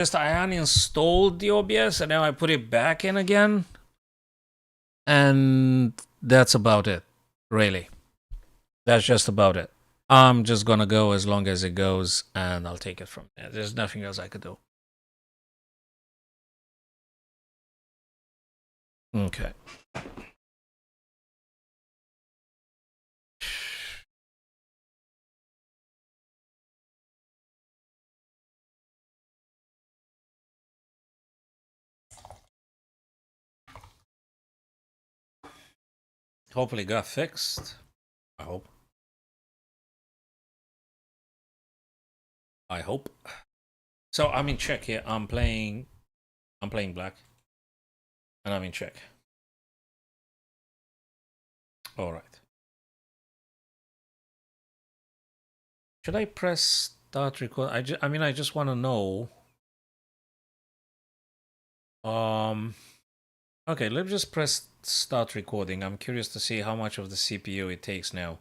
Just I uninstalled the OBS and now I put it back in again. And that's about it, really. That's just about it. I'm just gonna go as long as it goes and I'll take it from there. There's nothing else I could do. Okay. Hopefully got fixed. I hope. I hope. So I'm in check here. I'm playing black. And I'm in check. Alright. Should I press start record? I mean I just wanna know. Okay, let's just press start recording. I'm curious to see how much of the CPU it takes now.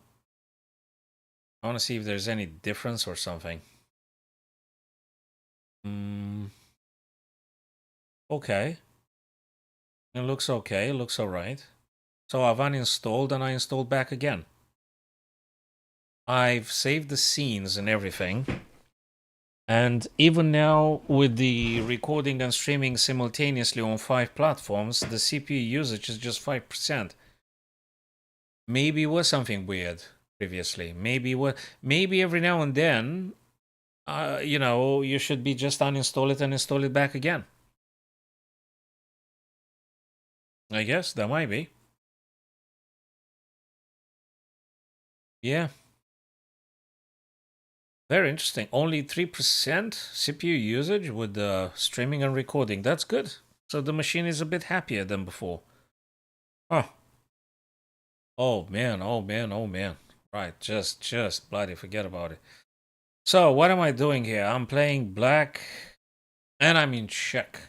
I want to see if there's any difference or something. Okay. It looks okay. It looks alright. So I've uninstalled and I installed back again. I've saved the scenes and everything. And even now, with the recording and streaming simultaneously on 5 platforms, the CPU usage is just 5%. Maybe it was something weird previously. Maybe every now and then, you know, you should be just uninstall it and install it back again. I guess that might be. Yeah. Very interesting. Only 3% CPU usage with streaming and recording. That's good. So the machine is a bit happier than before. Huh. Oh man, oh man, oh man. Right, just bloody forget about it. So what am I doing here? I'm playing black and I'm in check.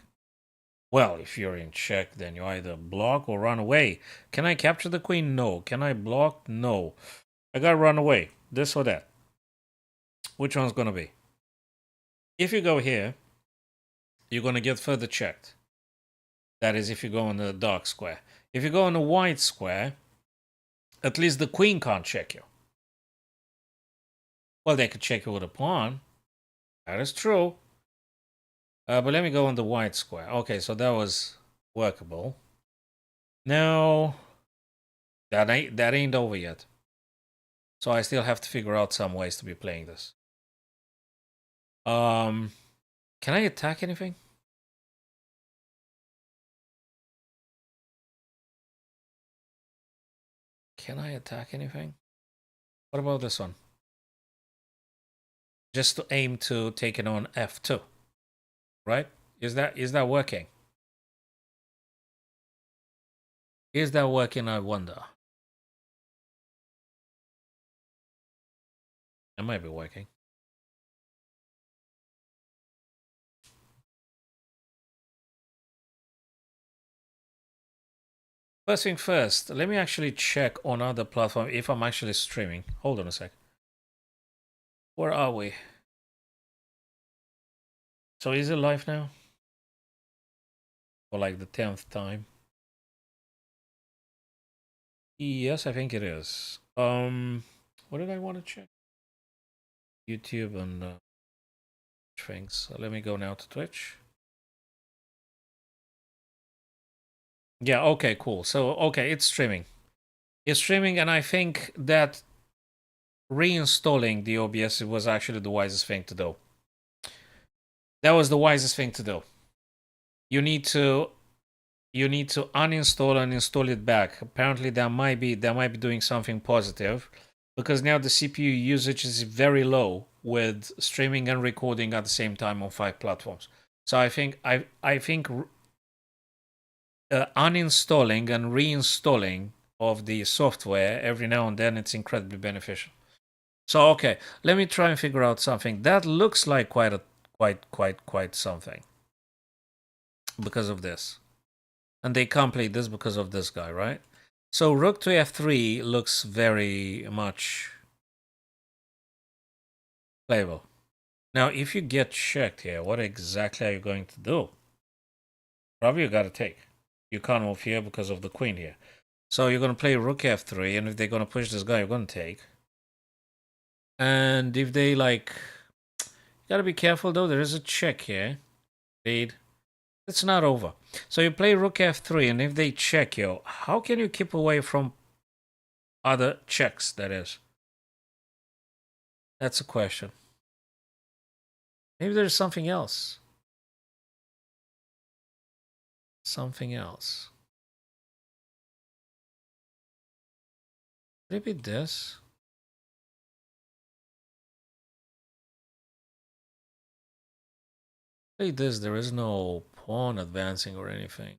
Well, if you're in check, then you either block or run away. Can I capture the queen? No. Can I block? No. I gotta run away. This or that. Which one's gonna be? If you go here, you're gonna get further checked. That is if you go on the dark square. If you go on the white square, at least the queen can't check you. Well, they could check you with a pawn. That is true. But let me go on the white square. Okay, so that was workable. Now, that ain't over yet. So I still have to figure out some ways to be playing this. Can I attack anything? Can I attack anything? What about this one? Just to aim to take it on F2. Right? Is that working? Is that working, I wonder? It might be working. First thing first, let me actually check on other platform if I'm actually streaming. Hold on a sec. Where are we? So is it live now? For like the 10th time? Yes, I think it is. What did I want to check? YouTube and things. So let me go now to Twitch. Yeah, okay, cool. So, okay, it's streaming. It's streaming, and I think that reinstalling the OBS was actually the wisest thing to do. That was the wisest thing to do. You need to uninstall and install it back. Apparently that might be doing something positive, because now the CPU usage is very low with streaming and recording at the same time on 5 platforms. So I think uninstalling and reinstalling of the software every now and then, it's incredibly beneficial. So okay, let me try and figure out something that looks like quite something because of this. And they can't play this because of this guy, right? So rook to f3 looks very much playable. Now, if you get checked here, what exactly are you going to do? Probably you got to take. You can't move here because of the queen here. So you're going to play rook f3, and if they're going to push this guy, you're going to take. And if they like... You got to be careful though, there is a check here. Lead. It's not over. So you play rook f3, and if they check you, how can you keep away from other checks, that is? That's a question. Maybe there's something else. Something else. Could it be this? Play this, there is no pawn advancing or anything.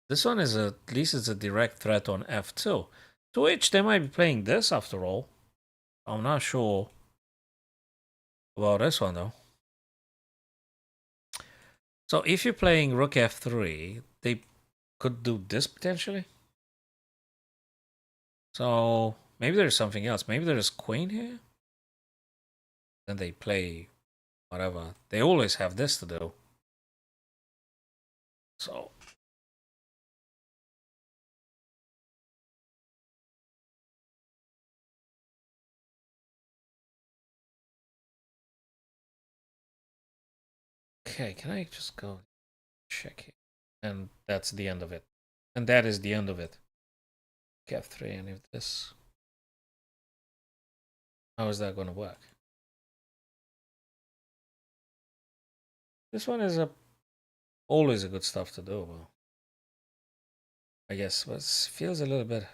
This one is at least it's a direct threat on f2. To which they might be playing this after all. I'm not sure about this one though. So if you're playing rook f3, they could do this potentially. So maybe there's something else. Maybe there's queen here. Then they play whatever. They always have this to do. So okay, can I just go check it? And that's the end of it. And that is the end of it. F3, and if this... How is that going to work? This one is always a good stuff to do. Well, I guess it feels a little bit... I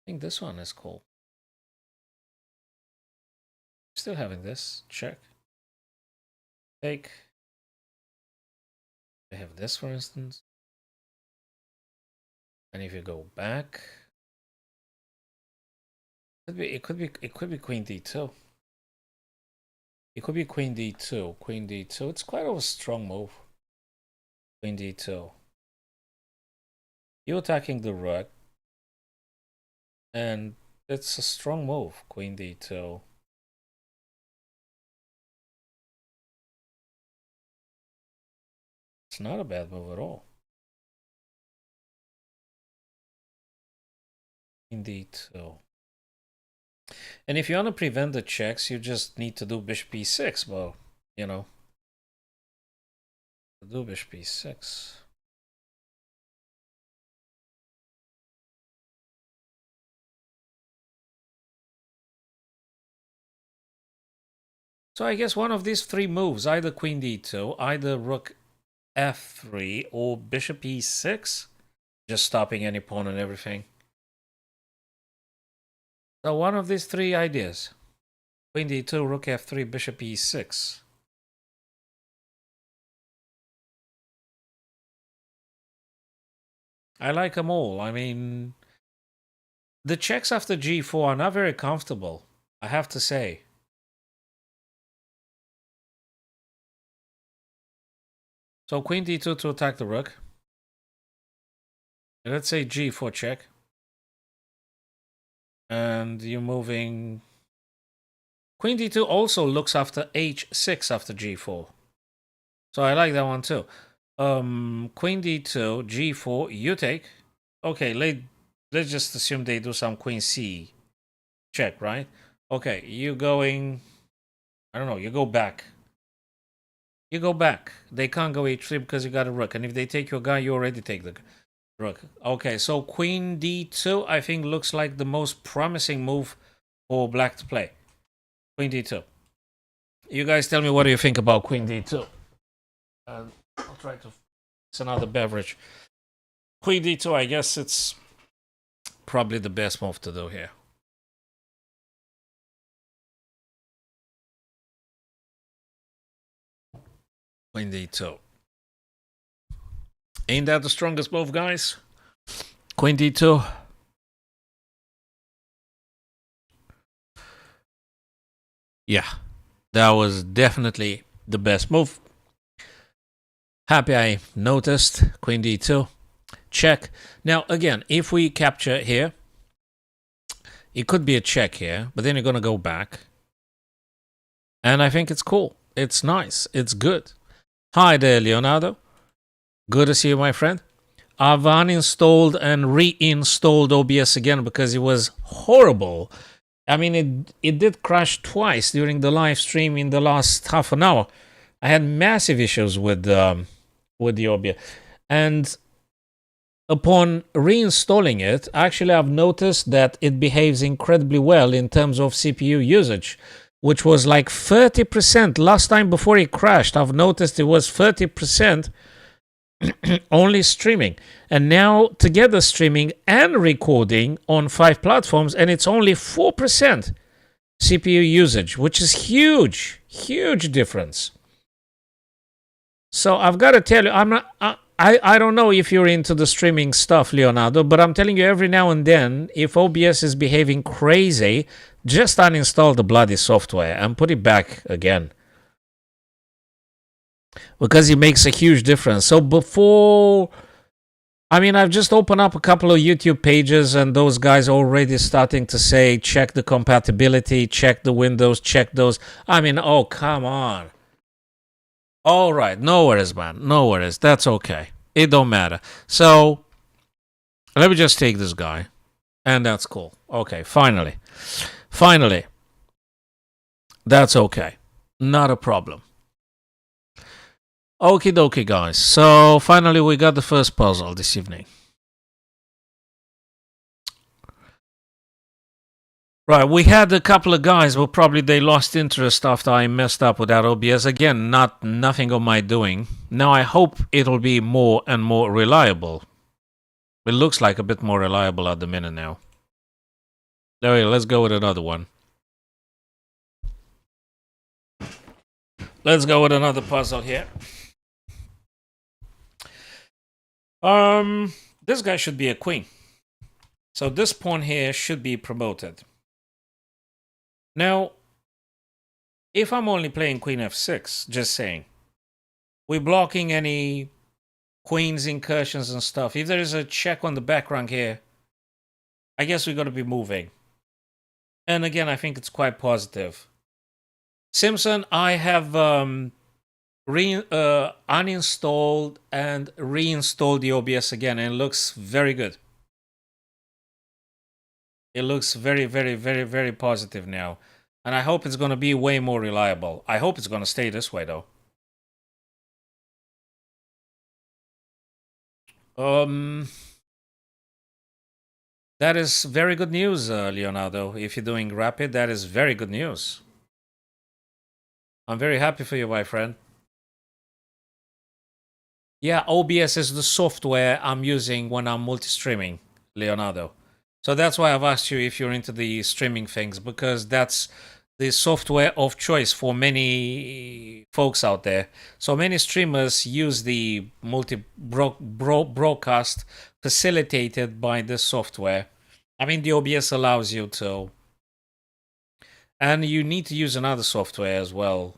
think this one is cool. Still having this. Check. Take. I have this, for instance. And if you go back, it could be queen d2. It could be queen d2. Queen d2. It's quite a strong move. Queen d2. You're attacking the rook, and it's a strong move. Queen d2. It's not a bad move at all. Queen d2. And if you want to prevent the checks, you just need to do bishop e6. Well, you know, do bishop e6. So I guess one of these three moves, either queen d2, either rook f3, or bishop e6, just stopping any pawn and everything. So one of these three ideas. Queen d2, rook f3, bishop e6. I like them all. I mean, the checks after g4 are not very comfortable, I have to say. So queen d2 to attack the rook. Let's say g4 check. And you're moving... Queen d2 also looks after h6 after g4. So I like that one too. Queen d2, g4, you take. Okay, let's just assume they do some queen c check, right? Okay, you going... I don't know, you go back. You go back. They can't go h3 because you got a rook. And if they take your guy, you already take the rook. Okay, so queen d2, I think, looks like the most promising move for black to play. Queen d2. You guys tell me what do you think about queen d2. I'll try to... It's another beverage. Queen d2, I guess it's probably the best move to do here. Queen d2. Ain't that the strongest move, guys? Queen d2. Yeah, that was definitely the best move. Happy I noticed. Queen d2. Check. Now, again, if we capture here, it could be a check here, but then you're going to go back. And I think it's cool. It's nice. It's good. Hi there, Leonardo. Good to see you, my friend. I've uninstalled and reinstalled OBS again because it was horrible. I mean, it did crash twice during the live stream in the last half an hour. I had massive issues with the OBS, and upon reinstalling it, actually, I've noticed that it behaves incredibly well in terms of CPU usage, which was like 30% last time before it crashed. I've noticed it was 30% only streaming, and now together streaming and recording on 5 platforms, and it's only 4% CPU usage, which is huge difference. So I've got to tell you, I don't know if you're into the streaming stuff, Leonardo, but I'm telling you, every now and then, if OBS is behaving crazy, just uninstall the bloody software and put it back again, because it makes a huge difference. So before, I mean, I've just opened up a couple of YouTube pages, and those guys are already starting to say, check the compatibility, check the Windows, check those. I mean, oh, come on. All right, no worries, man. No worries. That's okay. It don't matter. So, let me just take this guy. And that's cool. Okay, finally. That's okay. Not a problem. Okie dokie, guys. So, finally, we got the first puzzle this evening. Right, we had a couple of guys, but probably they lost interest after I messed up with that OBS. Again, nothing of my doing. Now I hope it'll be more and more reliable. It looks like a bit more reliable at the minute now. Anyway, let's go with another one. Let's go with another puzzle here. This guy should be a queen. So this pawn here should be promoted. Now, if I'm only playing queen f6, just saying, we're blocking any queen's incursions and stuff. If there is a check on the back rank here, I guess we're going to be moving. And again, I think it's quite positive. Simpson, I have uninstalled and reinstalled the OBS again, and it looks very good. It looks very positive now. And I hope it's going to be way more reliable. I hope it's going to stay this way, though. That is very good news, Leonardo. If you're doing rapid, that is very good news. I'm very happy for you, my friend. Yeah, OBS is the software I'm using when I'm multi-streaming, Leonardo. So that's why I've asked you if you're into the streaming things, because that's the software of choice for many folks out there. So many streamers use the broadcast facilitated by this software. I mean, the OBS allows you to. And you need to use another software as well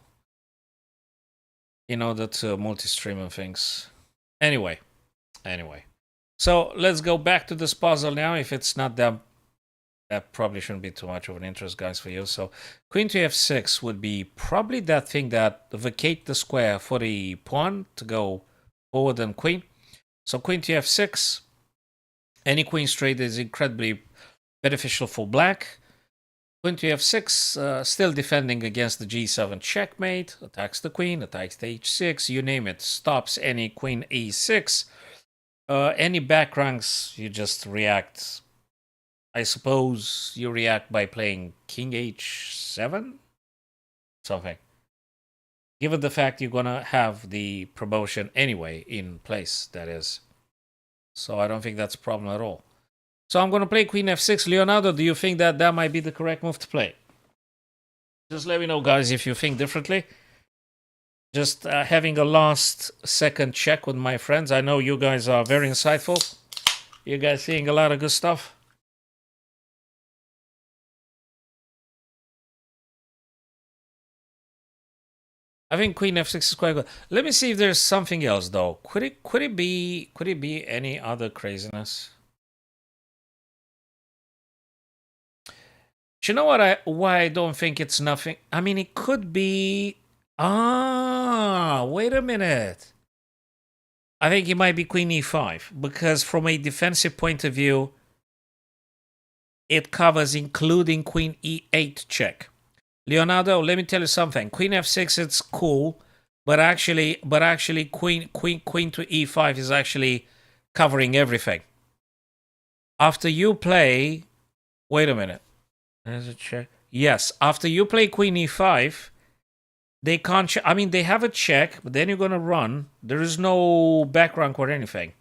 in order to multi-stream and things. Anyway. So let's go back to this puzzle now. If it's not that probably shouldn't be too much of an interest, guys, for you. So queen to f6 would be probably that thing that vacate the square for the pawn to go forward and queen. So queen to f6. Any queen straight is incredibly beneficial for black. Queen to f6, still defending against the g7 checkmate. Attacks the queen, attacks the h6, you name it. Stops any queen e6. Any back ranks, you just react. I suppose you react by playing king h7? Something. Given the fact you're gonna have the promotion anyway in place, that is. So I don't think that's a problem at all. So I'm gonna play queen f6. Leonardo, do you think that that might be the correct move to play? Just let me know, guys, if you think differently. Just having a last second check with my friends. I know you guys are very insightful. You guys seeing a lot of good stuff. I think queen f6 is quite good. Let me see if there's something else though. Could it be any other craziness? Do you know why I don't think it's nothing? I mean, it could be. Ah, wait a minute. I think it might be queen e5 because from a defensive point of view, it covers including queen e8 check. Leonardo, let me tell you something. Queen f6, it's cool, but actually, queen to e5 is actually covering everything. After you play, wait a minute. There's a check. Yes, after you play queen e5, they can't. I mean, they have a check, but then you're gonna run. There is no back rank or anything.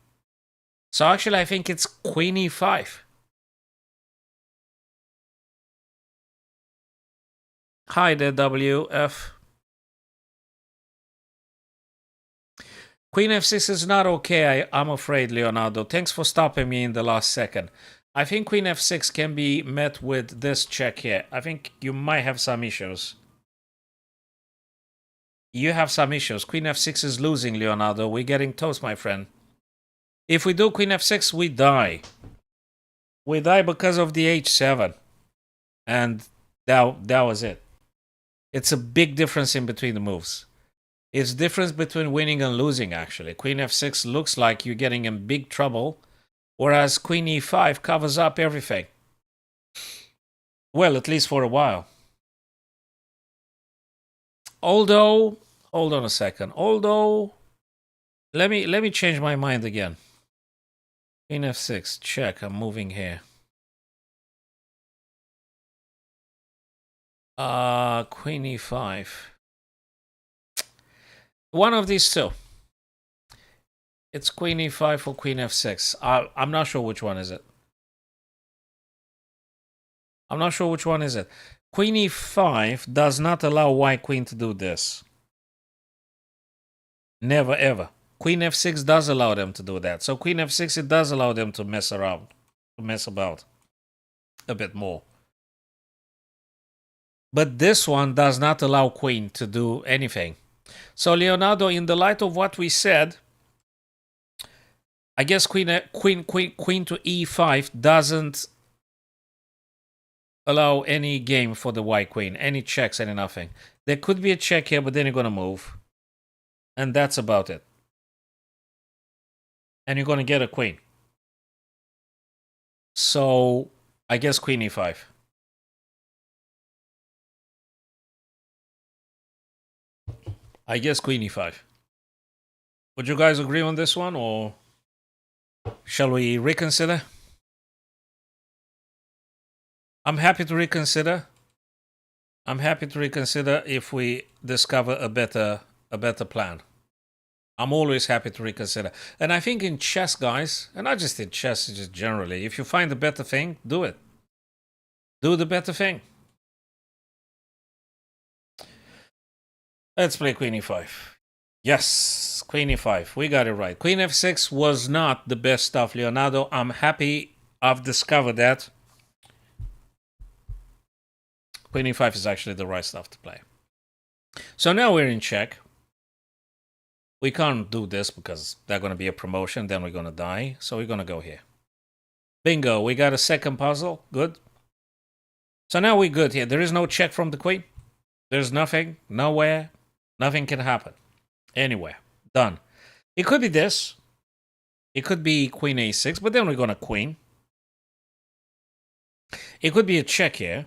So actually, I think it's queen e5. Hi there, WF. Queen f6 is not okay, I'm afraid, Leonardo. Thanks for stopping me in the last second. I think queen f6 can be met with this check here. I think you might have some issues. You have some issues. Queen f6 is losing, Leonardo. We're getting toast, my friend. If we do queen f6, we die. We die because of the h7. And that was it. It's a big difference in between the moves. It's difference between winning and losing, actually. Queen f6 looks like you're getting in big trouble, whereas queen e5 covers up everything. Well, at least for a while. Although, hold on a second. Although, let me change my mind again. Queen f6, check. I'm moving here. Queen e5. One of these two. It's queen e5 or queen f6. I'm not sure which one is it. I'm not sure which one is it. Queen e5 does not allow white queen to do this. Never ever. Queen f6 does allow them to do that. So queen f6, it does allow them to mess around, to mess about a bit more. But this one does not allow queen to do anything. So Leonardo, in the light of what we said, I guess queen to e5 doesn't allow any game for the white queen, any checks, any nothing. There could be a check here, but then you're gonna move, and that's about it. And you're gonna get a queen. So I guess queen e5. I guess queen e5. Would you guys agree on this one, or shall we reconsider? I'm happy to reconsider. I'm happy to reconsider if we discover a better plan. I'm always happy to reconsider. And I think in chess, guys, and not just in chess, just generally, if you find a better thing, do it. Do the better thing. Let's play queen e5. Yes, queen e5. We got it right. Queen f6 was not the best stuff, Leonardo. I'm happy I've discovered that. Queen e5 is actually the right stuff to play. So now we're in check. We can't do this because they're going to be a promotion. Then we're going to die. So we're going to go here. Bingo. We got a second puzzle. Good. So now we're good here. There is no check from the queen. There's nothing. Nowhere. Nothing can happen. Anywhere. Done. It could be this. It could be queen a6. But then we're going to queen. It could be a check here.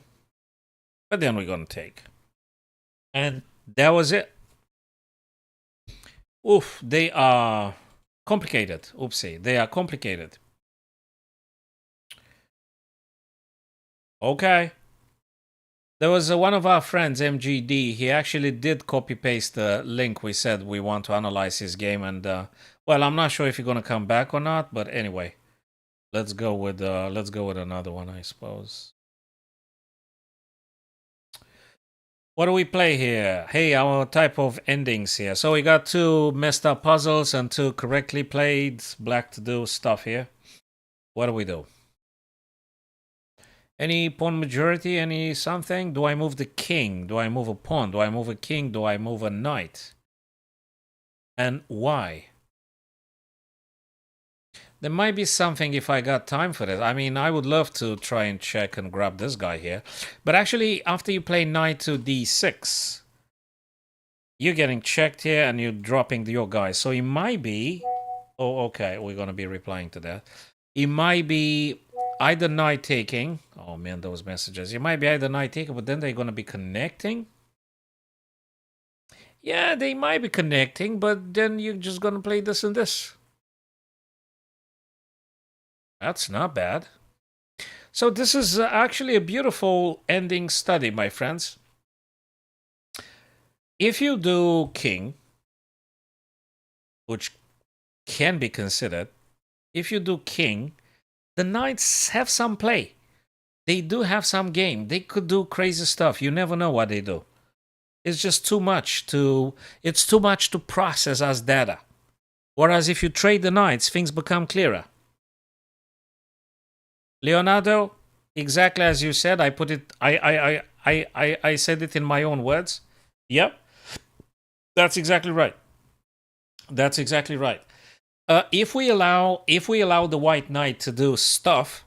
But then we're going to take. And that was it. Oof, they are complicated. Oopsie, they are complicated. Okay. There was one of our friends, MGD. He actually did copy paste the link we said we want to analyze his game, and well, I'm not sure if you're gonna come back or not, but anyway, let's go with another one, I suppose. What do we play here? Hey, our type of endings here. So we got two messed up puzzles and two correctly played black to do stuff here. What do we do? Any pawn majority? Any something? Do I move the king? Do I move a pawn? Do I move a king? Do I move a knight? And why? There might be something if I got time for it. I mean, I would love to try and check and grab this guy here. But actually, after you play knight to d6, you're getting checked here and you're dropping your guy. So it might be... Oh, okay, we're going to be replying to that. It might be either knight taking... Oh, man, those messages. It might be either knight taking, but then they're going to be connecting. Yeah, they might be connecting, but then you're just going to play this and this. That's not bad. So this is actually a beautiful ending study, my friends. If you do king, which can be considered, if you do king, the knights have some play. They do have some game. They could do crazy stuff. You never know what they do. It's just too much to process as data. Whereas if you trade the knights, things become clearer. Leonardo, exactly as you said, I put it. I said it in my own words. Yep, that's exactly right. That's exactly right. If we allow the white knight to do stuff,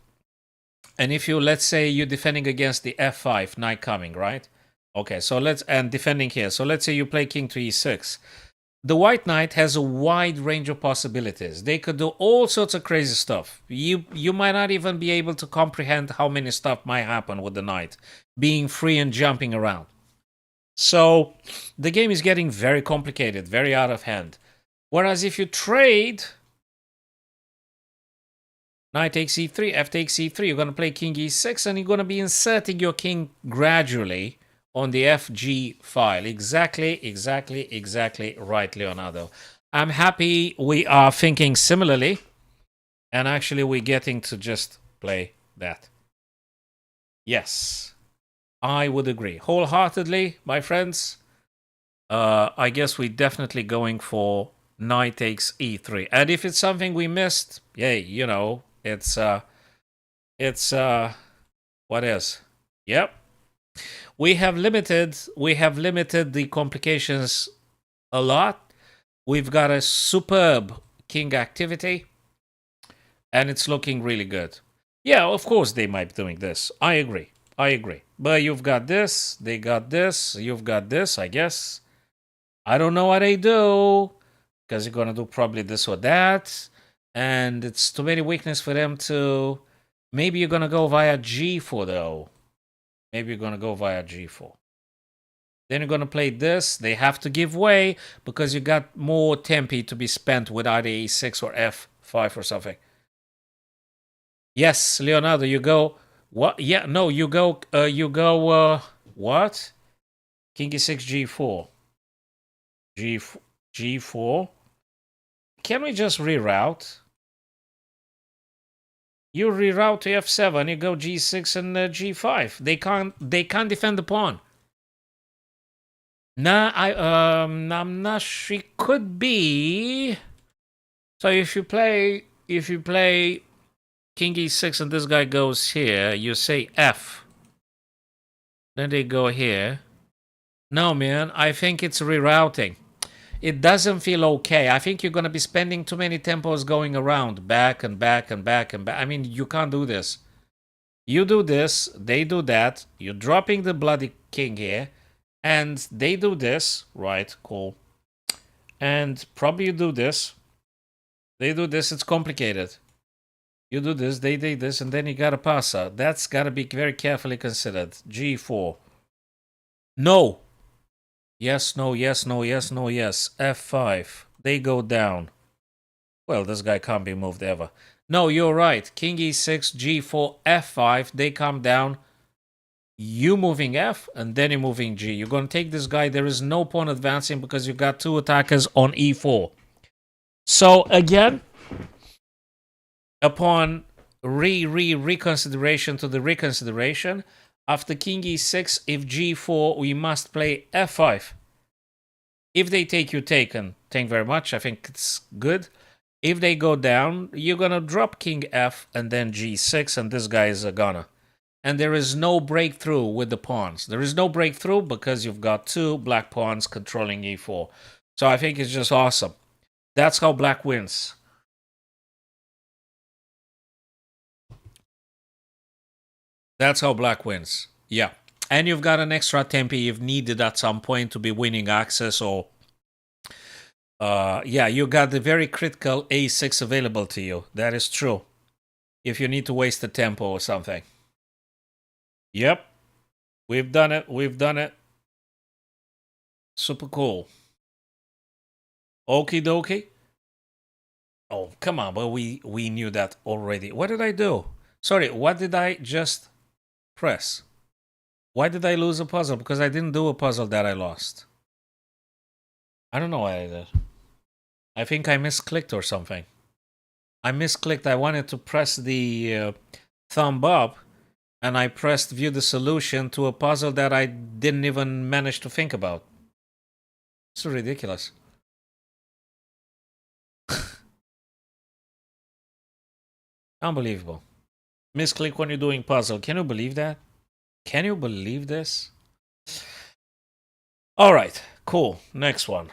and if you, let's say you're defending against the f5 knight coming, right? Okay, so and defending here. So let's say you play king to e6. The white knight has a wide range of possibilities. They could do all sorts of crazy stuff. You might not even be able to comprehend how many stuff might happen with the knight being free and jumping around. So the game is getting very complicated, very out of hand. Whereas if you trade knight takes e3, f takes e3, you're going to play king e6, and you're going to be inserting your king gradually on the FG file. Exactly right, Leonardo. I'm happy we are thinking similarly, and actually we're getting to just play that. Yes, I would agree. Wholeheartedly, my friends. I guess we're definitely going for knight takes e3. And if it's something we missed, yay, you know, it's what is? Yep. We have limited the complications a lot. We've got a superb king activity, and it's looking really good. Yeah, of course they might be doing this. I agree. But you've got this, they got this, you've got this, I guess. I don't know what they do, because you're going to do probably this or that, and it's too many weakness for them to... Maybe you're going to go via g4, though. Maybe you're going to go via g4. Then you're going to play this. They have to give way because you got more tempi to be spent with either e6 or f5 or something. Yes, Leonardo, you go... What? Yeah, no, you go... what? King e6, g4. G4. Can we just reroute? You reroute to f7, you go g6 and g5. They can't defend the pawn. Nah, I'm not sure. It could be. So if you play king e6 and this guy goes here, you say f. Then they go here. No, man, I think it's rerouting. It doesn't feel okay. I think you're going to be spending too many tempos going around, back and back and back and back. I mean, you can't do this. You do this, they do that. You're dropping the bloody king here. And they do this. Right, cool. And probably you do this. They do this. It's complicated. You do this, they do this, and then you got to pass out. That's got to be very carefully considered. G4. No. Yes, no, yes, no, yes, no, yes. F5. They go down. Well, this guy can't be moved ever. No, you're right. King e6, g4, f5. They come down. You moving f, and then you moving g. You're going to take this guy. There is no pawn advancing because you got two attackers on e4. So, again, upon reconsideration to the reconsideration, after king e6, if g4, we must play f5. If they take, you taken. Thank you very much. I think it's good. If they go down, you're going to drop king f and then g6, and this guy is a goner. And there is no breakthrough with the pawns. There is no breakthrough because you've got two black pawns controlling e4. So I think it's just awesome. That's how black wins. That's how black wins. Yeah. And you've got an extra tempi you've needed at some point to be winning access, or yeah, you got the very critical a6 available to you. That is true. If you need to waste a tempo or something. Yep. We've done it. We've done it. Super cool. Okie dokie. Oh, come on, but we knew that already. What did I do? Sorry, what did I just press? Why did I lose a puzzle? Because I didn't do a puzzle that I lost. I don't know why I did. I think I misclicked or something. I misclicked. I wanted to press the thumb up, and I pressed view the solution to a puzzle that I didn't even manage to think about. It's ridiculous. Unbelievable. Misclick when you're doing puzzle. Can you believe that? Can you believe this? All right, cool. Next one.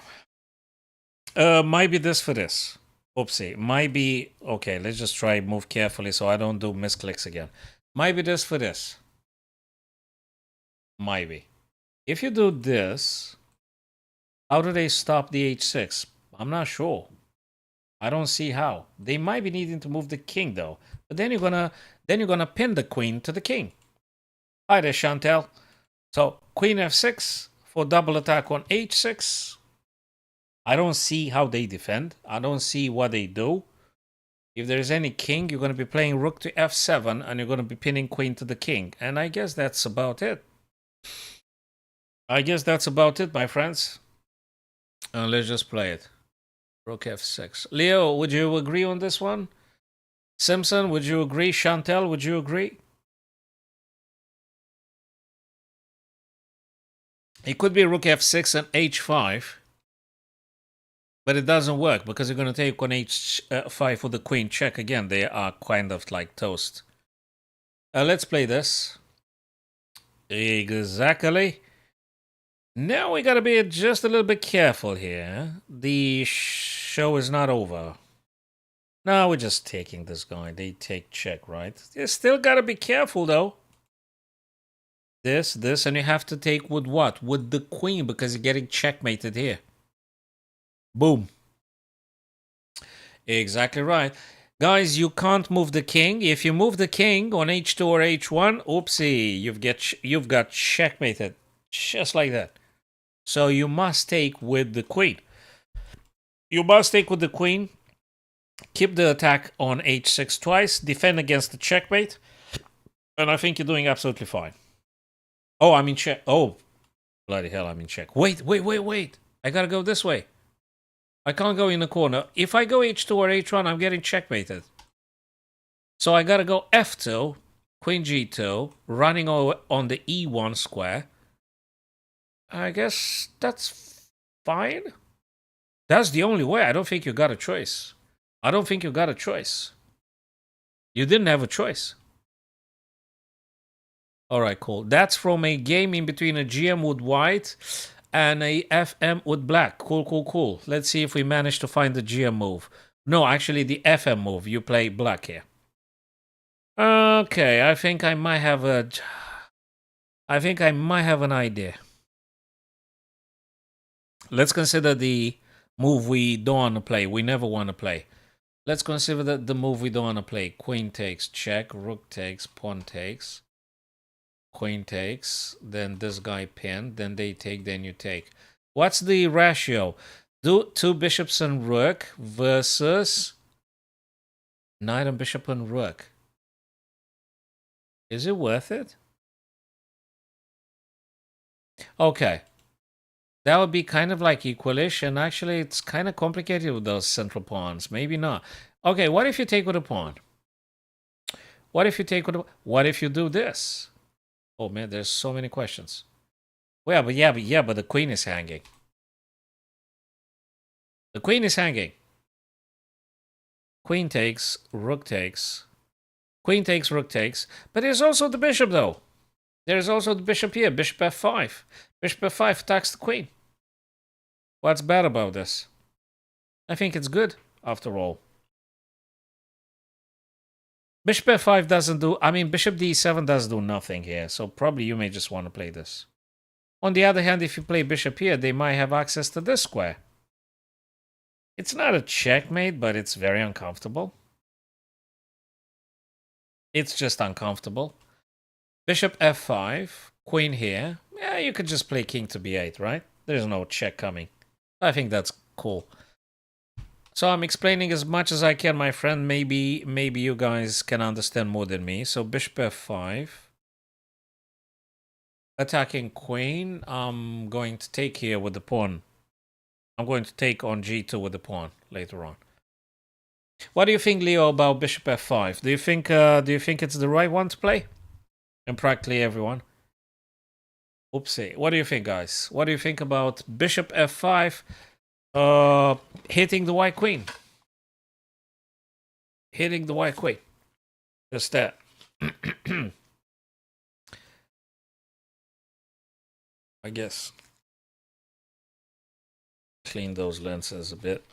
Might be this for this. Oopsie. Might be... Okay, let's just try move carefully so I don't do misclicks again. Might be this for this. Might be. If you do this, how do they stop the h6? I'm not sure. I don't see how. They might be needing to move the king though. But then you're gonna pin the queen to the king. Hi there, Chantel. So queen f6 for double attack on h6. I don't see how they defend. I don't see what they do. If there's any king, you're going to be playing rook to f7 and you're going to be pinning queen to the king. And I guess that's about it. I guess that's about it, my friends. Let's just play it. Rook f6. Leo, would you agree on this one? Simpson, would you agree? Chantel, would you agree? It could be rook f6 and h5. But it doesn't work because you're going to take on h5 with the queen check again. They are kind of like toast. Let's play this. Exactly. Now we got to be just a little bit careful here. The show is not over. No, we're just taking this guy. They take check, right? You still got to be careful though. This, and you have to take with what? With the queen because you're getting checkmated here. Boom. Exactly right. Guys, you can't move the king. If you move the king on h2 or h1, oopsie, you've got checkmated. Just like that. So you must take with the queen. You must take with the queen. Keep the attack on h6 twice. Defend against the checkmate. And I think you're doing absolutely fine. Oh, I'm in check. Oh, bloody hell, I'm in check. Wait. I gotta go this way. I can't go in the corner. If I go h2 or h1, I'm getting checkmated. So I gotta go f2, queen g2, running over on the e1 square. I guess that's fine. That's the only way. I don't think you got a choice. I don't think you got a choice. You didn't have a choice. All right, cool. That's from a game in between a GM with white and a FM with black. Cool. Let's see if we manage to find the GM move. No, actually the FM move. You play black here. Okay, I think I might have an idea. Let's consider the move we don't want to play. We never want to play. Let's consider the move we don't want to play. Queen takes, check, rook takes, pawn takes. Queen takes, then this guy pinned, then they take, then you take. What's the ratio? Do two bishops and rook versus knight and bishop and rook. Is it worth it? Okay. That would be kind of like equalish, and actually it's kind of complicated with those central pawns. Maybe not. Okay, what if you take with a pawn? What if you take with a... What if you do this? Oh man, there's so many questions. Well, but the queen is hanging. The queen is hanging. Queen takes, rook takes. Queen takes, rook takes. But there's also the bishop, though. There's also the bishop here, bishop f5. Bishop f5 attacks the queen. What's bad about this? I think it's good, after all. Bishop f5 doesn't do... I mean, bishop d7 does do nothing here, so probably you may just want to play this. On the other hand, if you play bishop here, they might have access to this square. It's not a checkmate, but it's very uncomfortable. It's just uncomfortable. Bishop f5, queen here. Yeah, you could just play king to b8, right? There's no check coming. I think that's cool. So I'm explaining as much as I can, my friend. Maybe you guys can understand more than me. So bishop f5. Attacking queen. I'm going to take here with the pawn. I'm going to take on g2 with the pawn later on. What do you think, Leo, about bishop f5? Do you think it's the right one to play? And practically everyone. Oopsie. What do you think, guys? What do you think about bishop f5 hitting the white queen? Hitting the white queen. Just that. I guess. Clean those lenses a bit.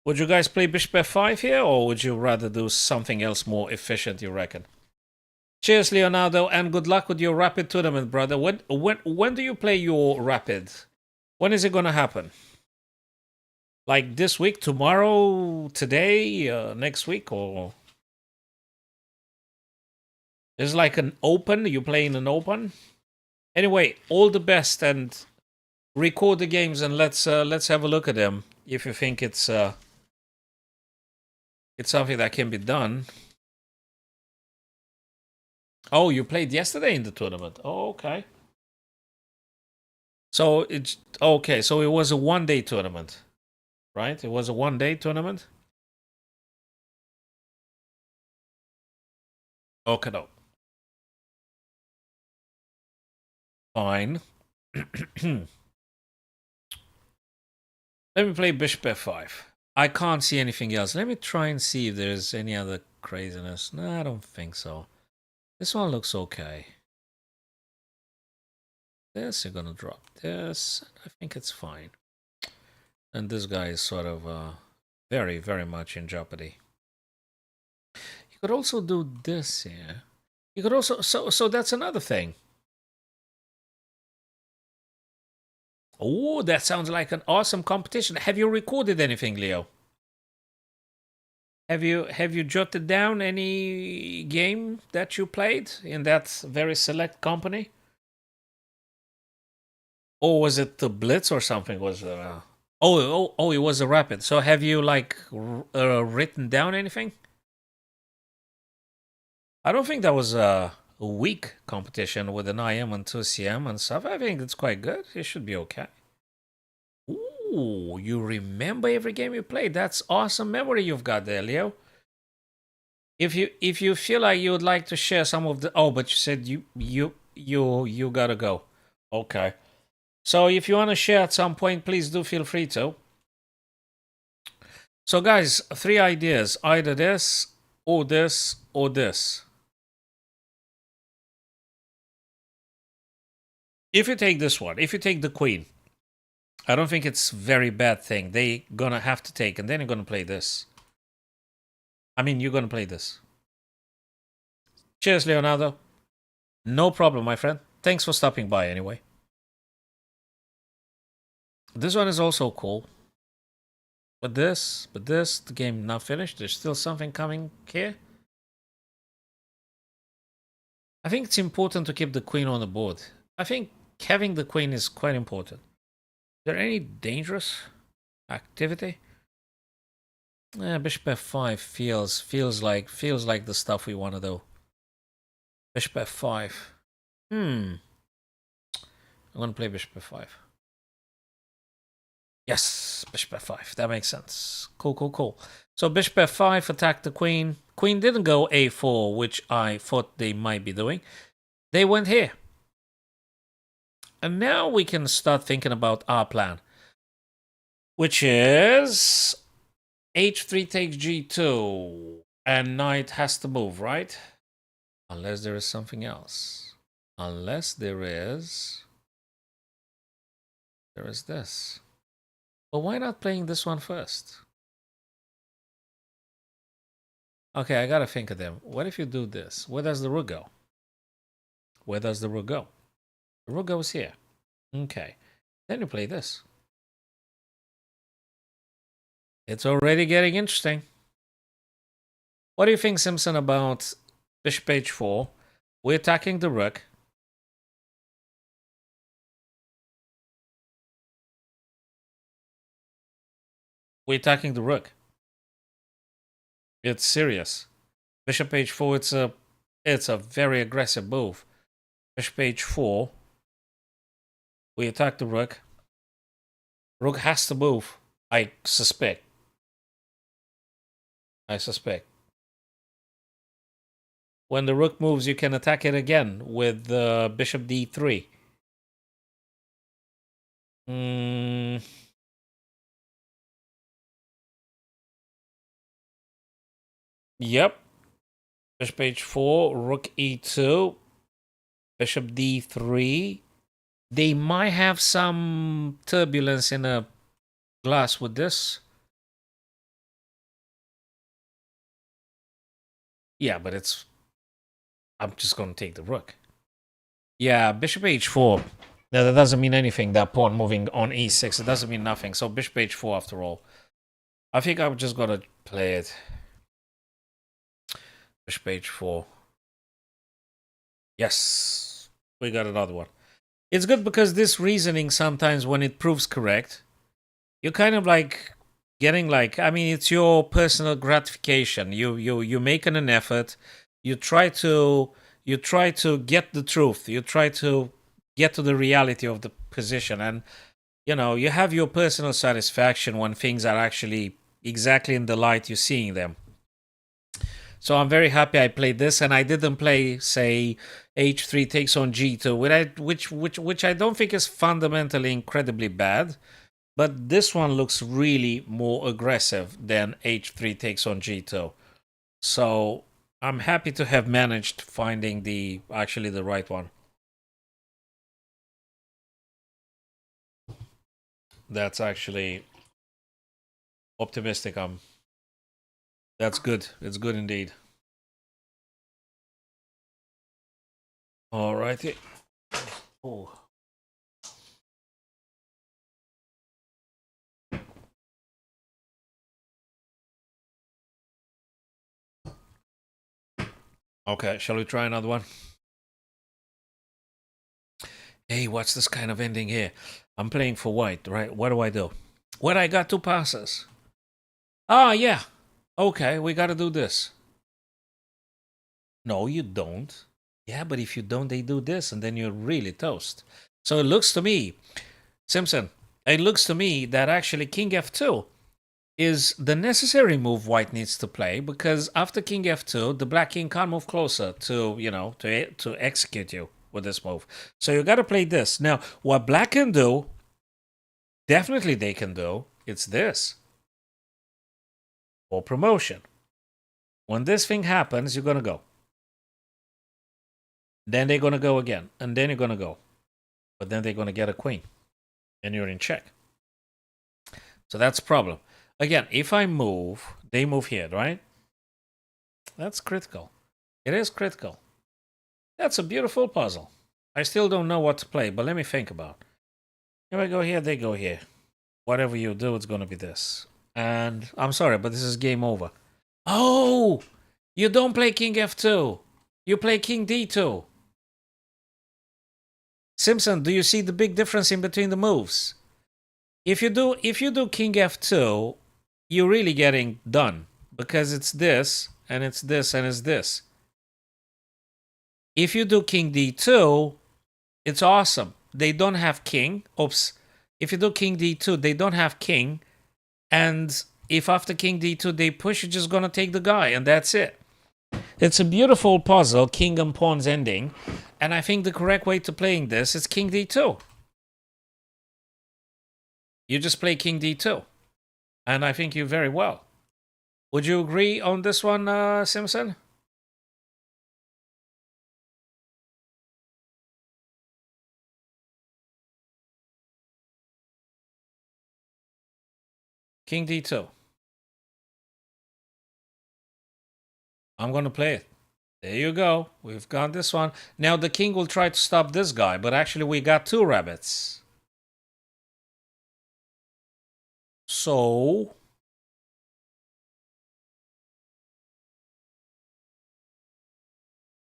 Would you guys play bishop f5 here, or would you rather do something else more efficient, you reckon? Cheers, Leonardo, and good luck with your rapid tournament, brother. When do you play your rapid? When is it gonna happen? Like this week, tomorrow, today, next week, or is it like an open? You playing an open? Anyway, all the best, and record the games, and let's have a look at them if you think it's something that can be done. Oh, you played yesterday in the tournament. Oh, okay. So it's okay. So it was a one-day tournament, right? It was a one-day tournament. Okay, no. Fine. Let me play bishop f5. I can't see anything else. Let me try and see if there's any other craziness. No, I don't think so. This one looks okay. This, you're gonna drop this. I think it's fine. And this guy is sort of very, very much in jeopardy. You could also do this here. You could also... So that's another thing. Oh, that sounds like an awesome competition. Have you recorded anything, Leo? Have you jotted down any game that you played in that very select company? Or was it the Blitz or something? Was it was a Rapid. So have you like written down anything? I don't think that was a weak competition with an IM and 2CM and stuff. I think it's quite good. It should be okay. Ooh, you remember every game you played. That's awesome memory you've got there, Leo. If you feel like you would like to share some of the... Oh, but you said you gotta go. Okay. So if you want to share at some point, please do feel free to. So guys, 3 ideas. Either this, or this, or this. If you take this one, if you take the queen, I don't think it's a very bad thing. They gonna have to take, and then you're gonna play this. I mean, you're gonna play this. Cheers, Leonardo. No problem, my friend. Thanks for stopping by anyway. This one is also cool. But this, the game not finished. There's still something coming here. I think it's important to keep the queen on the board. I think having the queen is quite important. Is there any dangerous activity? Bishop f5 feels like the stuff we want to do. Bishop f5. I'm gonna play bishop f5. Yes, bishop f5. That makes sense. Cool. So bishop f5, attack the queen. Queen didn't go a4, which I thought they might be doing. They went here. And now we can start thinking about our plan, which is h3 takes g2, and knight has to move, right? Unless there is something else. Unless there is this. But why not playing this one first? Okay, I gotta think of them. What if you do this? Where does the rook go? Where does the rook go? The rook goes here. Okay. Then you play this. It's already getting interesting. What do you think, Simpson, about bishop h4? We're attacking the rook. We're attacking the rook. It's serious. Bishop h4, it's a very aggressive move. Bishop h4. We attack the rook. Rook has to move. I suspect. When the rook moves, you can attack it again with bishop d3. Yep. Bishop h4, rook e2, bishop d3. They might have some turbulence in a glass with this. Yeah, but I'm just going to take the rook. Yeah, bishop h4. No, that doesn't mean anything, that pawn moving on e6. It doesn't mean nothing. So bishop h4 after all. I think I'm just going to play it. Bishop h4. Yes. We got another one. It's good because this reasoning sometimes when it proves correct, you're kind of like getting like, I mean, it's your personal gratification. You make an effort. You try to get the truth. You try to get to the reality of the position, and you have your personal satisfaction when things are actually exactly in the light you're seeing them. So I'm very happy I played this, and I didn't play, say, h3 takes on g2, which I don't think is fundamentally incredibly bad. But this one looks really more aggressive than h3 takes on g2. So I'm happy to have managed finding the right one. That's actually optimistic. That's good. It's good indeed. All righty. Oh. Okay, shall we try another one? Hey, what's this kind of ending here? I'm playing for white, right? What do I do? What, I got two passes. Ah, yeah. Okay, we got to do this. No, you don't. Yeah, but if you don't, they do this, and then you're really toast. So it looks to me, Simpson, it looks to me that actually King f2 is the necessary move white needs to play, because after King f2, the black king can't move closer to, to execute you with this move. So you got to play this. Now, what black can do, definitely they can do, it's this. For promotion. When this thing happens, you're going to go. Then they're going to go again. And then you're going to go. But then they're going to get a queen. And you're in check. So that's a problem. Again, if I move, they move here, right? That's critical. It is critical. That's a beautiful puzzle. I still don't know what to play, but let me think about it. If I go here, they go here. Whatever you do, it's going to be this. And I'm sorry, but this is game over. Oh! You don't play King f2. You play King d2. Simpson, do you see the big difference in between the moves? If you do King f2, you're really getting done, because it's this and it's this and it's this. If you do King d2, it's awesome. They don't have king. Oops. If you do King d2, they don't have king. And if after King d2 they push, you're just gonna take the guy, and that's it. It's a beautiful puzzle, king and pawns ending. And I think the correct way to playing this is King d2. You just play King d2. And I think you very well. Would you agree on this one, Simpson? King d2. I'm going to play it. There you go. We've got this one. Now the king will try to stop this guy, but actually we got 2 rabbits. So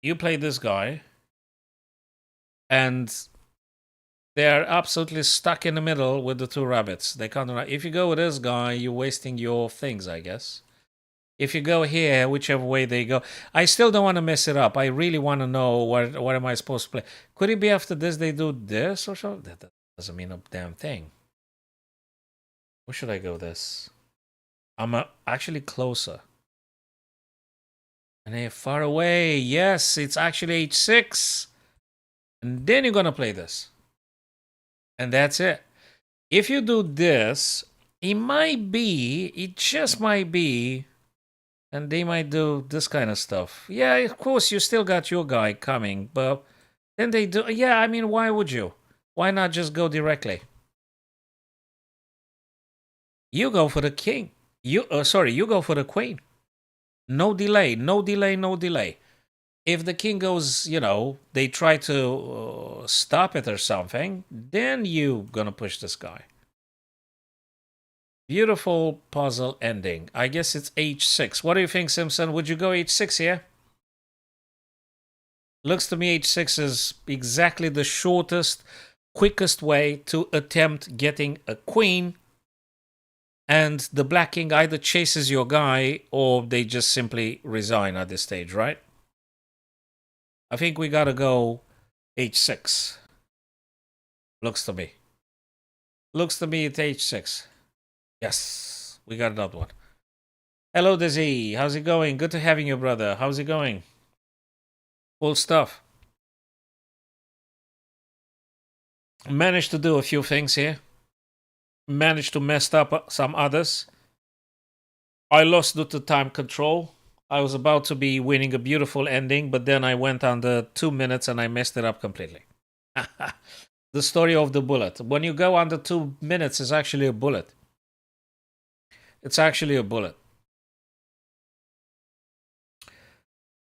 you play this guy, and they're absolutely stuck in the middle with the 2 rabbits. They can't. If you go with this guy, you're wasting your things, I guess. If you go here, whichever way they go, I still don't want to mess it up. I really want to know what am I supposed to play. Could it be after this they do this or so? That doesn't mean a damn thing. Where should I go this? I'm actually closer. And they're far away. Yes, it's actually h6. And then you're going to play this. And that's it. If you do this, it just might be, and they might do this kind of stuff. Yeah, of course, you still got your guy coming, but then they do. Yeah, I mean, why would you? Why not just go directly? You go for the king. You go for the queen. No delay, no delay, no delay. If the king goes, they try to stop it or something, then you gonna push this guy. Beautiful puzzle ending. I guess it's h6. What do you think, Simpson? Would you go h6 here? Looks to me h6 is exactly the shortest, quickest way to attempt getting a queen. And the black king either chases your guy or they just simply resign at this stage, right? I think we gotta go h6. Looks to me. Looks to me it's h6. Yes, we got another one. Hello, Dizzy. How's it going? Good to having you, brother. How's it going? Cool stuff. Managed to do a few things here. Managed to mess up some others. I lost due to time control. I was about to be winning a beautiful ending, but then I went under 2 minutes and I messed it up completely. The story of the bullet. When you go under 2 minutes, it's actually a bullet. It's actually a bullet.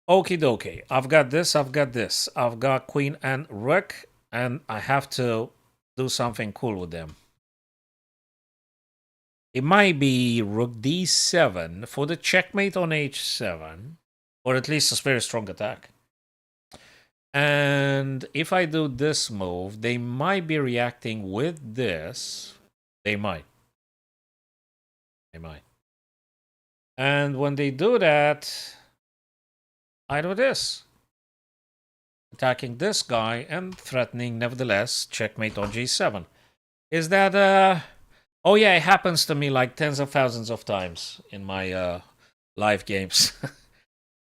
Okie dokie. I've got this, I've got this. I've got queen and rook, and I have to do something cool with them. It might be rook d7 for the checkmate on h7, or at least a very strong attack. And if I do this move, they might be reacting with this. They might. They might. And when they do that, I do this. Attacking this guy and threatening, nevertheless, checkmate on g7. Is that, oh yeah, it happens to me like tens of thousands of times in my live games.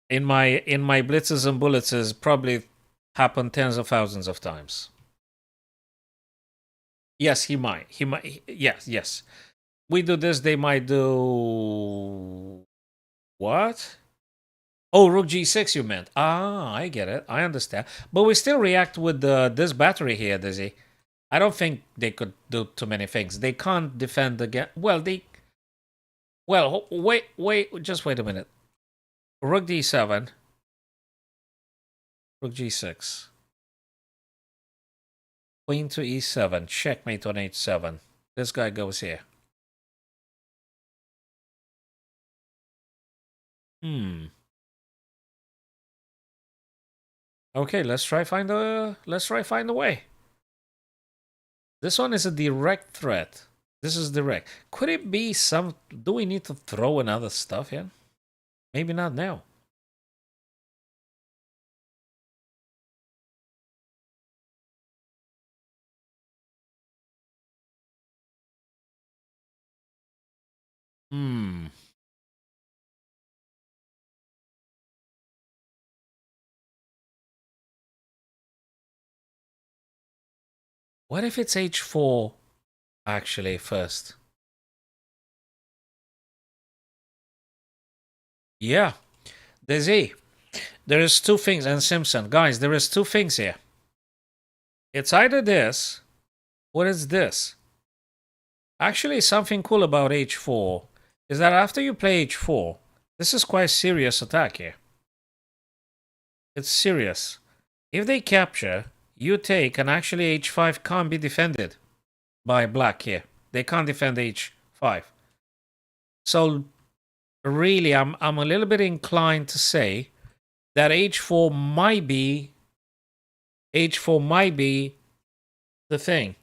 in my blitzes and bullets, probably happened tens of thousands of times. Yes, he might. Yes. We do this, they might do... What? Oh, rook g6 you meant. Ah, I get it. I understand. But we still react with this battery here, Dizzy. I don't think they could do too many things. They can't defend against... Well, wait, just wait a minute. Rook d7. Rook g6. Queen to e7. Checkmate on h7. This guy goes here. Okay, let's try find a way. This one is a direct threat. This is direct. Could it be some... Do we need to throw another stuff in? Maybe not now. What if it's h4 actually first? Yeah. There is 2 things, and Simpson. Guys, there is 2 things here. It's either this, or it's this. Actually, something cool about h4 is that after you play h4, this is quite a serious attack here. It's serious. If they capture, you take, and actually h5 can't be defended by black here. They can't defend h5. So really, I'm a little bit inclined to say that h4 might be the thing.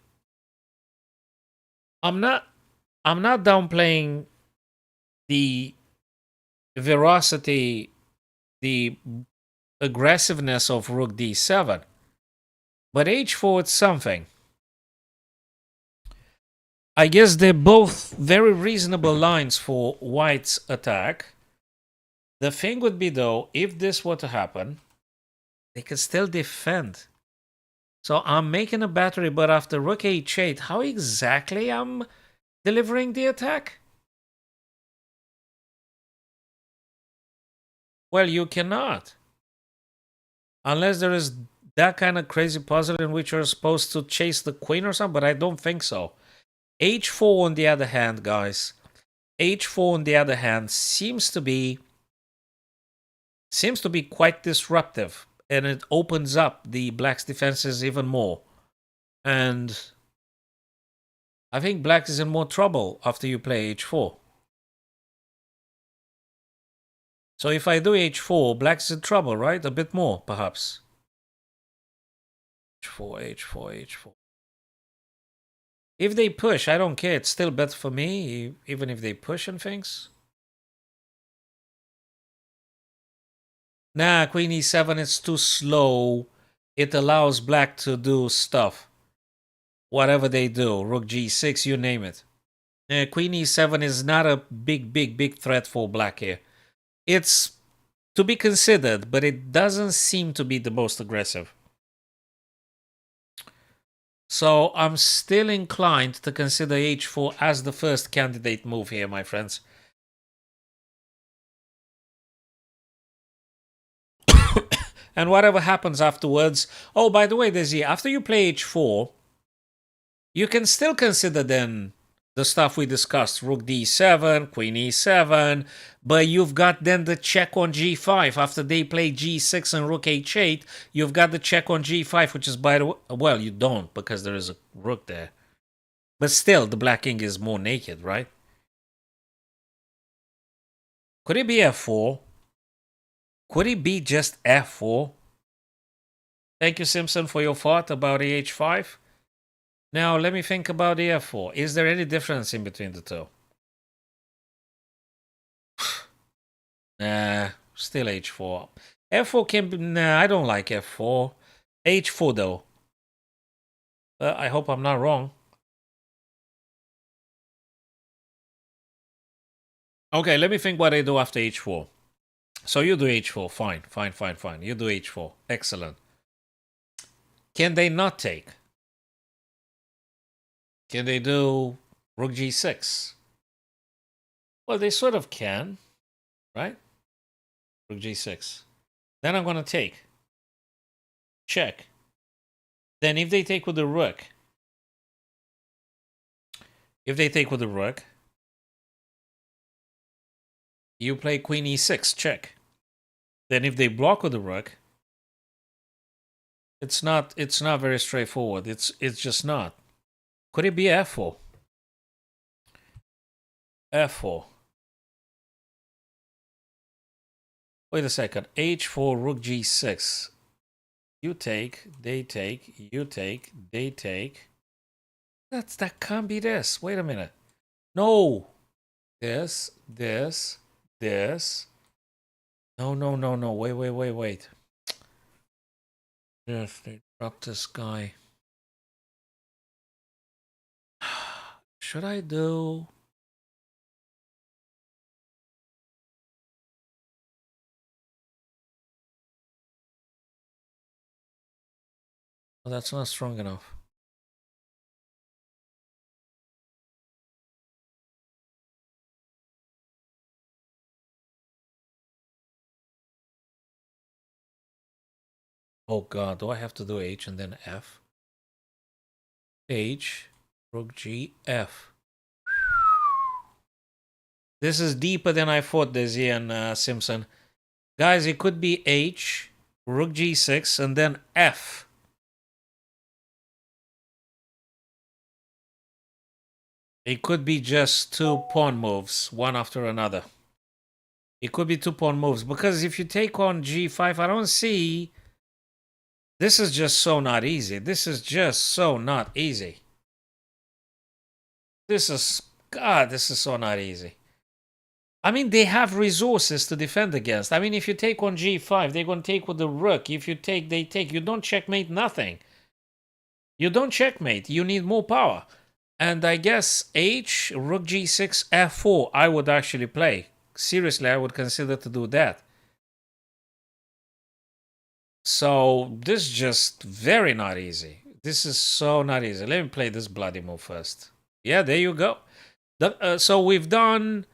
I'm not downplaying the veracity, the aggressiveness of rook d7, but h4 it's something. I guess they're both very reasonable lines for white's attack. The thing would be, though, if this were to happen, they could still defend. So I'm making a battery, but after rook h8, how exactly I'm delivering the attack? Well, you cannot. Unless there is that kind of crazy puzzle in which you're supposed to chase the queen or something, but I don't think so. h4 on the other hand, guys, h4 on the other hand seems to be quite disruptive, and it opens up the black's defenses even more. And I think black is in more trouble after you play h4. So if I do h4, black's in trouble, right? A bit more, perhaps. h4. If they push, I don't care. It's still better for me, even if they push and things. Nah, queen e7 is too slow. It allows black to do stuff. Whatever they do, rook g6, you name it. Queen e7 is not a big threat for black here. It's to be considered, but it doesn't seem to be the most aggressive. So I'm still inclined to consider h4 as the first candidate move here, my friends. And whatever happens afterwards. Oh, by the way, Desi, after you play h4, you can still consider then the stuff we discussed, rook d7, queen e7, but you've got then the check on g5. After they play g6 and rook h8, you've got the check on g5, which is, by the way, well, you don't, because there is a rook there. But still, the black king is more naked, right? Could it be f4? Could it be just f4? Thank you, Simpson, for your thought about the h5. Now, let me think about the f4. Is there any difference in between the two? Nah, still h4. f4 can be... Nah, I don't like f4. h4, though. I hope I'm not wrong. Okay, let me think what I do after h4. So you do h4. Fine. You do h4. Excellent. Can they not take? Can they do rook g6? Well, they sort of can, right? Rook g6. Then I'm going to take. Check. Then if they take with the rook, you play queen e6, check. Then if they block with the rook, it's not very straightforward. It's just not. Could it be f4? f4. Wait a second. h4, rook g6. You take, they take, you take, they take. That can't be this. Wait a minute. No. This. No. Wait. Yes, they dropped this guy. Should I do... Oh, that's not strong enough. Oh god, do I have to do H and then F? H, rook G, F. This is deeper than I thought, Desi and Simpson. Guys, it could be H, Rook g6, and then f. It could be just two pawn moves, one after another. It could be two pawn moves, because if you take on g5, I don't see... This is just so not easy. This is just so not easy. This is... God, this is so not easy. I mean, they have resources to defend against. I mean, if you take on g5, they're going to take with the rook. If you take, they take. You don't checkmate nothing. You don't checkmate. You need more power. And I guess h, rook g6, f4, I would actually play. Seriously, I would consider to do that. So this is just very not easy. This is so not easy. Let me play this bloody move first. Yeah, there you go. So we've done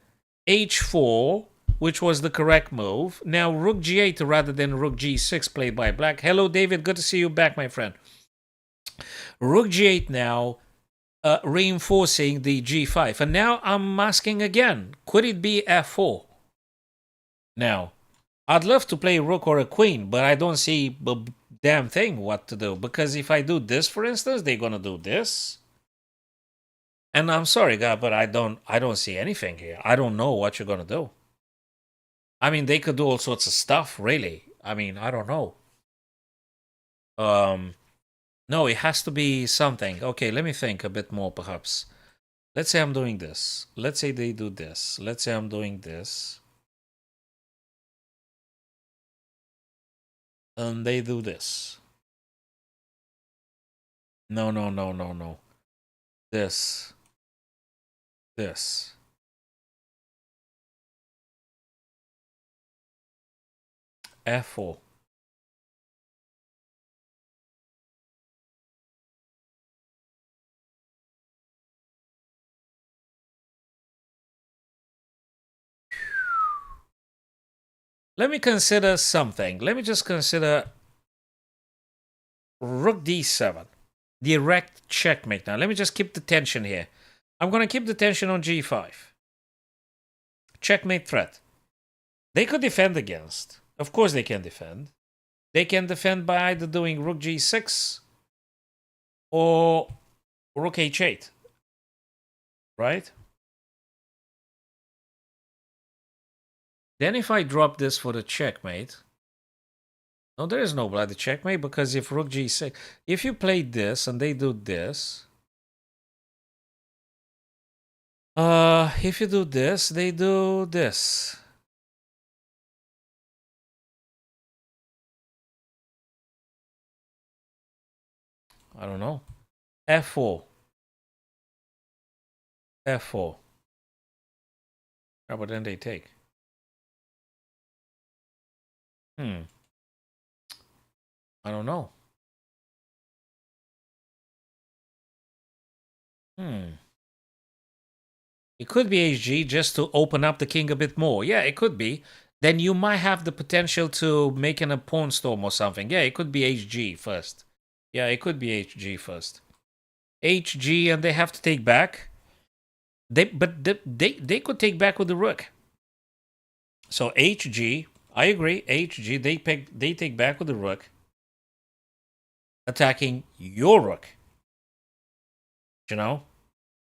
h4, which was the correct move. Now rook g8 rather than rook g6 played by black. Hello, David. Good to see you back, my friend. Rook g8 now, reinforcing the g5. And now I'm asking again, could it be f4? Now, I'd love to play rook or a queen, but I don't see a damn thing what to do. Because if I do this, for instance, they're going to do this. And I'm sorry, God, but I don't see anything here. I don't know what you're going to do. I mean, they could do all sorts of stuff, really. I mean, I don't know. No, it has to be something. Okay, let me think a bit more, perhaps. Let's say I'm doing this. Let's say they do this. Let's say I'm doing this. And they do this. No, no, no, no, no. This. This. F4. Let me consider something. Let me just consider rook d7. Direct checkmate now. Let me just keep the tension here. I'm going to keep the tension on g5. Checkmate threat. They could defend against. Of course they can defend. They can defend by either doing rook g6 or rook h8. Right? Then if I drop this for the checkmate... No, there is no bloody checkmate, because if rook g6... If you play this and they do this... if you do this, they do this. I don't know. f4. f4. How about then they take? I don't know. It could be HG just to open up the king a bit more. Yeah, it could be. Then you might have the potential to make a pawn storm or something. Yeah, it could be HG first. Yeah, it could be HG first. HG, and they have to take back. They could take back with the rook. So HG, I agree. HG, they take back with the rook, attacking your rook. You know,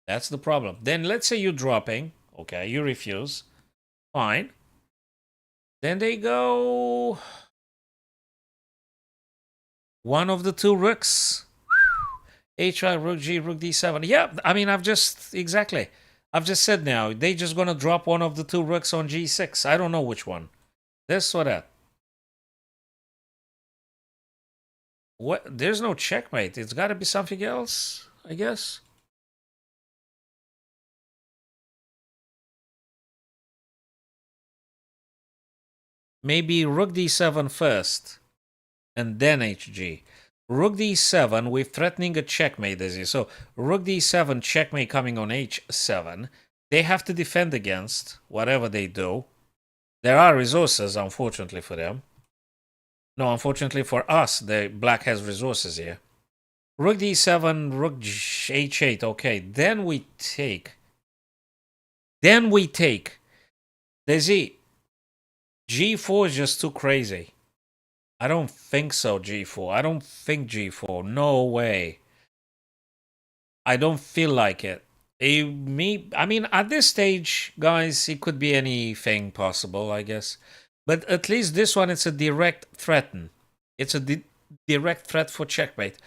that's the problem. Then let's say you're dropping. Okay, you refuse. Fine. Then they go one of the two rooks. H5, rook G, rook D7. Yeah, I mean, I've just said now, they just gonna drop one of the two rooks on G6. I don't know which one. This or that. What? There's no checkmate. It's gotta be something else, I guess. Maybe rook D7 first, and then HG. Rook d7, we're threatening a checkmate, as you. So rook d7, checkmate coming on h7. They have to defend against whatever they do. There are resources, unfortunately for them. No, unfortunately for us, the black has resources here. Rook d7, rook h8. Okay, then we take. Desi, g4 is just too crazy. I don't think so, G4. I don't think G4. No way. I don't feel like it. I mean, at this stage, guys, it could be anything possible, I guess. But at least this one, it's a direct threaten. It's a direct threat for checkmate.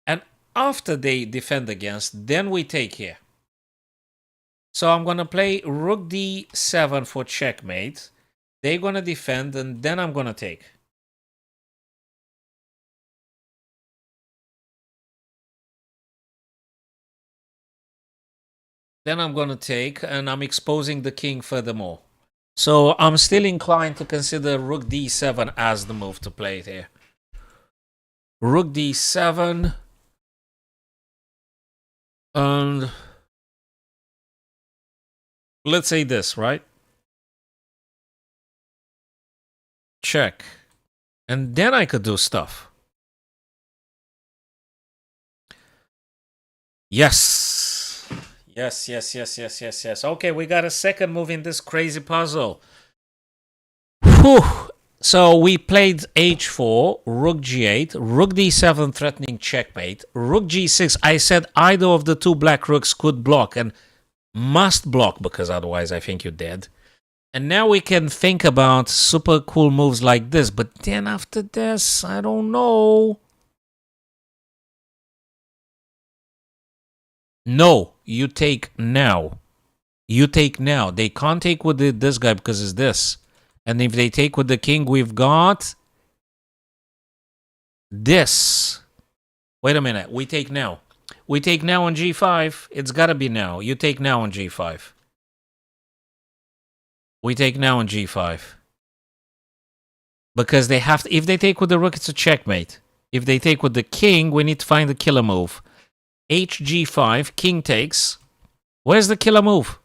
And after they defend against, then we take here. So I'm going to play rook d7 for checkmate. They're going to defend, and then I'm going to take. Then I'm going to take, and I'm exposing the king furthermore. So I'm still inclined to consider rook d7 as the move to play here. Rook d7. And let's say this, right? Check. And then I could do stuff. Yes. Yes. Okay, we got a second move in this crazy puzzle. Whew. So we played h4, rook g8, rook d7 threatening checkmate, rook g6. I said either of the two black rooks could block and must block because otherwise I think you're dead. And now we can think about super cool moves like this. But then after this, I don't know. No, you take now. You take now. They can't take with this guy because it's this. And if they take with the king, we've got this. Wait a minute. We take now. We take now on g5. It's got to be now. You take now on g5. We take now on g5. Because they have to, if they take with the rook, it's a checkmate. If they take with the king, we need to find the killer move. Hg5, king takes. Where's the killer move?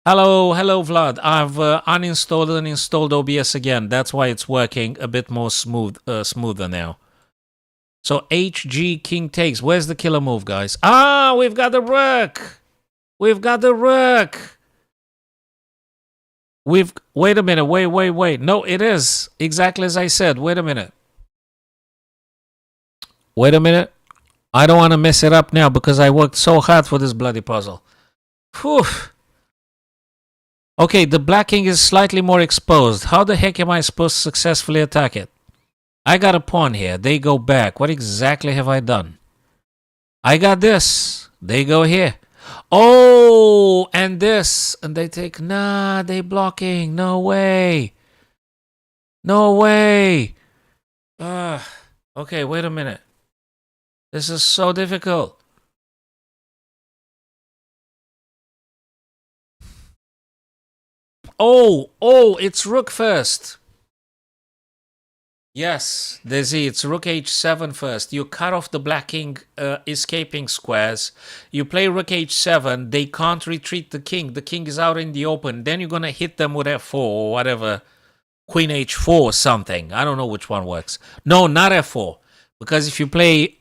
Hello, Vlad. I've uninstalled and installed OBS again. That's why it's working a bit more smoother now. So HG king takes. Where's the killer move, guys? Ah, we've got the rook. We've got the rook. Wait a minute. Wait. No, it is exactly as I said. Wait a minute. I don't want to mess it up now because I worked so hard for this bloody puzzle. Whew. Okay, the black king is slightly more exposed. How the heck am I supposed to successfully attack it? I got a pawn here. They go back. What exactly have I done? I got this. They go here. Oh, and this. And they take... Nah, they blocking. No way. No way. Okay, wait a minute. This is so difficult. Oh, it's rook first. Yes, Desi, it's rook h7 first. You cut off the black king escaping squares. You play rook h7. They can't retreat the king. The king is out in the open. Then you're going to hit them with f4 or whatever. Queen h4 or something. I don't know which one works. No, not f4. Because if you play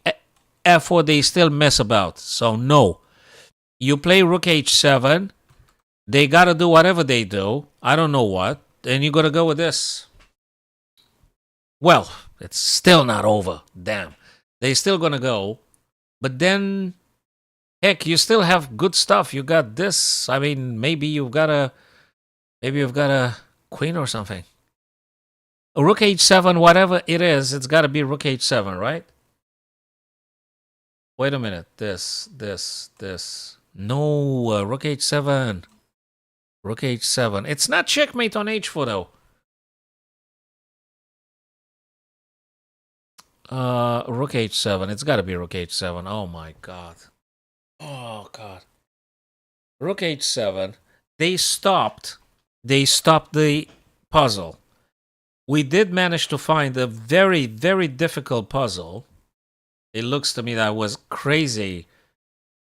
f4, they still mess about. So no. You play rook h7. They got to do whatever they do. I don't know what. And you got to go with this. Well, it's still not over. Damn. They still going to go. But then, heck, you still have good stuff. You got this. I mean, maybe you've got a queen or something. A rook h7, whatever it is, it's got to be rook h7, right? Wait a minute. This. No, rook h7. Rook h7. It's not checkmate on h4, though. Rook h7. It's got to be rook h7. Oh, my God. Oh, God. Rook h7. They stopped the puzzle. We did manage to find a very, very difficult puzzle. It looks to me that was crazy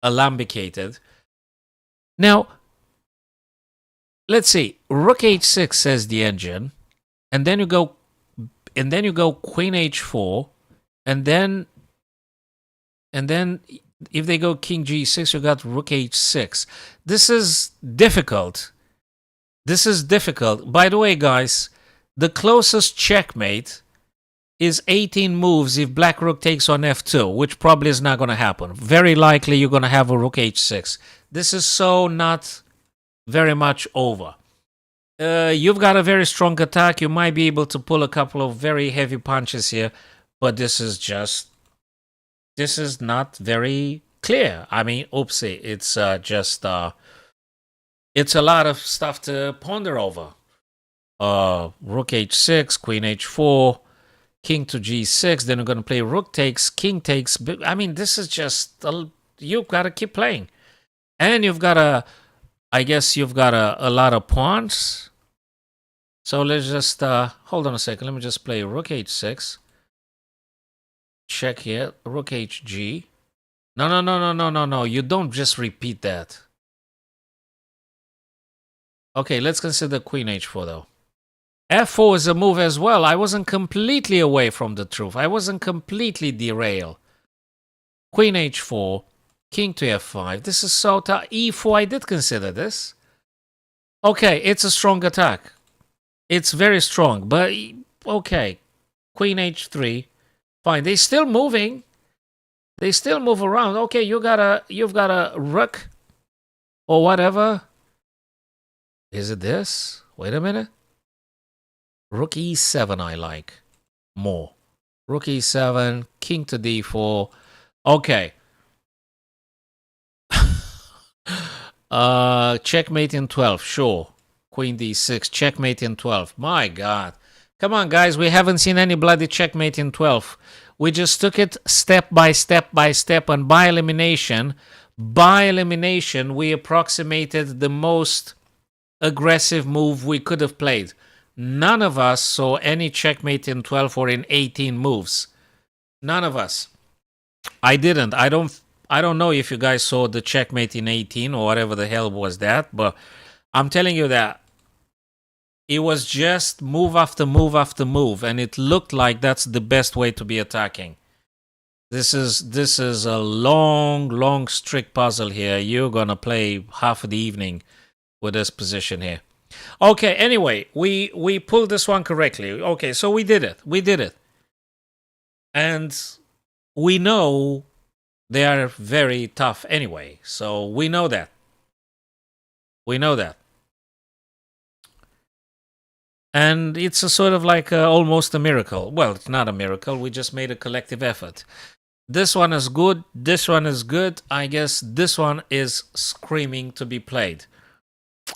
alambicated. Now, let's see. Rook h6 says the engine, and then you go queen h4, and then if they go king g6, you got rook h6. This is difficult. This is difficult. By the way, guys, the closest checkmate is 18 moves if black rook takes on f2, which probably is not going to happen. Very likely you're going to have a rook h6. This is so not very much over. You've got a very strong attack. You might be able to pull a couple of very heavy punches here, but this is not very clear. I mean, oopsie, it's it's a lot of stuff to ponder over. Rook h6, queen h4, king to g6. Then we're going to play rook takes, king takes. I mean, this is just you've got to keep playing, and you've got I guess you've got a lot of pawns. So let's just hold on a second. Let me just play rook h6. Check here, rook hg. No. You don't just repeat that. Okay, let's consider queen h4 though. f4 is a move as well. I wasn't completely away from the truth. I wasn't completely derailed. Queen h4, king to f5. This is so tough. e4, I did consider this. Okay, it's a strong attack. It's very strong, but okay. Queen h3. Fine. They're still moving. They still move around. Okay, you've got a rook or whatever. Is it this? Wait a minute. Rook e7 I like more. Rook e7, king to d4. Okay. Checkmate in 12, sure. Queen d6, checkmate in 12. My God. Come on, guys. We haven't seen any bloody checkmate in 12. We just took it step by step by step, and by elimination, we approximated the most aggressive move we could have played. None of us saw any checkmate in 12 or in 18 moves. None of us. I didn't. I don't know if you guys saw the checkmate in 18 or whatever the hell was that, but I'm telling you that it was just move after move after move, and it looked like that's the best way to be attacking. This is a long strict puzzle here. You're gonna play half of the evening with this position here. Okay, anyway, we pulled this one correctly. Okay, so we did it. We did it. And we know they are very tough anyway. So we know that. We know that. And it's a sort of like almost a miracle. Well, it's not a miracle. We just made a collective effort. This one is good. This one is good. I guess this one is screaming to be played.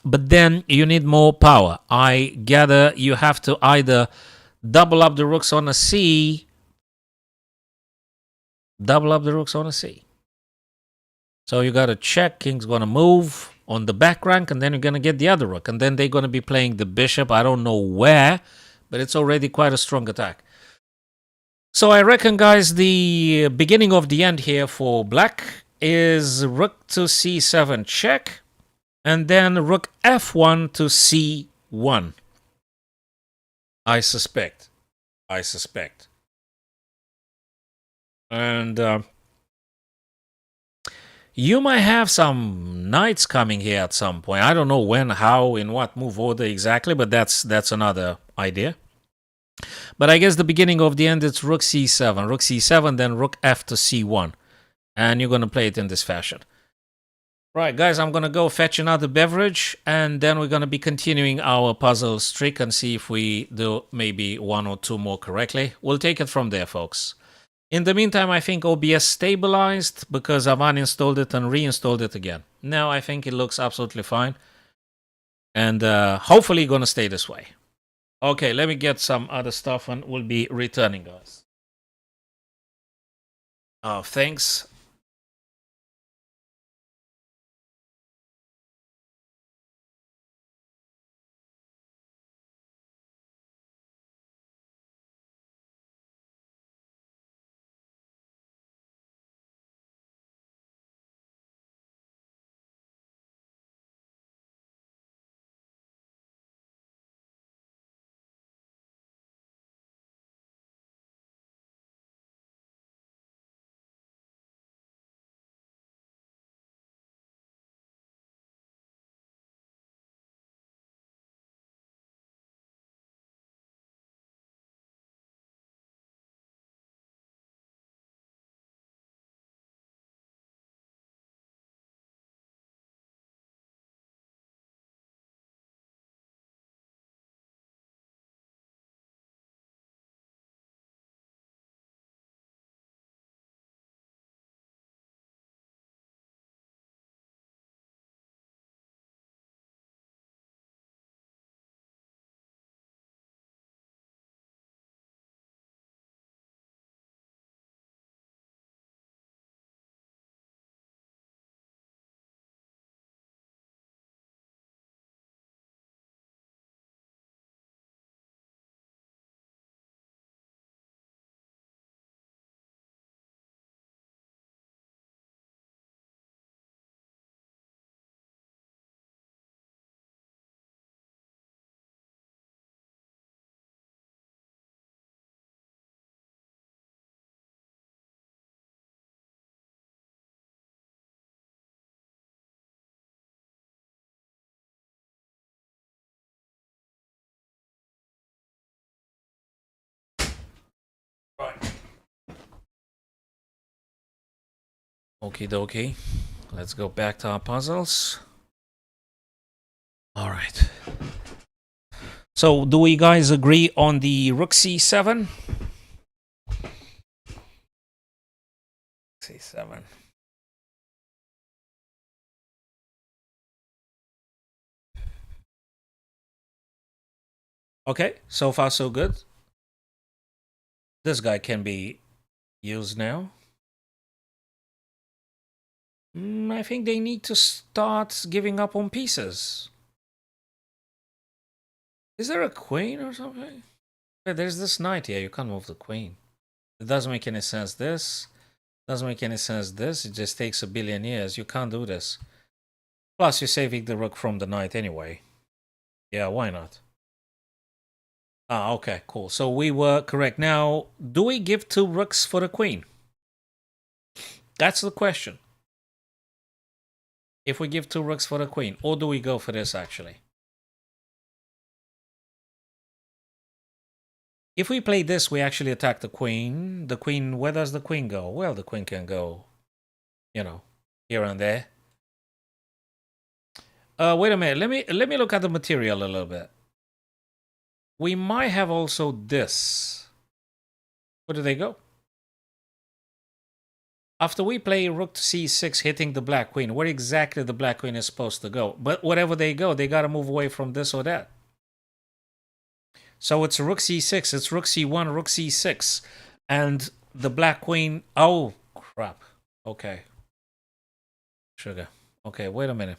But then you need more power. I gather you have to either double up the rooks on a C. Double up the rooks on a C. So you got to check. King's going to move on the back rank, and then you're going to get the other rook. And then they're going to be playing the bishop. I don't know where, but it's already quite a strong attack. So I reckon, guys, the beginning of the end here for black is rook to c7 check, and then rook f1 to c1. I suspect. And you might have some knights coming here at some point. I don't know when, how, in what move order exactly, but that's another idea. But I guess the beginning of the end, it's rook c7. Rook c7, then rook f to c1. And you're going to play it in this fashion. Right, guys, I'm going to go fetch another beverage, and then we're going to be continuing our puzzle streak and see if we do maybe one or two more correctly. We'll take it from there, folks. In the meantime, I think OBS stabilized because I've uninstalled it and reinstalled it again. Now I think it looks absolutely fine. And hopefully going to stay this way. Okay, let me get some other stuff and we'll be returning, guys. Thanks. Okie dokie. Let's go back to our puzzles. All right. So, do we guys agree on the rook c7? C7. Okay, so far so good. This guy can be used now. I think they need to start giving up on pieces. Is there a queen or something? Yeah, there's this knight here. You can't move the queen. It doesn't make any sense. This doesn't make any sense. This, it just takes a billion years. You can't do this. Plus, you're saving the rook from the knight anyway. Yeah, why not? Ah, okay, cool. So we were correct. Now, do we give 2 rooks for the queen? That's the question. If we give 2 rooks for the queen, or do we go for this actually? If we play this, we actually attack the queen. The queen, where does the queen go? Well, the queen can go, you know, here and there. Wait a minute. Let me look at the material a little bit. We might have also this. Where do they go? After we play rook to c6 hitting the black queen, where exactly the black queen is supposed to go? But wherever they go, they got to move away from this or that. So it's rook c6, it's rook c1, rook c6. And the black queen... Oh, crap. Okay. Sugar. Okay, wait a minute.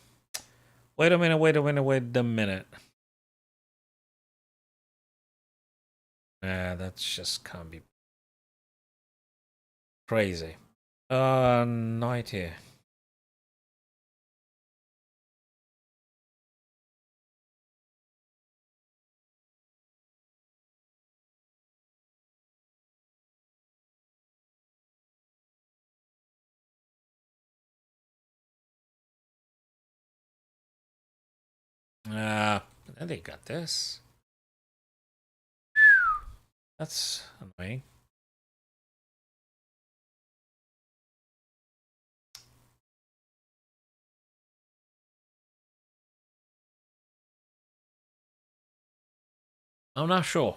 Wait a minute. That's just can't be... Crazy. Knight here. And they got this. That's annoying. I'm not sure.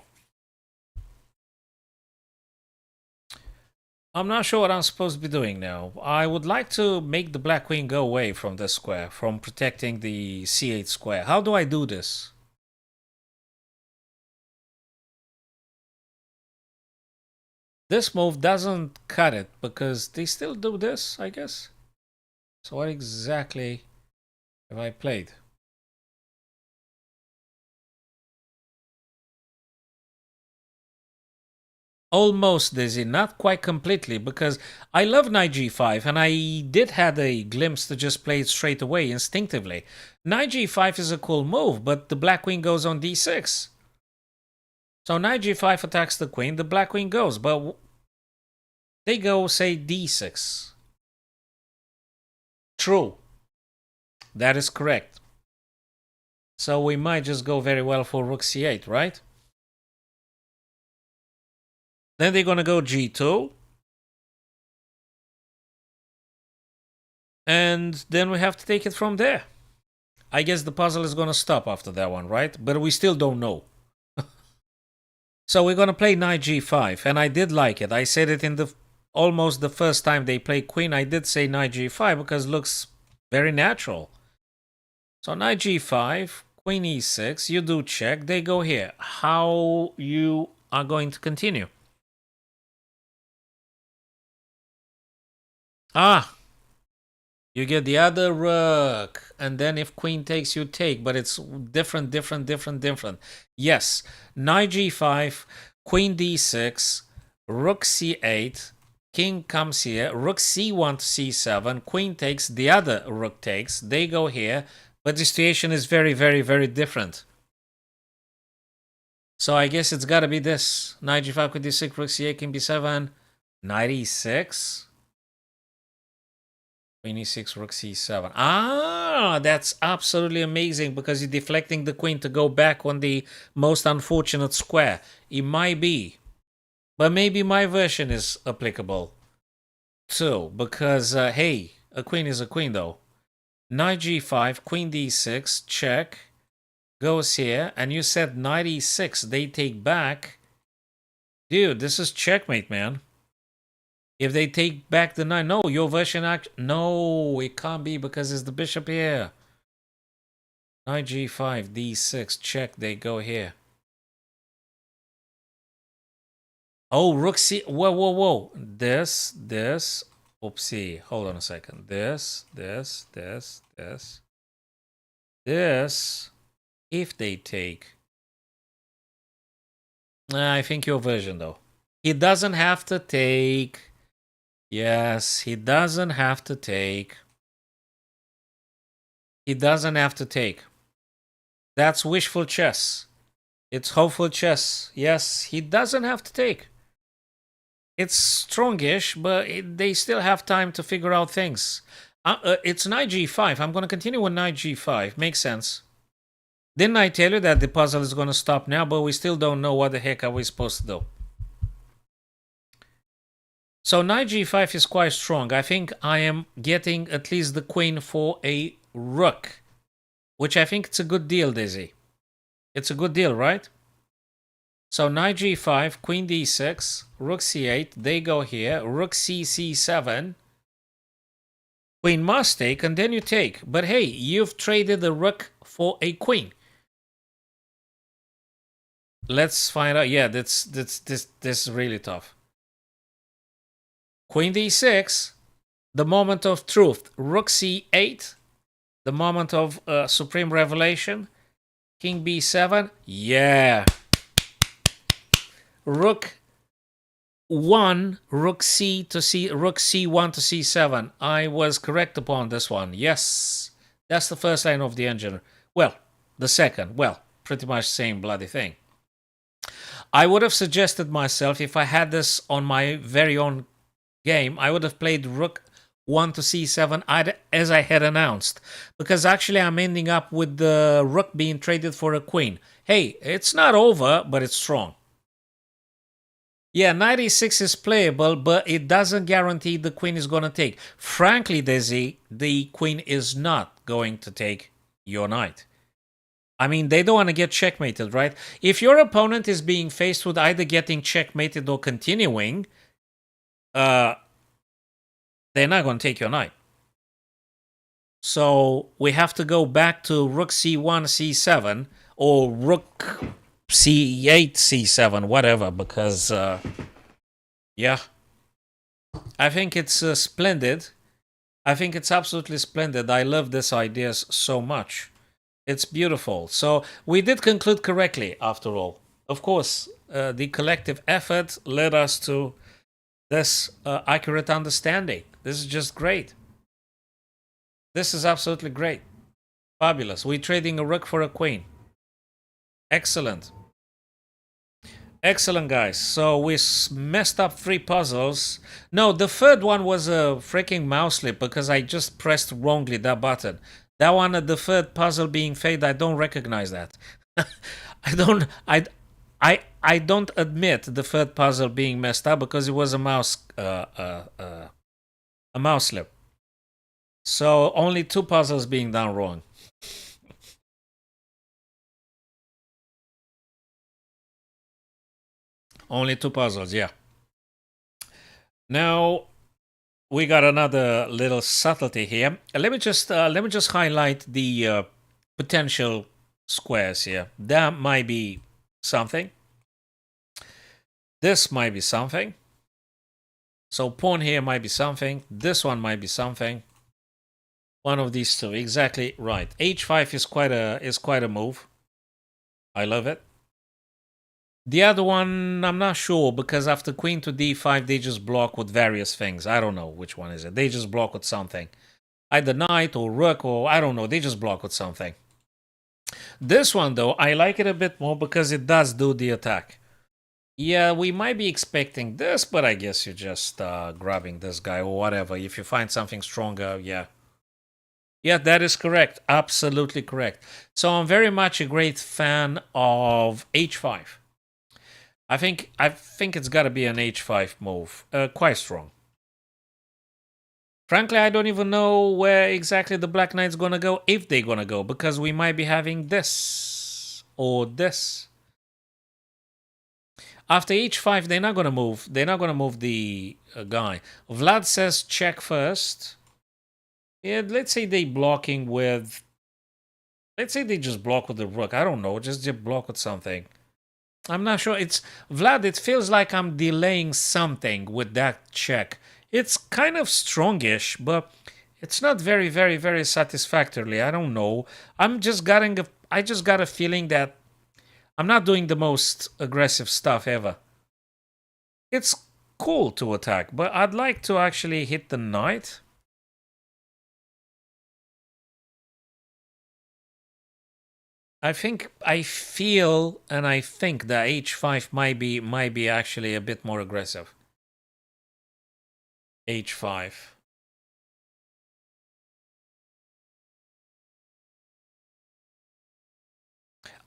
I'm not sure what I'm supposed to be doing now. I would like to make the black queen go away from this square, from protecting the c8 square. How do I do this? This move doesn't cut it because they still do this, I guess. So what exactly have I played? Almost, Dizzy, not quite completely, because I love knight g5, and I did had a glimpse to just play it straight away, instinctively. Knight g5 is a cool move, but the black queen goes on d6. So knight g5 attacks the queen, the black queen goes, but they go, say, d6. True. That is correct. So we might just go very well for rook c8, right? Then they're going to go g2. And then we have to take it from there. I guess the puzzle is going to stop after that one, right? But we still don't know. So we're going to play knight g5. And I did like it. I said it in the almost the first time they played queen. I did say knight g5 because it looks very natural. So knight g5, queen e6. You do check. They go here. How you are going to continue? Ah, you get the other rook, and then if queen takes, you take, but it's different. Yes, knight g5, queen d6, rook c8, king comes here, rook c1 to c7, queen takes, the other rook takes, they go here, but the situation is very different. So I guess it's gotta be this. Knight g5, queen d6, rook c8, king b7, knight e6. Queen e6, rook c7. Ah, that's absolutely amazing because you're deflecting the queen to go back on the most unfortunate square. It might be. But maybe my version is applicable. too, because, hey, a queen is a queen, though. Knight g5, queen d6, check, goes here, and you said knight e6, they take back. Dude, this is checkmate, man. If they take back the knight, no, your version no, it can't be because it's the bishop here. Knight g5, d6, check, they go here. Oh, rook c, whoa, whoa, whoa. This, oopsie, hold on a second. This, if they take. I think your version, though. He doesn't have to take. Yes, he doesn't have to take. He doesn't have to take. That's wishful chess. It's hopeful chess. Yes, he doesn't have to take. It's strongish, but they still have time to figure out things. It's knight g5. I'm going to continue with knight g5. Makes sense. Didn't I tell you that the puzzle is going to stop now, but we still don't know what the heck are we supposed to do. So knight g5 is quite strong. I think I am getting at least the queen for a rook, which I think it's a good deal, Dizzy. It's a good deal, right? So knight g5, queen d6, rook c8, they go here, rook c7, queen must take, and then you take. But hey, you've traded the rook for a queen. Let's find out. Yeah, this is really tough. Queen d6, the moment of truth. Rook c8, the moment of supreme revelation. King b7, yeah. Rook 1, rook c to c, rook c1 to c7. I was correct upon this one. Yes, that's the first line of the engine. Well, the second. Well, pretty much same bloody thing. I would have suggested myself, if I had this on my very own game, I would have played rook 1 to c7 as I had announced, because actually I'm ending up with the rook being traded for a queen. Hey, it's not over, but it's strong. Yeah, knight e6 is playable, but it doesn't guarantee the queen is going to take. Frankly, Dizzy, the queen is not going to take your knight. I mean, they don't want to get checkmated, right? If your opponent is being faced with either getting checkmated or continuing, they're not going to take your knight. So we have to go back to rook c1, c7, or rook c8, c7, whatever, because, yeah. I think it's splendid. I think it's absolutely splendid. I love these ideas so much. It's beautiful. So we did conclude correctly, after all. Of course, the collective effort led us to this accurate understanding. This is just great. This is absolutely great. Fabulous. We're trading a rook for a queen. Excellent. Excellent, guys. So we messed up 3 puzzles. No, the third one was a freaking mouse slip because I just pressed wrongly that button. That one, the third puzzle being failed, I don't recognize that. I don't admit the third puzzle being messed up because it was a mouse slip. So only 2 puzzles being done wrong. Only 2 puzzles, yeah. Now we got another little subtlety here. Let me just highlight the potential squares here. That might be something. This might be something. So pawn here might be something. This one might be something. One of these two, exactly right. H5 is quite a move. I love it. The other one, I'm not sure, because after queen to d5, they just block with various things. I don't know which one is it. They just block with something. Either knight or rook or I don't know. They just block with something. This one, though, I like it a bit more because it does do the attack. Yeah, we might be expecting this, but I guess you're just grabbing this guy or whatever. If you find something stronger, yeah. Yeah, that is correct. Absolutely correct. So I'm very much a great fan of h5. I think it's got to be an h5 move. Quite strong. Frankly, I don't even know where exactly the Black Knight's gonna go, if they're gonna go, because we might be having this or this. After h5, they're not gonna move. They're not gonna move the guy. Vlad says check first. Yeah, let's say they blocking with. Let's say they just block with the rook. I don't know. Just block with something. I'm not sure. It's Vlad. It feels like I'm delaying something with that check. It's kind of strongish, but it's not very, very, very satisfactorily. I don't know. I just got a feeling that I'm not doing the most aggressive stuff ever. It's cool to attack, but I'd like to actually hit the knight. I feel and I think that h5 might be actually a bit more aggressive. h5.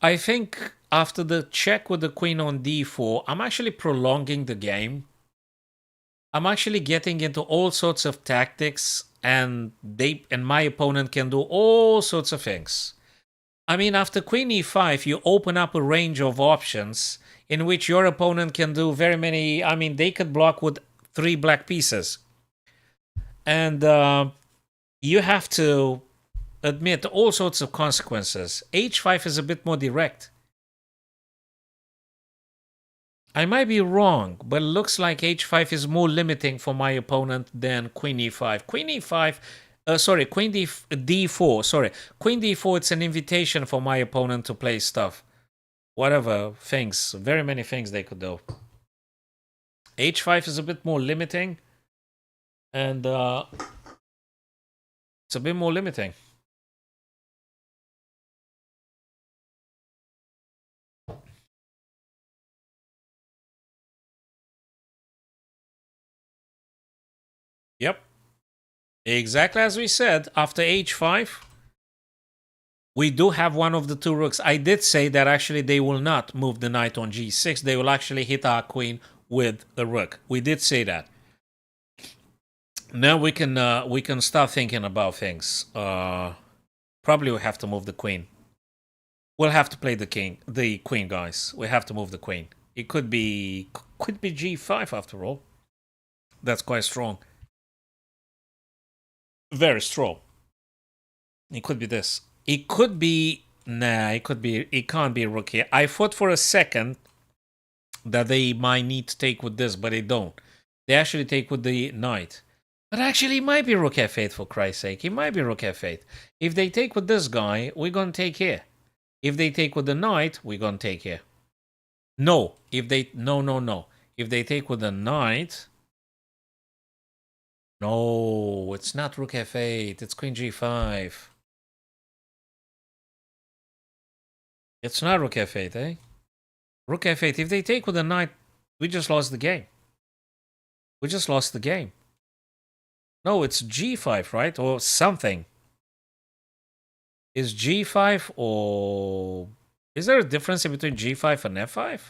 I think after the check with the queen on d4, I'm actually prolonging the game. I'm actually getting into all sorts of tactics, and my opponent can do all sorts of things. I mean, after queen e5, you open up a range of options in which your opponent can do very many. I mean, they could block with 3 black pieces. And you have to admit all sorts of consequences. h5 is a bit more direct. I might be wrong, but it looks like h5 is more limiting for my opponent than queen e5. Queen e5, sorry, d4, sorry. Queen d4, it's an invitation for my opponent to play stuff. Whatever things, very many things they could do. h5 is a bit more limiting, and it's a bit more limiting. Yep. Exactly as we said, after h5, we do have one of the 2 rooks. I did say that actually they will not move the knight on g6. They will actually hit our queen with a rook. We did say that. Now we can start thinking about things. Probably we have to move the queen. We'll have to play the queen, guys. We have to move the queen. It could be g5 after all. That's quite strong. Very strong. It could be this. It could be it can't be rook here. I thought for a second that they might need to take with this, but they don't. They actually take with the knight. But actually, it might be rook f8 for Christ's sake. It might be rook f8. If they take with this guy, we're gonna take here. If they take with the knight, we're gonna take here. No, no. If they take with the knight, no, it's not rook f8. It's queen g5. It's not rook f8, eh? Rook f8. If they take with the knight, we just lost the game. We just lost the game. No, it's g5, right? Or something. Is g5 or... Is there a difference between g5 and f5?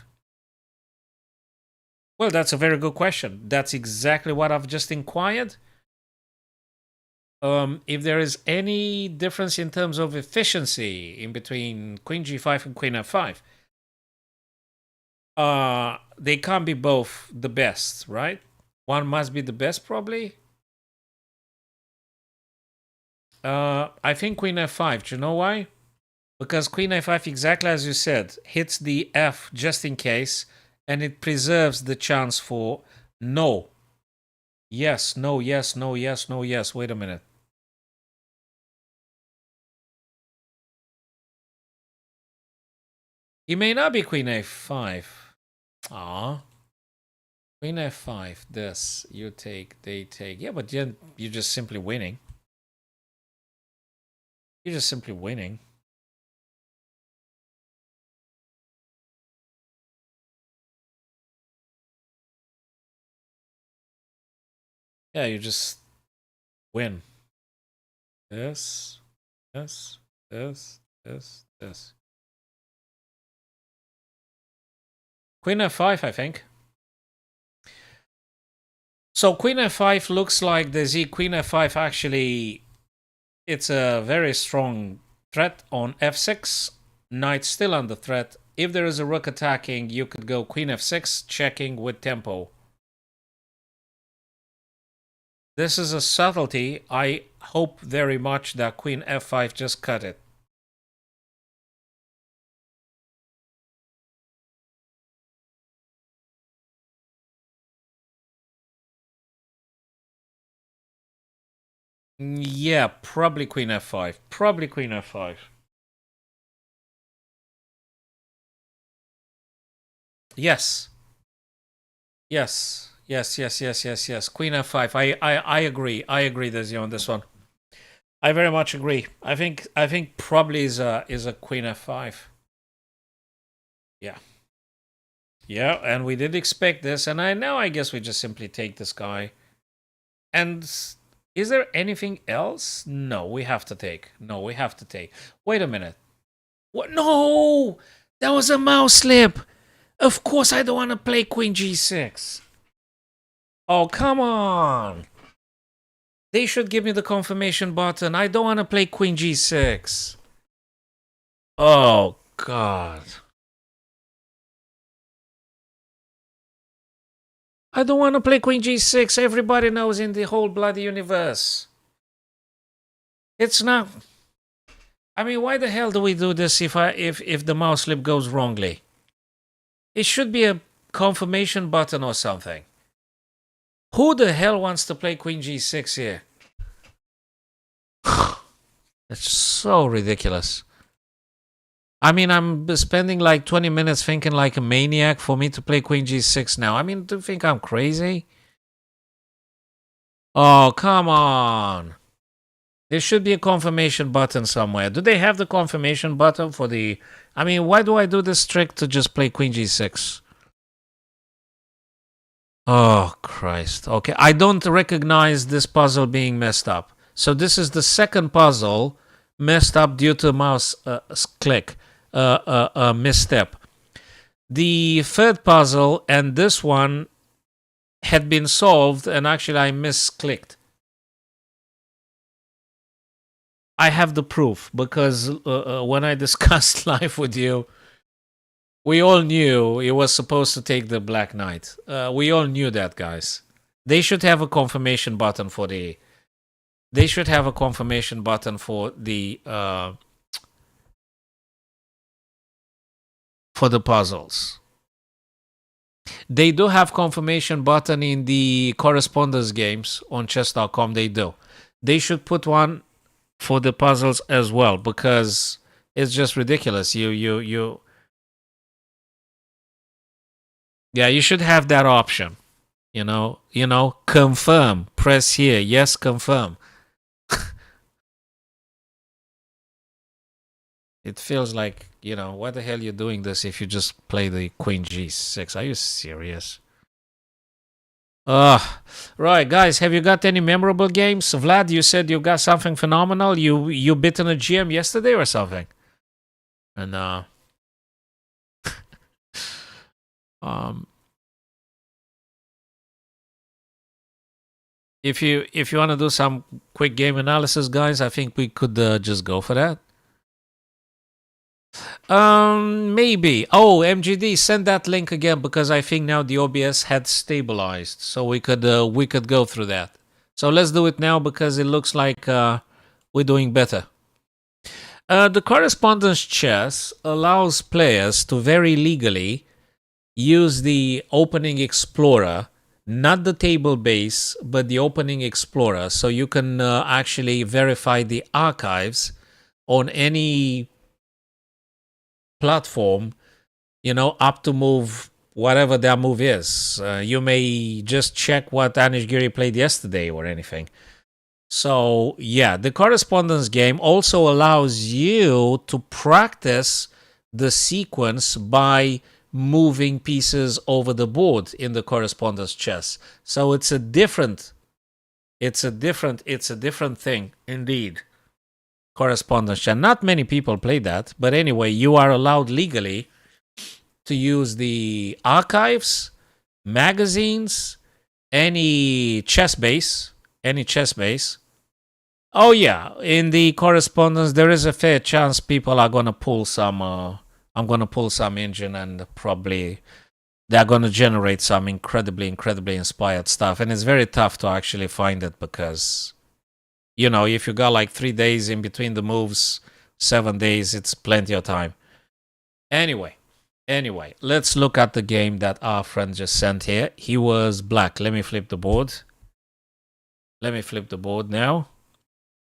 Well, that's a very good question. That's exactly what I've just inquired. If there is any difference in terms of efficiency in between queen g5 and queen f5, they can't be both the best, right? One must be the best, probably. I think queen f5. Do you know why? Because queen f5, exactly as you said, hits the f just in case, and it preserves the chance for no. Yes, no, yes, no, yes, no, yes. Wait a minute. It may not be queen a5. Ah. Queen f5, this, you take, they take. Yeah, but you're just simply winning. You're just simply winning. Yeah, you just win. This, this, this, this. Queen f5, I think. So queen f5 looks like the z queen f5 actually, it's a very strong threat on f6. Knight still under threat. If there is a rook attacking, you could go queen f6, checking with tempo. This is a subtlety. I hope very much that queen f5 just cut it. Yeah, probably queen f5. Probably queen f5. Yes. Yes. Yes, yes, yes, yes, yes. Queen f5. I agree. I agree, Desi, on this one. I very much agree. I think probably is a queen f5. Yeah. Yeah, and we did expect this, and I guess we just simply take this guy. And is there anything else? No, we have to take. No, we have to take. Wait a minute. What? No! That was a mouse slip. Of course I don't want to play queen g6. Oh, come on. They should give me the confirmation button. I don't want to play queen g6. Oh, God. I don't want to play queen g6. Everybody knows in the whole bloody universe. It's not... I mean, why the hell do we do this if the mouse slip goes wrongly? It should be a confirmation button or something. Who the hell wants to play queen g6 here? It's so ridiculous. I mean, I'm spending like 20 minutes thinking like a maniac for me to play queen g6 now. I mean, do you think I'm crazy? Oh, come on. There should be a confirmation button somewhere. Do they have the confirmation button for the... I mean, why do I do this trick to just play queen g6? Oh, Christ. Okay, I don't recognize this puzzle being messed up. So this is the second puzzle messed up due to mouse click, misstep. The third puzzle and this one had been solved, and actually I misclicked. I have the proof because when I discussed live with you, we all knew it was supposed to take the Black Knight. We all knew that, guys. They should have a confirmation button for the... They should have a confirmation button for the puzzles. They do have confirmation button in the correspondence games on chess.com. They do. They should put one for the puzzles as well because it's just ridiculous. Yeah, you should have that option. You know, confirm. Press here. Yes, confirm. It feels like, why the hell are you doing this if you just play the queen g6? Are you serious? Right, guys, have you got any memorable games? Vlad, you said you got something phenomenal. You bitten a GM yesterday or something? And if you want to do some quick game analysis, guys, I think we could just go for that. Maybe. Oh, MGD, send that link again because I think now the OBS had stabilized, so we could go through that. So let's do it now because it looks like we're doing better. The correspondence chess allows players to very legally use the opening explorer, not the table base, but the opening explorer, so you can actually verify the archives on any platform, up to move whatever their move is. You may just check what Anish Giri played yesterday or anything. So, yeah, the correspondence game also allows you to practice the sequence by moving pieces over the board in the correspondence chess. So it's a different thing indeed. Correspondence chess. Not many people play that, but anyway, you are allowed legally to use the archives, magazines, any chess base, any chess base. Oh yeah, in the correspondence, there is a fair chance people are gonna pull some. I'm gonna pull some engine, and probably they're gonna generate some incredibly inspired stuff. And it's very tough to actually find it because if you got like 3 days in between the moves, 7 days, it's plenty of time. Anyway, let's look at the game that our friend just sent here. He was black. Let me flip the board. Let me flip the board now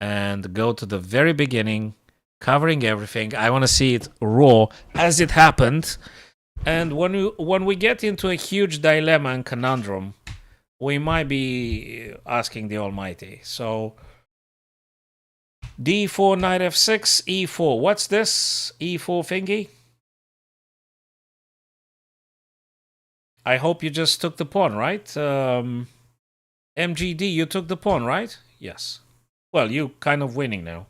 and go to the very beginning, covering everything. I want to see it raw as it happened. And when we get into a huge dilemma and conundrum, we might be asking the Almighty. So D4, knight F6, E4. What's this? E4 thingy? I hope you just took the pawn, right? MGD, you took the pawn, right? Yes. Well, you kind of winning now.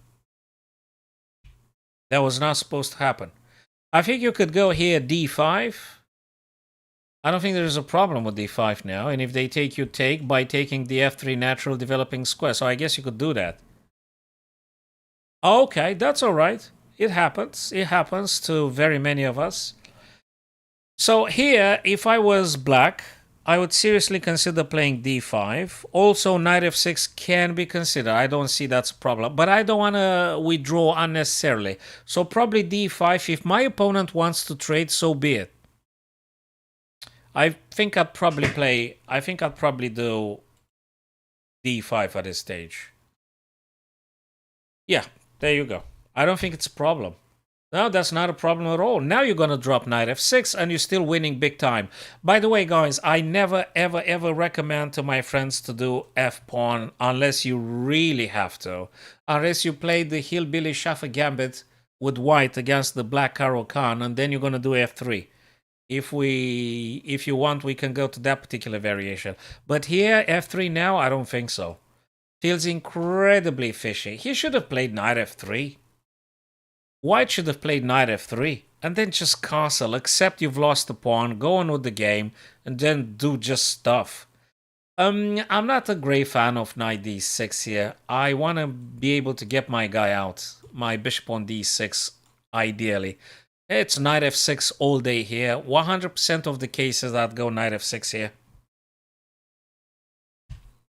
That was not supposed to happen. I think you could go here D5. I don't think there's a problem with D5 now. And if they take, you take by taking the F3 natural developing square. So I guess you could do that. Okay, that's all right. It happens. It happens to very many of us. So here, if I was black, I would seriously consider playing d5. Also, knight f6 can be considered. I don't see that's a problem. But I don't want to withdraw unnecessarily. So probably d5. If my opponent wants to trade, so be it. I think I'd probably do d5 at this stage. Yeah, there you go. I don't think it's a problem. No, that's not a problem at all. Now you're going to drop knight f6 and you're still winning big time. By the way, guys, I never, ever recommend to my friends to do f-pawn unless you really have to. Unless you play the hillbilly shuffle gambit with white against the black Karo Khan, and then you're going to do f3. If you want, we can go to that particular variation. But here, f3 now, I don't think so. Feels incredibly fishy. He should have played knight f3. White should have played knight f3 and then just castle, accept you've lost the pawn, go on with the game, and then do just stuff. I'm not a great fan of knight d6 here. I want to be able to get my guy out, my bishop on d6, ideally. It's knight f6 all day here. 100% of the cases I'd go knight f6 here.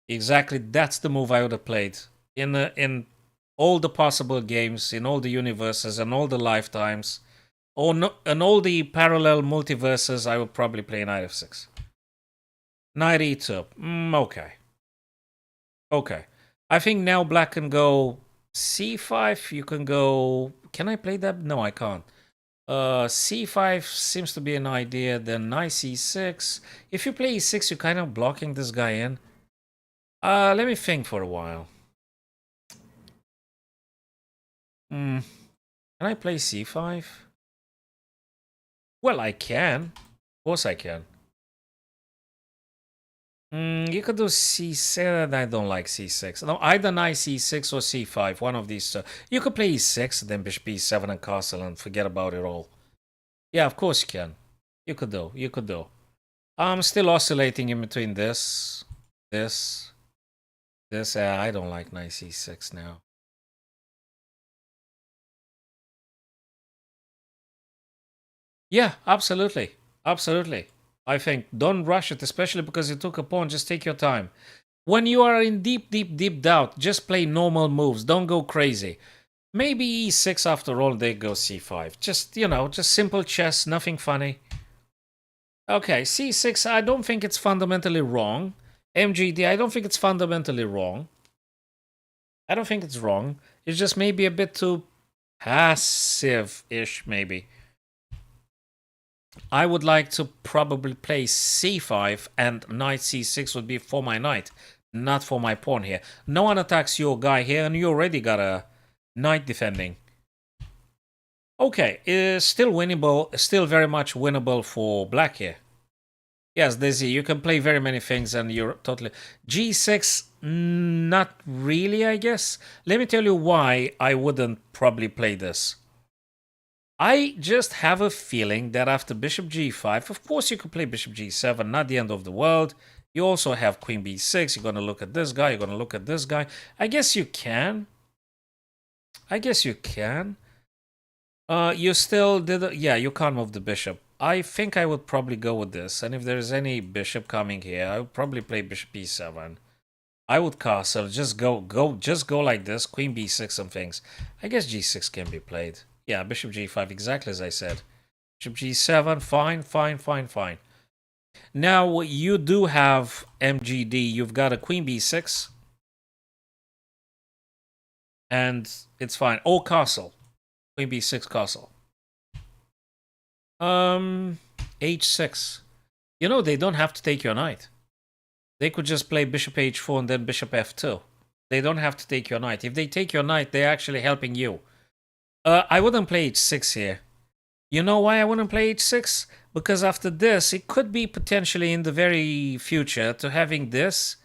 Exactly, that's the move I would have played. In all the possible games, in all the universes, and all the lifetimes, and all the parallel multiverses, I would probably play knight f6. Knight e2. Okay. Okay. I think now black can go c5. You can go... Can I play that? No, I can't. C5 seems to be an idea. Then knight c6. If you play e6, you're kind of blocking this guy in. Let me think for a while. Can I play c5? Well, I can. Of course I can. You could do c7. I don't like c6. No, either knight c6 or c5. One of these two. You could play e6, then bishop e7 and castle and forget about it all. Yeah, of course you can. You could do. You could do. I'm still oscillating in between this. I don't like knight c6 now. Yeah, absolutely. Absolutely. I think don't rush it, especially because you took a pawn. Just take your time. When you are in deep doubt, just play normal moves. Don't go crazy. Maybe e6 after all, they go c5. Just, just simple chess, nothing funny. Okay, c6, I don't think it's fundamentally wrong. MGD, I don't think it's fundamentally wrong. I don't think it's wrong. It's just maybe a bit too passive-ish, maybe. I would like to probably play c5 and knight c6 would be for my knight, not for my pawn here. No one attacks your guy here and you already got a knight defending. Okay, it's still winnable, still very much winnable for black here. Yes, Daisy, you can play very many things and you're totally... G6, not really, I guess. Let me tell you why I wouldn't probably play this. I just have a feeling that after bishop g5, of course you could play bishop g7, not the end of the world. You also have queen b6. You're going to look at this guy. You're going to look at this guy. I guess you can. You still did. Yeah, you can't move the bishop. I think I would probably go with this. And if there's any bishop coming here, I would probably play bishop e7. I would castle. Just go like this. Queen b6 and things. I guess g6 can be played. Yeah, bishop g5, exactly as I said. Bishop g7, fine. Now, you do have MGD. You've got a queen b6. And it's fine. Oh, castle. Queen b6 castle. H6. You know, they don't have to take your knight. They could just play bishop h4 and then bishop f2. They don't have to take your knight. If they take your knight, they're actually helping you. I wouldn't play h6 here. You know why I wouldn't play h6? Because after this, it could be potentially in the very future to having this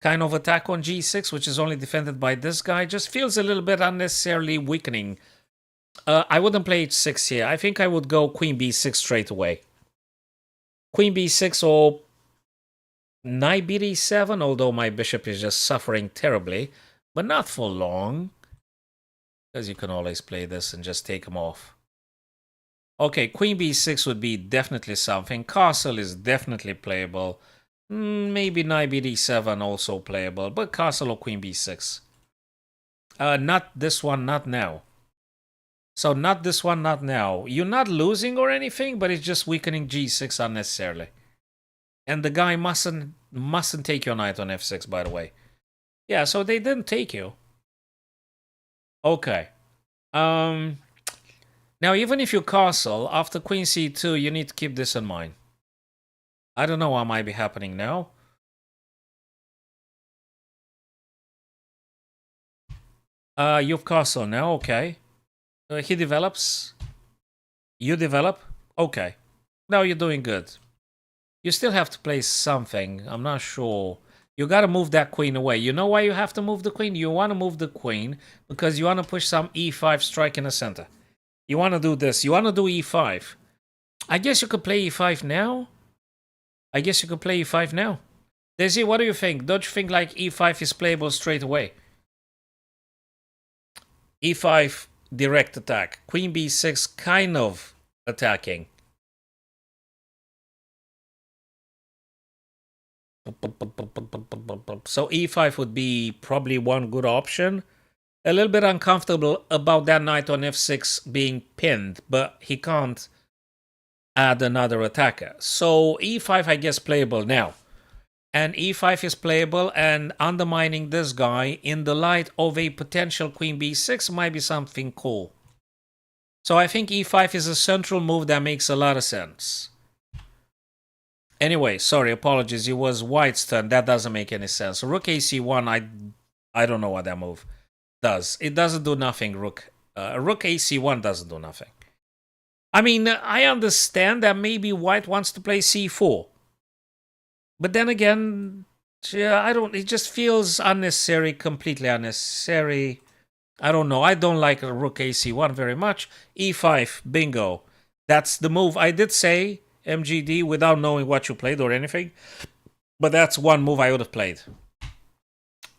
kind of attack on g6, which is only defended by this guy, just feels a little bit unnecessarily weakening. I wouldn't play h6 here. I think I would go queen b6 straight away. Queen b6 or knight b7, although my bishop is just suffering terribly, but not for long, because you can always play this and just take him off. Okay, queen b6 would be definitely something. Castle is definitely playable. Maybe knight b7 also playable, but castle or queen b6. Not this one, not now. So not this one, not now. You're not losing or anything, but it's just weakening g6 unnecessarily. And the guy mustn't take your knight on f6, by the way. Yeah, so they didn't take you. Okay. Now, even if you castle, after queen c2, you need to keep this in mind. I don't know what might be happening now. You've castled now, okay. He develops. You develop. Okay. Now you're doing good. You still have to play something. I'm not sure. You gotta move that queen away. You know why you have to move the queen? You want to move the queen because you want to push some e5 strike in the center. You want to do this. You want to do e5. I guess you could play e5 now. Daisy, what do you think? Don't you think like e5 is playable straight away? e5 direct attack. Queen b6 kind of attacking. So e5 would be probably one good option. A little bit uncomfortable about that knight on f6 being pinned, but he can't add another attacker. So e5 I guess playable now. And e5 is playable, and undermining this guy in the light of a potential queen b6 might be something cool. So I think e5 is a central move that makes a lot of sense. Anyway, sorry, apologies. It was white's turn. That doesn't make any sense. Rook ac1, I don't know what that move does. It doesn't do nothing, rook. Rook ac1 doesn't do nothing. I mean, I understand that maybe white wants to play c4. But then again, yeah, it just feels unnecessary, completely unnecessary. I don't know. I don't like rook ac1 very much. e5, bingo. That's the move. I did say MGD without knowing what you played or anything. But that's one move I would have played.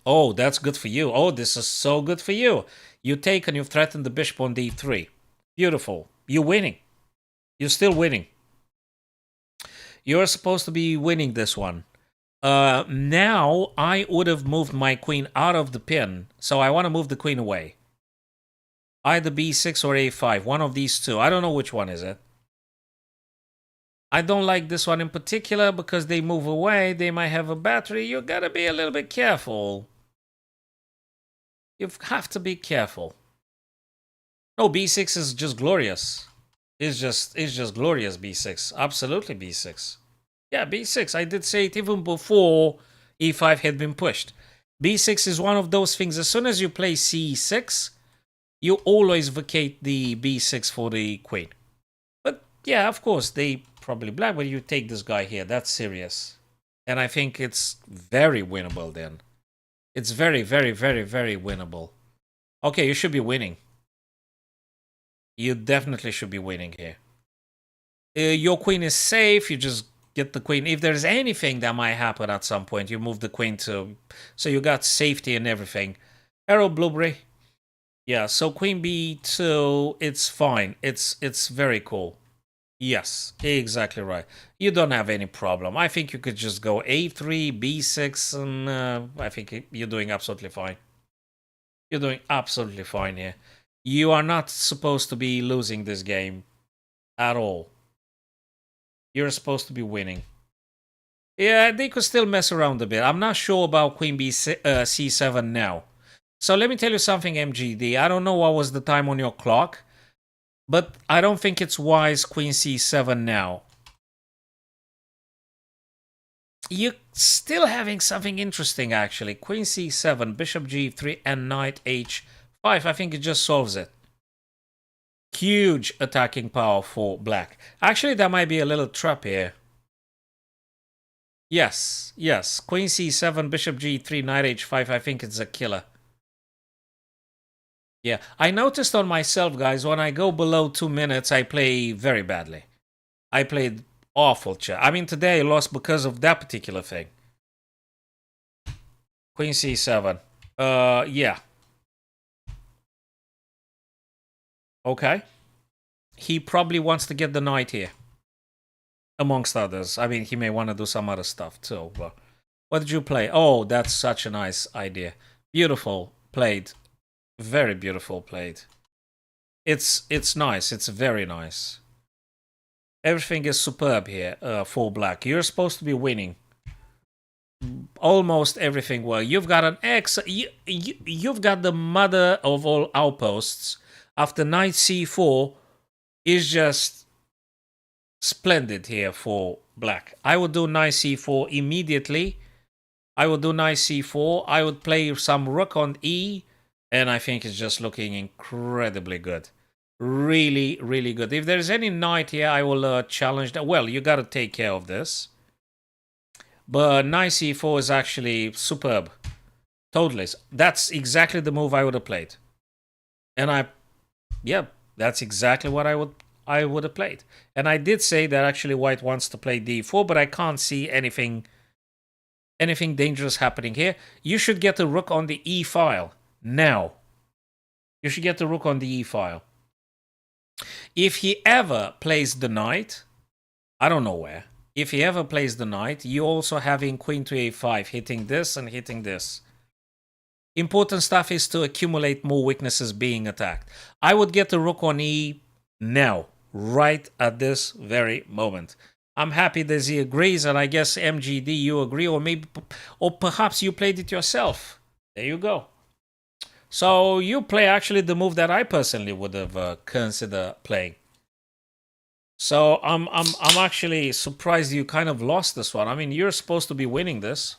Oh, that's good for you. Oh, this is so good for you. You take and you threaten the bishop on d3. Beautiful. You're winning. You're still winning. You're supposed to be winning this one. Now, I would have moved my queen out of the pin. So I want to move the queen away. Either b6 or a5. One of these two. I don't know which one is it. I don't like this one in particular because they move away. They might have a battery. You gotta be a little bit careful. You have to be careful. No, b6 is just glorious. It's just glorious, b6. Absolutely b6. Yeah, b6. I did say it even before e5 had been pushed. b6 is one of those things. As soon as you play c6, you always vacate the b6 for the queen. But yeah, of course, they probably black, but you take this guy here. That's serious. And I think it's very winnable then. It's very, very, very, very winnable. Okay, you should be winning. You definitely should be winning here. Your queen is safe. You just get the queen. If there's anything that might happen at some point, you move the queen to, so you got safety and everything. Arrow Blueberry. Yeah, so queen b2, it's fine. It's very cool. Yes, exactly right. You don't have any problem. I think you could just go a3, b6, and I think you're doing absolutely fine. You're doing absolutely fine here. You are not supposed to be losing this game at all. You're supposed to be winning. Yeah, they could still mess around a bit. I'm not sure about queen c7 now. So let me tell you something, MGD. I don't know what was the time on your clock, but I don't think it's wise queen c7 now. You're still having something interesting, actually. Queen c7, bishop g3, and knight h5. I think it just solves it. Huge attacking power for black. Actually, that might be a little trap here. Yes, yes. Queen c7, bishop g3, knight h5. I think it's a killer. Yeah, I noticed on myself, guys, when I go below 2 minutes, I play very badly. I played awful chess. I mean, today I lost because of that particular thing. Queen c7. Yeah. Okay. He probably wants to get the knight here. Amongst others. I mean, he may want to do some other stuff too. But what did you play? Oh, that's such a nice idea. Beautiful played. Very beautiful played. It's nice. It's very nice. Everything is superb here for black. You're supposed to be winning. Almost everything well. You've got an you've got the mother of all outposts. After knight c4 is just splendid here for black. I would do knight c4 immediately. I would do knight c4. I would play some rook on e, and I think it's just looking incredibly good. Really, really good. If there's any knight here, I will challenge that. Well, you got to take care of this. But knight c4 is actually superb. Totally. That's exactly the move I would have played. And yeah, that's exactly what I would have played. And I did say that actually white wants to play d4, but I can't see anything dangerous happening here. You should get the rook on the e file now. You should get the rook on the e file. If he ever plays the knight, I don't know where. If he ever plays the knight, you also having queen to a5, hitting this and hitting this. Important stuff is to accumulate more weaknesses being attacked. I would get the rook on e now, right at this very moment. I'm happy that he agrees, and I guess MGD, you agree, or perhaps you played it yourself. There you go. So you play actually the move that I personally would have considered playing. So I'm actually surprised you kind of lost this one. I mean, you're supposed to be winning this.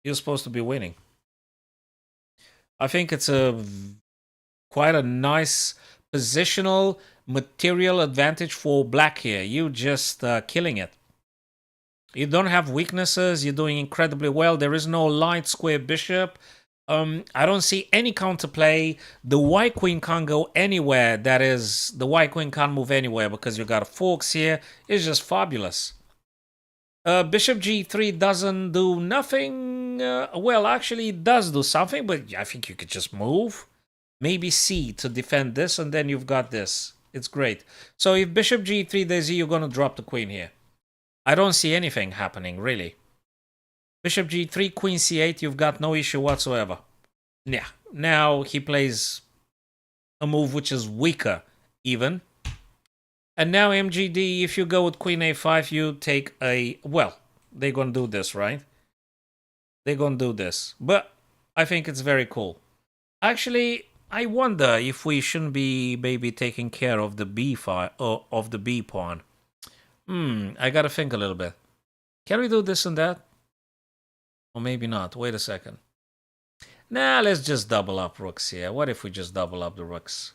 You're supposed to be winning. I think it's quite a nice positional material advantage for black here. You just killing it. You don't have weaknesses. You're doing incredibly well. There is no light square bishop. I don't see any counterplay. The white queen can't go anywhere. That is, the white queen can't move anywhere because you got forks here. It's just fabulous. Bishop g3 doesn't do nothing. Well, actually, it does do something, but I think you could just move. Maybe c to defend this, and then you've got this. It's great. So if bishop g3 there's e, you're going to drop the queen here. I don't see anything happening, really. Bishop g3, queen c8, you've got no issue whatsoever. Yeah, now he plays a move which is weaker, even. And now MGD, if you go with queen a5, you take a... Well, they're going to do this, right? They're going to do this. But I think it's very cool. Actually, I wonder if we shouldn't be maybe taking care of the b file, or of the b pawn. I got to think a little bit. Can we do this and that? Or maybe not. Wait a second. Nah, let's just double up rooks here. What if we just double up the rooks?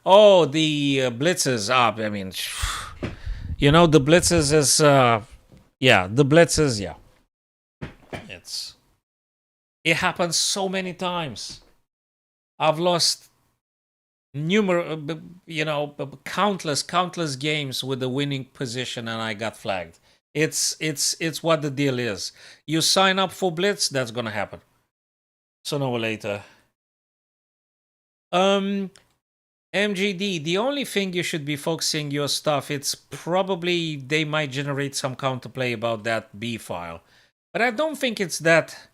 Oh, the blitzes up. I mean, you know, the blitzes is... yeah, the blitzes, yeah. It happens so many times. I've lost countless games with the winning position, and I got flagged. It's what the deal is. You sign up for Blitz, that's gonna happen sooner or later. Um, MGD, the only thing you should be focusing your stuff, it's probably they might generate some counterplay about that B file. But I don't think it's that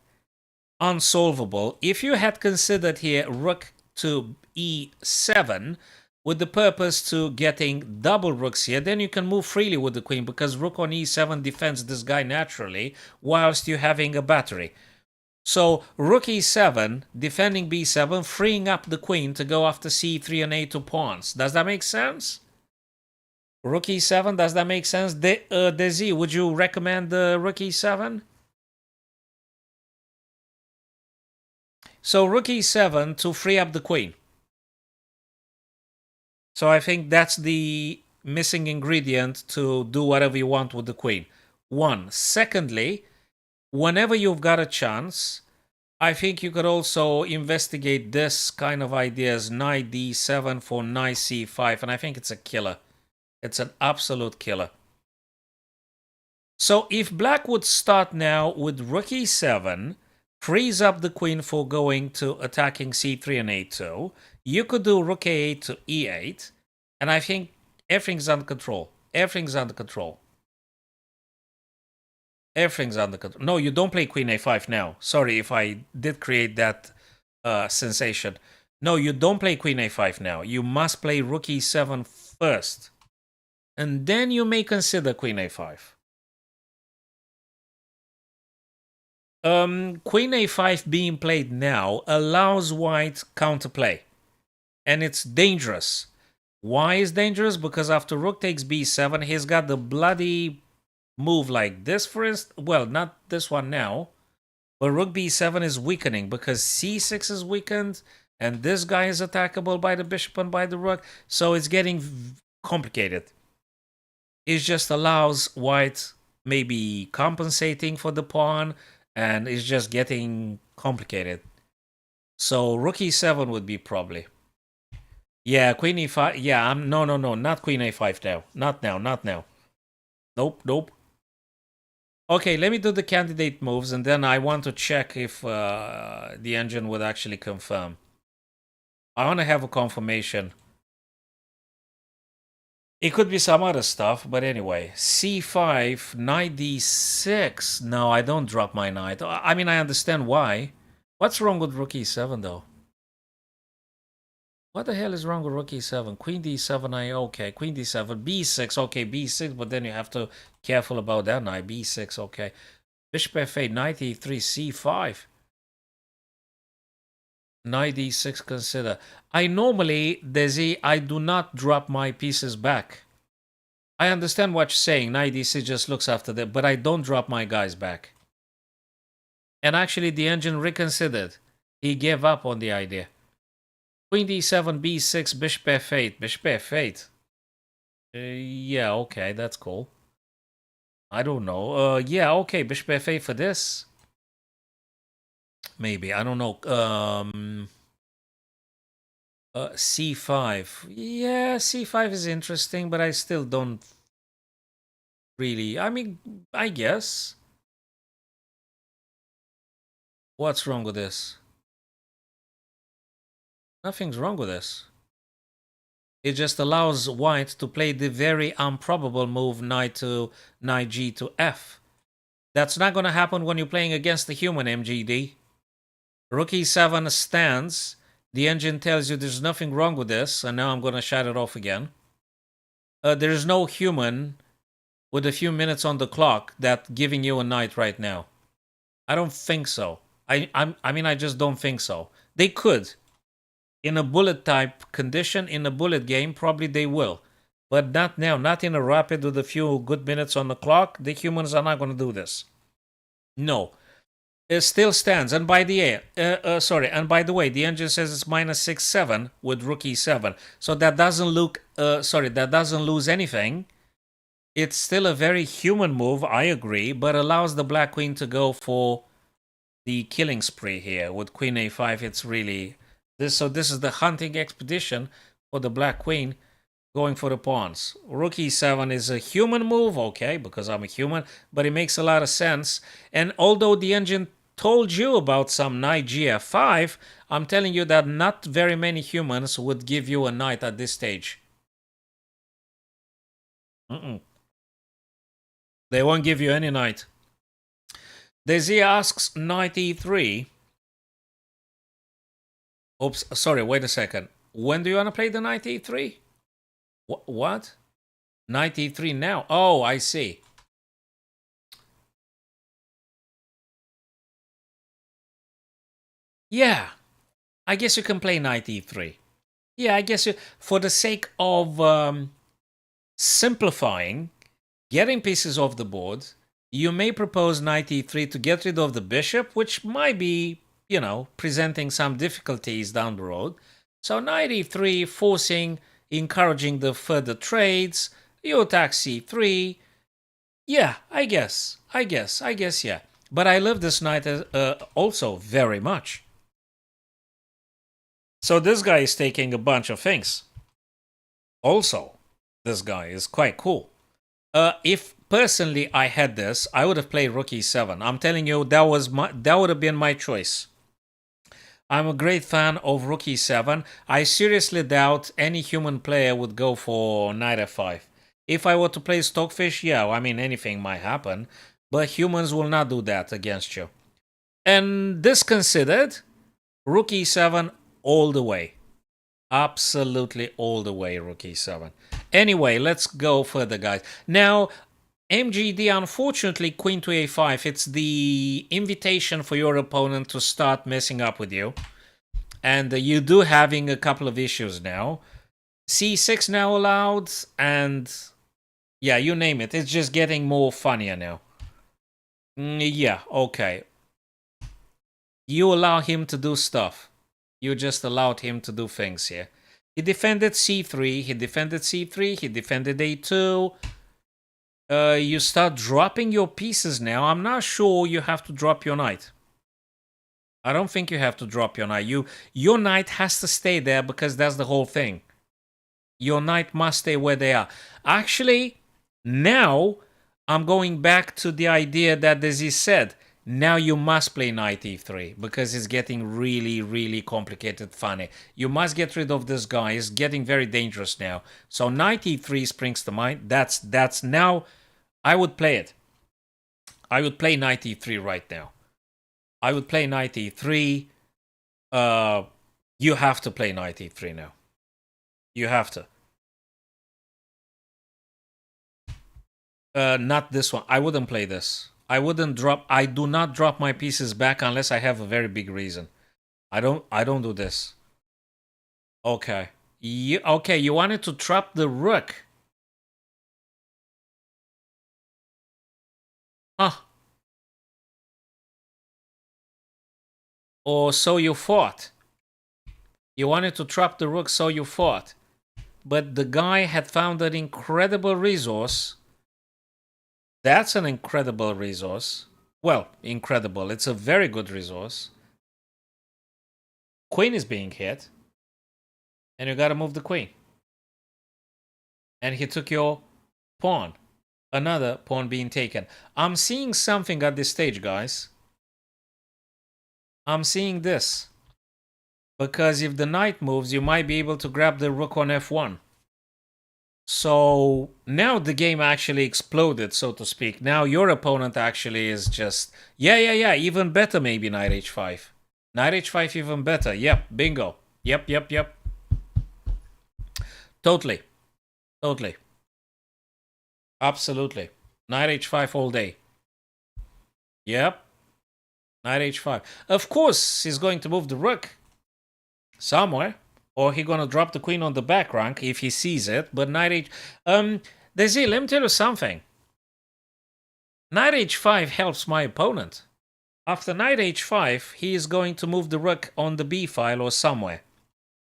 unsolvable. If you had considered here rook to e7 with the purpose to getting double rooks here, then you can move freely with the queen because rook on e7 defends this guy naturally whilst you're having a battery. So rook e7, defending b7, freeing up the queen to go after c3 and a2 pawns. Does that make sense? Rook e7, does that make sense? Desi, would you recommend rook e7? So rook e7 to free up the queen. So I think that's the missing ingredient to do whatever you want with the queen. One. Secondly, whenever you've got a chance, I think you could also investigate this kind of ideas, knight d7 for knight c5, and I think it's a killer. It's an absolute killer. So if black would start now with rook e7, frees up the queen for going to attacking c3 and a2, you could do rook a8 to e8, and I think everything's under control. Everything's under control. Everything's under control. No, you don't play queen a5 now. Sorry if I did create that sensation. No, you don't play queen a5 now. You must play rook e7 first. And then you may consider queen a5. Queen a5 being played now allows white counterplay. And it's dangerous. Why is dangerous? Because after rook takes b7, he's got the bloody move like this, for instance. Well, not this one now. But rook b7 is weakening because c6 is weakened. And this guy is attackable by the bishop and by the rook. So it's getting complicated. It just allows white maybe compensating for the pawn. And it's just getting complicated. So rook e7 would be probably. Yeah, queen e5. Yeah, no, not queen a5 now. Not now, not now. Nope. Okay, let me do the candidate moves, and then I want to check if the engine would actually confirm. I want to have a confirmation. It could be some other stuff, but anyway. c5, knight d6. No, I don't drop my knight. I mean, I understand why. What's wrong with rook e7, though? What the hell is wrong with rook e7? Queen d7, okay. Queen d7, b6, okay, b6, but then you have to be careful about that knight. b6, okay. Bishop f8, knight e3, c5. Knight d6, consider. I normally, Desi, I do not drop my pieces back. I understand what you're saying. Knight d6 just looks after that, but I don't drop my guys back. And actually, the engine reconsidered. He gave up on the idea. Queen d7, b6, bishop f8. Bishop f8. Yeah, okay, that's cool. I don't know. Yeah, okay, bishop f8 for this. Maybe, I don't know. c5. Yeah, c5 is interesting, but I still don't really. I mean, I guess. What's wrong with this? Nothing's wrong with this. It just allows white to play the very improbable move knight g to f. That's not going to happen when you're playing against the human MGD. Rook e7 stands. The engine tells you there's nothing wrong with this, and now I'm going to shut it off again. There is no human with a few minutes on the clock that giving you a knight right now. I don't think so. I mean, I just don't think so. They could. In a bullet type condition, in a bullet game, probably they will. But not now, not in a rapid with a few good minutes on the clock. The humans are not going to do this. No. It still stands. And by the way, the engine says it's -6-7 with rook e7. So that doesn't look that doesn't lose anything. It's still a very human move, I agree, but allows the black queen to go for the killing spree here. With queen a5, it's really this is the hunting expedition for the black queen, going for the pawns. Rook e7 is a human move, okay, because I'm a human, but it makes a lot of sense. And although the engine told you about some knight gf5, I'm telling you that not very many humans would give you a knight at this stage. They won't give you any knight. Desi asks knight e3. Oops, sorry, wait a second. When do you want to play the knight e3? What? Knight e3 now? Oh, I see. Yeah, I guess you can play knight e3. Yeah, I guess for the sake of simplifying, getting pieces off the board, you may propose knight e3 to get rid of the bishop, which might be, presenting some difficulties down the road. So knight e3, forcing, encouraging the further trades. You attack c3. Yeah, I guess, yeah. But I love this knight also very much. So this guy is taking a bunch of things. Also, this guy is quite cool. If personally I had this, I would have played rook e7. I'm telling you, that would have been my choice. I'm a great fan of rook e7. I seriously doubt any human player would go for knight f5. If I were to play Stockfish, yeah, I mean, anything might happen. But humans will not do that against you. And this considered, rook e7 all the way. Absolutely all the way, rook e7. Anyway, let's go further, guys. Now, MGD, unfortunately, queen to a5. It's the invitation for your opponent to start messing up with you. And you do having a couple of issues now. c6 now allowed, and yeah, you name it. It's just getting more funnier now. Yeah, okay. You allow him to do stuff. You just allowed him to do things here. He defended c3, he defended c3, he defended a2. You start dropping your pieces now. I'm not sure you have to drop your knight. I don't think you have to drop your knight. Your knight has to stay there because that's the whole thing. Your knight must stay where they are. Actually, now I'm going back to the idea that Desi said. Now you must play knight e3 because it's getting really, really complicated, funny. You must get rid of this guy. It's getting very dangerous now. So knight e3 springs to mind. That's now. I would play it. I would play knight e3 right now. I would play knight e3. You have to play knight e3 now. You have to. Not this one. I wouldn't play this. I wouldn't drop. I do not drop my pieces back unless I have a very big reason. I don't do this. Okay. Okay, you wanted to trap the rook. Huh. Or so you thought. You wanted to trap the rook, so you thought. But the guy had found an incredible resource. That's an incredible resource. Well, incredible. It's a very good resource. Queen is being hit. And you gotta move the queen. And he took your pawn. Another pawn being taken. I'm seeing something at this stage, guys. I'm seeing this. Because if the knight moves, you might be able to grab the rook on f1. So now the game actually exploded, so to speak. Now your opponent actually is just... Yeah, even better maybe knight h5. Knight h5 even better. Yep, bingo. Yep. Totally. Absolutely. Knight h5 all day. Yep. Knight h5. Of course, he's going to move the rook somewhere. Or he's gonna drop the queen on the back rank if he sees it. But knight h... Desi, let me tell you something. Knight h5 helps my opponent. After knight h5, he is going to move the rook on the b file or somewhere.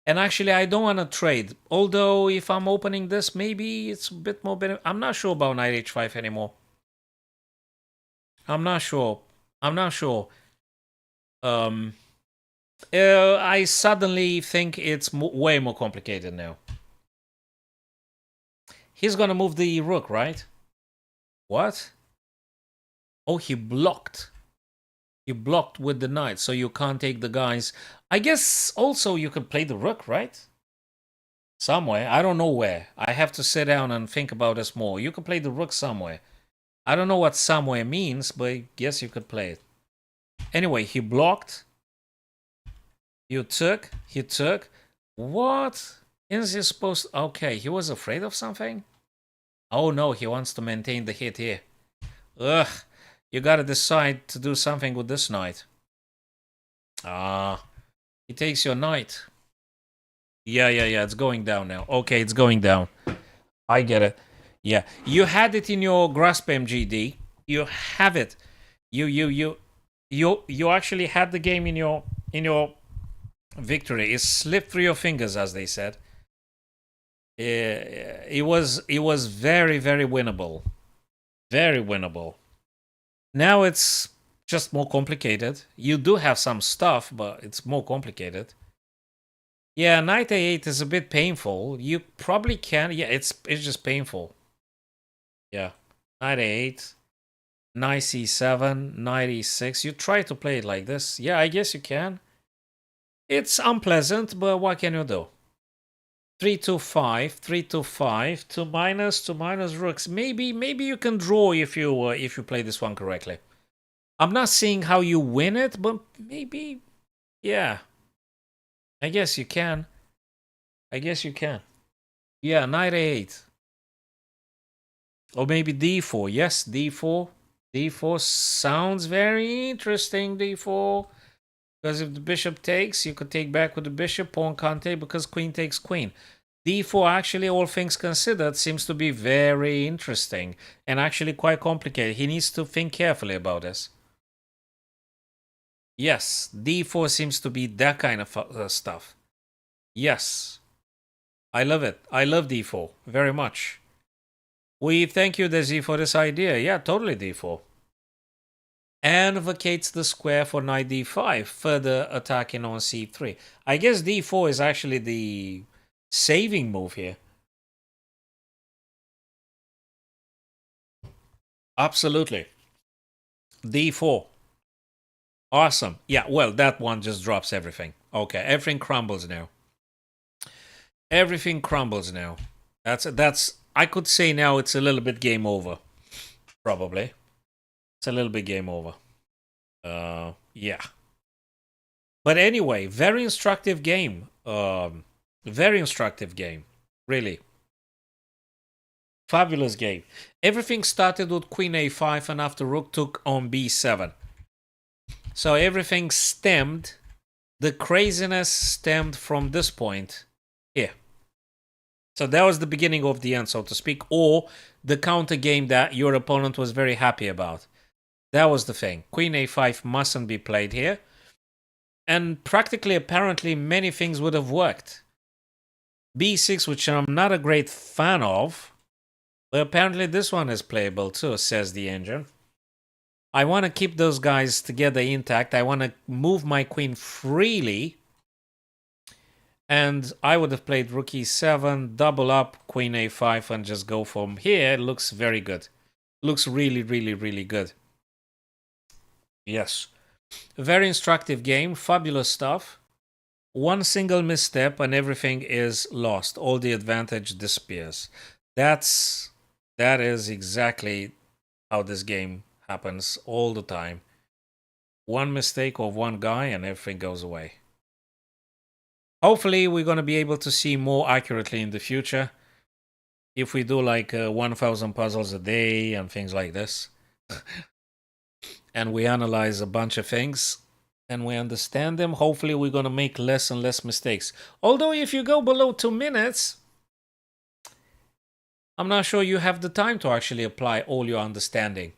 And actually, I don't want to trade. Although, if I'm opening this, maybe it's a bit more better. I'm not sure about knight h5 anymore. I'm not sure. I suddenly think it's way more complicated now. He's gonna move the rook, right? What? Oh, he blocked. He blocked with the knight, so you can't take the guys. I guess also you can play the rook, right? Somewhere. I don't know where. I have to sit down and think about this more. You can play the rook somewhere. I don't know what somewhere means, but I guess you could play it. Anyway, he blocked. You took. He took. What? Is he supposed to... Okay, he was afraid of something? Oh no, he wants to maintain the hit here. Ugh. You gotta decide to do something with this knight. Ah. He takes your knight. Yeah, it's going down now. Okay, it's going down. I get it. Yeah. You had it in your grasp MGD. You have it. You actually had the game in your victory. It slipped through your fingers, as they said. It was very, very winnable. Very winnable. Now it's just more complicated. You do have some stuff, but it's more complicated. Yeah, knight a8 is a bit painful. You probably can. Yeah, it's just painful. Yeah, knight a8, knight c7, knight e6. You try to play it like this. Yeah, I guess you can. It's unpleasant, but what can you do? 3-2-5, 3-2-5, 2-, rooks. Maybe you can draw if you play this one correctly. I'm not seeing how you win it, but maybe, yeah. I guess you can. Yeah, knight a8. Or maybe d4. Yes, d4. d4 sounds very interesting, d4. Because if the bishop takes, you could take back with the bishop. Pawn can't take because queen takes queen. d4, actually, all things considered, seems to be very interesting. And actually quite complicated. He needs to think carefully about this. Yes, d4 seems to be that kind of stuff. Yes. I love it. I love d4 very much. We thank you, Desi, for this idea. Yeah, totally d4. And vacates the square for knight d5, further attacking on c3. I guess d4 is actually the saving move here. Absolutely. d4. Awesome. Yeah, well, that one just drops everything. Okay, everything crumbles now. Everything crumbles now. That's I could say now it's a little bit game over. Probably. It's a little bit game over. Yeah. But anyway, very instructive game. Very instructive game. Really. Fabulous game. Everything started with queen a5 and after rook took on b7. So everything stemmed, the craziness stemmed from this point here. So that was the beginning of the end, so to speak, or the counter game that your opponent was very happy about. That was the thing. Queen a5 mustn't be played here. And practically, apparently, many things would have worked. b6, which I'm not a great fan of, but apparently this one is playable too, says the engine. I want to keep those guys together intact. I want to move my queen freely. And I would have played rook e7, double up, queen a5, and just go from here. It looks very good. Looks really, really, really good. Yes. Very instructive game. Fabulous stuff. One single misstep and everything is lost. All the advantage disappears. That is exactly how this game happens all the time. One mistake of one guy and everything goes away. Hopefully, we're going to be able to see more accurately in the future. If we do like 1,000 puzzles a day and things like this. And we analyze a bunch of things. And we understand them. Hopefully, we're going to make less and less mistakes. Although, if you go below 2 minutes, I'm not sure you have the time to actually apply all your understanding.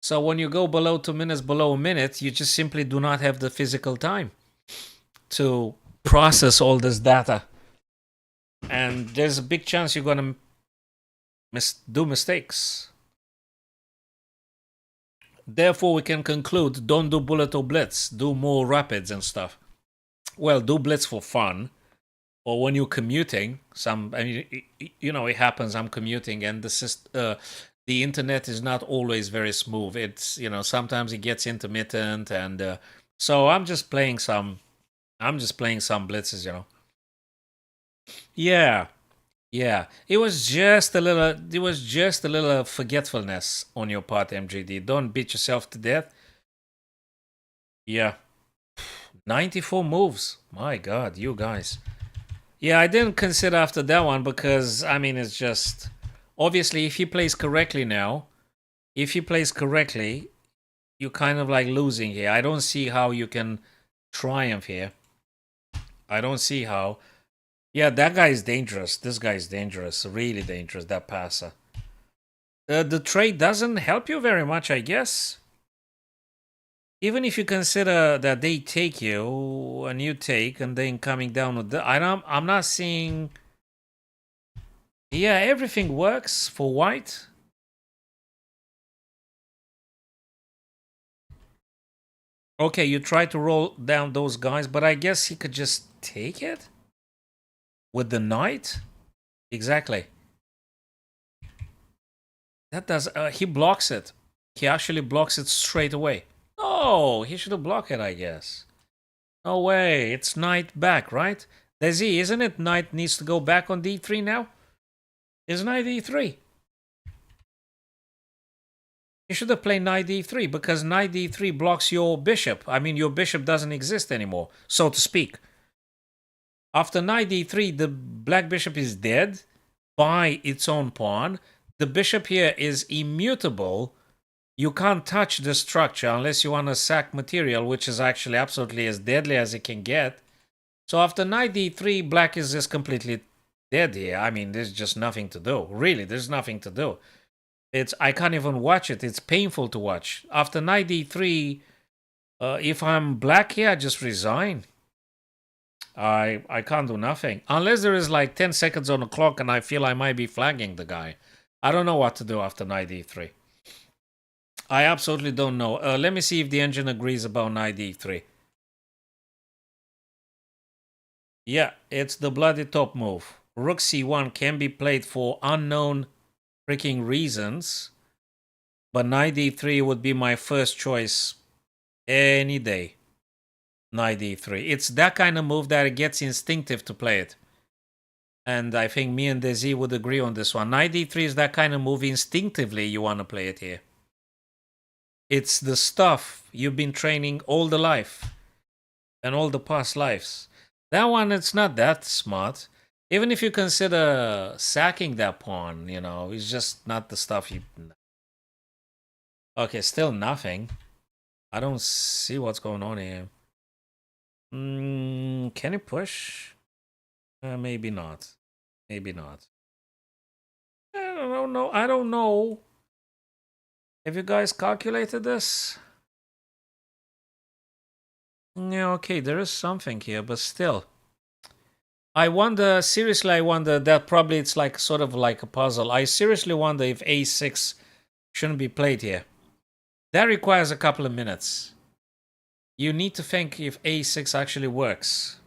So when you go below 2 minutes, below a minute, you just simply do not have the physical time to process all this data. And there's a big chance you're going to do mistakes. Therefore, we can conclude, don't do bullet or blitz. Do more rapids and stuff. Well, do blitz for fun. or when you're commuting, I mean, it happens. I'm commuting, and the internet is not always very smooth. It's sometimes it gets intermittent, and so I'm just playing some blitzes. Yeah, yeah. It was just a little. It was just a little forgetfulness on your part, MGD. Don't beat yourself to death. Yeah, 94 moves. My God, you guys. Yeah, I didn't consider after that one because I mean it's just obviously if he plays correctly now, if he plays correctly, you're kind of like losing here. I don't see how you can triumph here. I don't see how. Yeah, that guy is dangerous. This guy is dangerous, really dangerous. That passer. The trade doesn't help you very much, I guess. Even if you consider that they take you and you take, and then coming down with I'm not seeing. Yeah, everything works for white. Okay, you try to roll down those guys, but I guess he could just take it with the knight. Exactly. That does. He blocks it. He actually blocks it straight away. Oh, he should have blocked it, I guess. No way. It's knight back, right? Desi, isn't it? Knight needs to go back on d3 now. Is knight d3? You should have played knight d3 because knight d3 blocks your bishop. I mean, your bishop doesn't exist anymore, so to speak. After knight d3, the black bishop is dead by its own pawn. The bishop here is immutable. You can't touch the structure unless you want to sack material, which is actually absolutely as deadly as it can get. So after knight d3, black is just completely dead here. I mean, there's just nothing to do. Really, there's nothing to do. I can't even watch it. It's painful to watch. After knight d3, if I'm black here, I just resign. I can't do nothing. Unless there is like 10 seconds on the clock and I feel I might be flagging the guy. I don't know what to do after knight d3. I absolutely don't know. Let me see if the engine agrees about knight d3. Yeah, it's the bloody top move. Rook c1 can be played for unknown freaking reasons. But knight d3 would be my first choice any day. Knight d3. It's that kind of move that it gets instinctive to play it. And I think me and Desi would agree on this one. Knight d3 is that kind of move instinctively you want to play it here. It's the stuff you've been training all the life and all the past lives. That one, it's not that smart. Even if you consider sacking that pawn, it's just not the stuff you... Okay, still nothing. I don't see what's going on here. Can you push? Maybe not. Maybe not. I don't know. I don't know. Have you guys calculated this? Yeah, okay, there is something here, but still. I wonder, seriously, I wonder that probably it's like sort of like a puzzle. I seriously wonder if a6 shouldn't be played here. That requires a couple of minutes. You need to think if a6 actually works.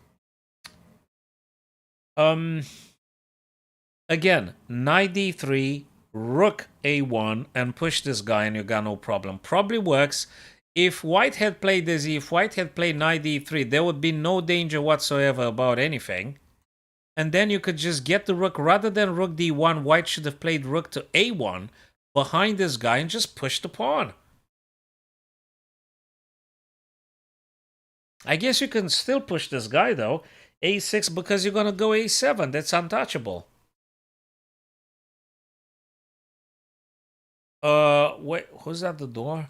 Again, knight d3, rook a1, and push this guy and you got no problem. Probably works. If white had played this, if white had played knight d3, there would be no danger whatsoever about anything. And then you could just get the rook. Rather than rook d1, white should have played rook to a1 behind this guy and just push the pawn. I guess you can still push this guy though. a6 because you're going to go a7. That's untouchable. Wait, who's at the door?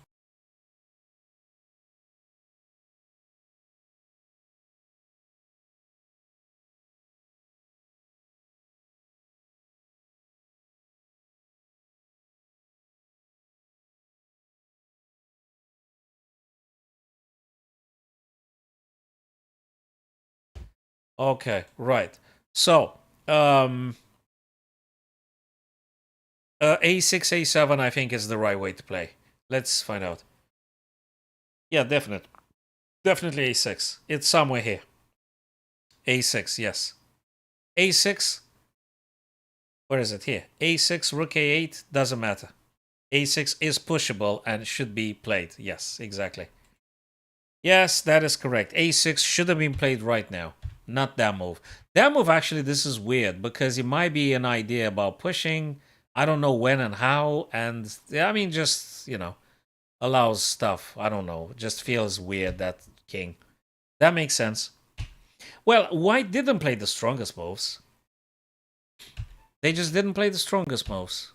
Okay, right. So, a6, a7, I think is the right way to play. Let's find out. Yeah, definitely a6. It's somewhere here. a6, yes. A6. Where is it? Here. A6, rook A8, doesn't matter. A6 is pushable and should be played. Yes, exactly. Yes, that is correct. A6 should have been played right now. Not that move. That move, actually, this is weird because it might be an idea about pushing. I don't know when and how. And, I mean, just, allows stuff. I don't know. Just feels weird, that king. That makes sense. Well, White didn't play the strongest moves. They just didn't play the strongest moves.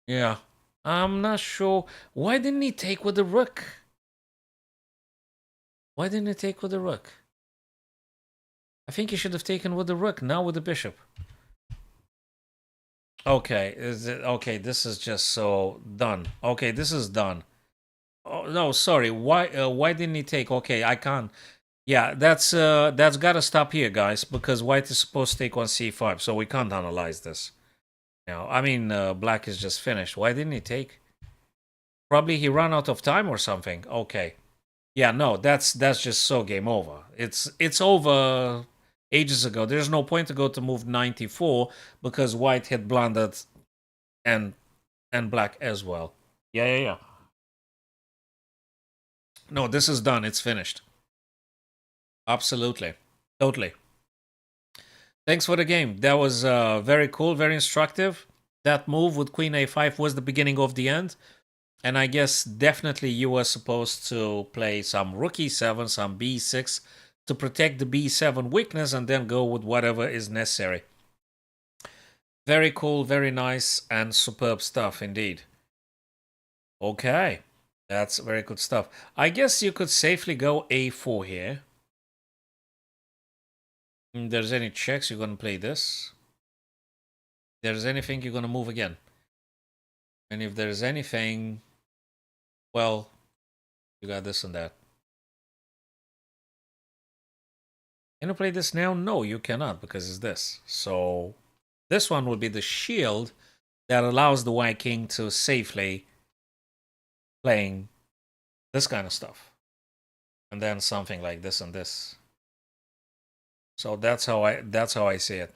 Yeah. I'm not sure. Why didn't he take with the rook? Why didn't he take with the rook? I think he should have taken with the rook, now with the bishop. Okay, okay? This is just so done. Okay, this is done. Oh no, sorry. Why didn't he take? Okay, I can't. Yeah, that's gotta stop here, guys, because white is supposed to take on c5, so we can't analyze this. Now, I mean, black is just finished. Why didn't he take? Probably he ran out of time or something. Okay. Yeah, no, that's just so game over. It's over ages ago. There's no point to go to move 94 because white had blundered and black as well. Yeah. No, this is done. It's finished. Absolutely. Totally. Thanks for the game. That was very cool, very instructive. That move with queen a5 was the beginning of the end. And I guess definitely you were supposed to play some rook e7, some b6 to protect the b7 weakness and then go with whatever is necessary. Very cool, very nice, and superb stuff indeed. Okay, that's very good stuff. I guess you could safely go a4 here. If there's any checks, you're going to play this. If there's anything, you're going to move again. And if there's anything, well, you got this and that. Can you play this now? No, you cannot because it's this. So this one would be the shield that allows the white king to safely playing this kind of stuff. And then something like this and this. So that's how I see it.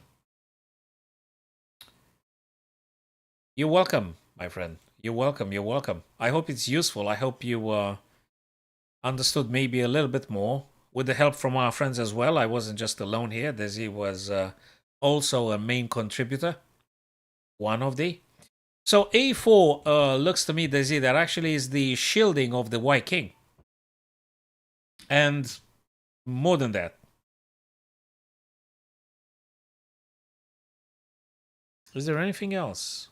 You're welcome, my friend. You're welcome. You're welcome. I hope it's useful. I hope you understood maybe a little bit more with the help from our friends as well. I wasn't just alone here. Desi was also a main contributor. One of the. So a4 looks to me, Desi, that actually is the shielding of the white king. And more than that. Is there anything else?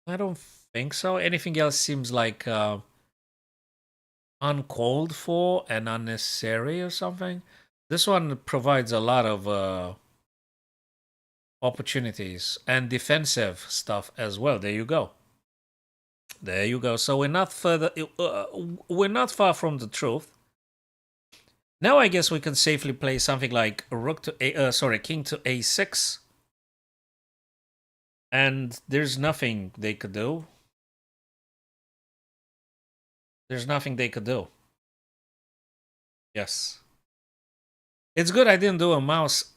I don't think so. Anything else seems like uncalled for and unnecessary or something. This one provides a lot of opportunities and defensive stuff as well. There you go. There you go. So we're not we're not far from the truth. Now I guess we can safely play something like rook to king to a6. And there's nothing they could do. There's nothing they could do. Yes. It's good I didn't do a mouse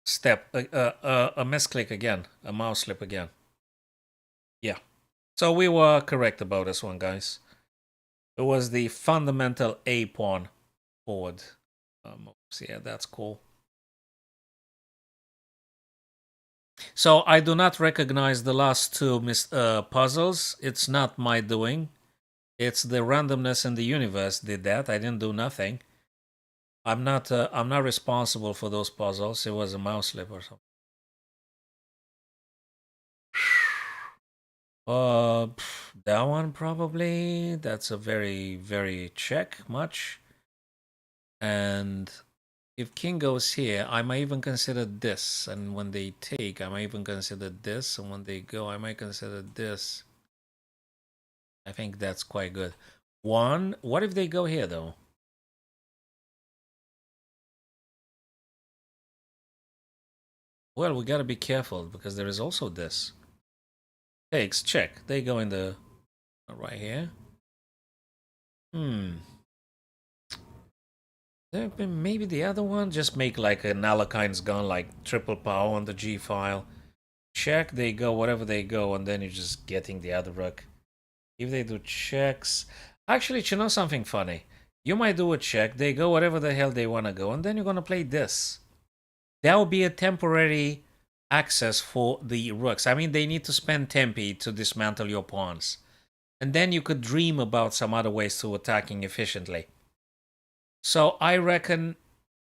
step, a misclick again, a mouse slip again. Yeah. So we were correct about this one, guys. It was the fundamental A pawn forward moves. Yeah, that's cool. So I do not recognize the last two puzzles. It's not my doing. It's the randomness in the universe did that. I didn't do nothing. I'm not responsible for those puzzles. It was a mouse slip or something. That one probably. That's a very, very check much. And if king goes here, I might even consider this. And when they take, I might even consider this. And when they go, I might consider this. I think that's quite good. One, what if they go here though? Well, we gotta be careful because there is also this. Takes, check. They go in the right here. Maybe the other one, just make like an Alekine's gun, like triple power on the G file. Check, they go, whatever they go, and then you're just getting the other rook. If they do checks, actually, you know something funny? You might do a check, they go whatever the hell they want to go, and then you're gonna play this. That will be a temporary access for the rooks. I mean, they need to spend tempi to dismantle your pawns. And then you could dream about some other ways to attacking efficiently. So I reckon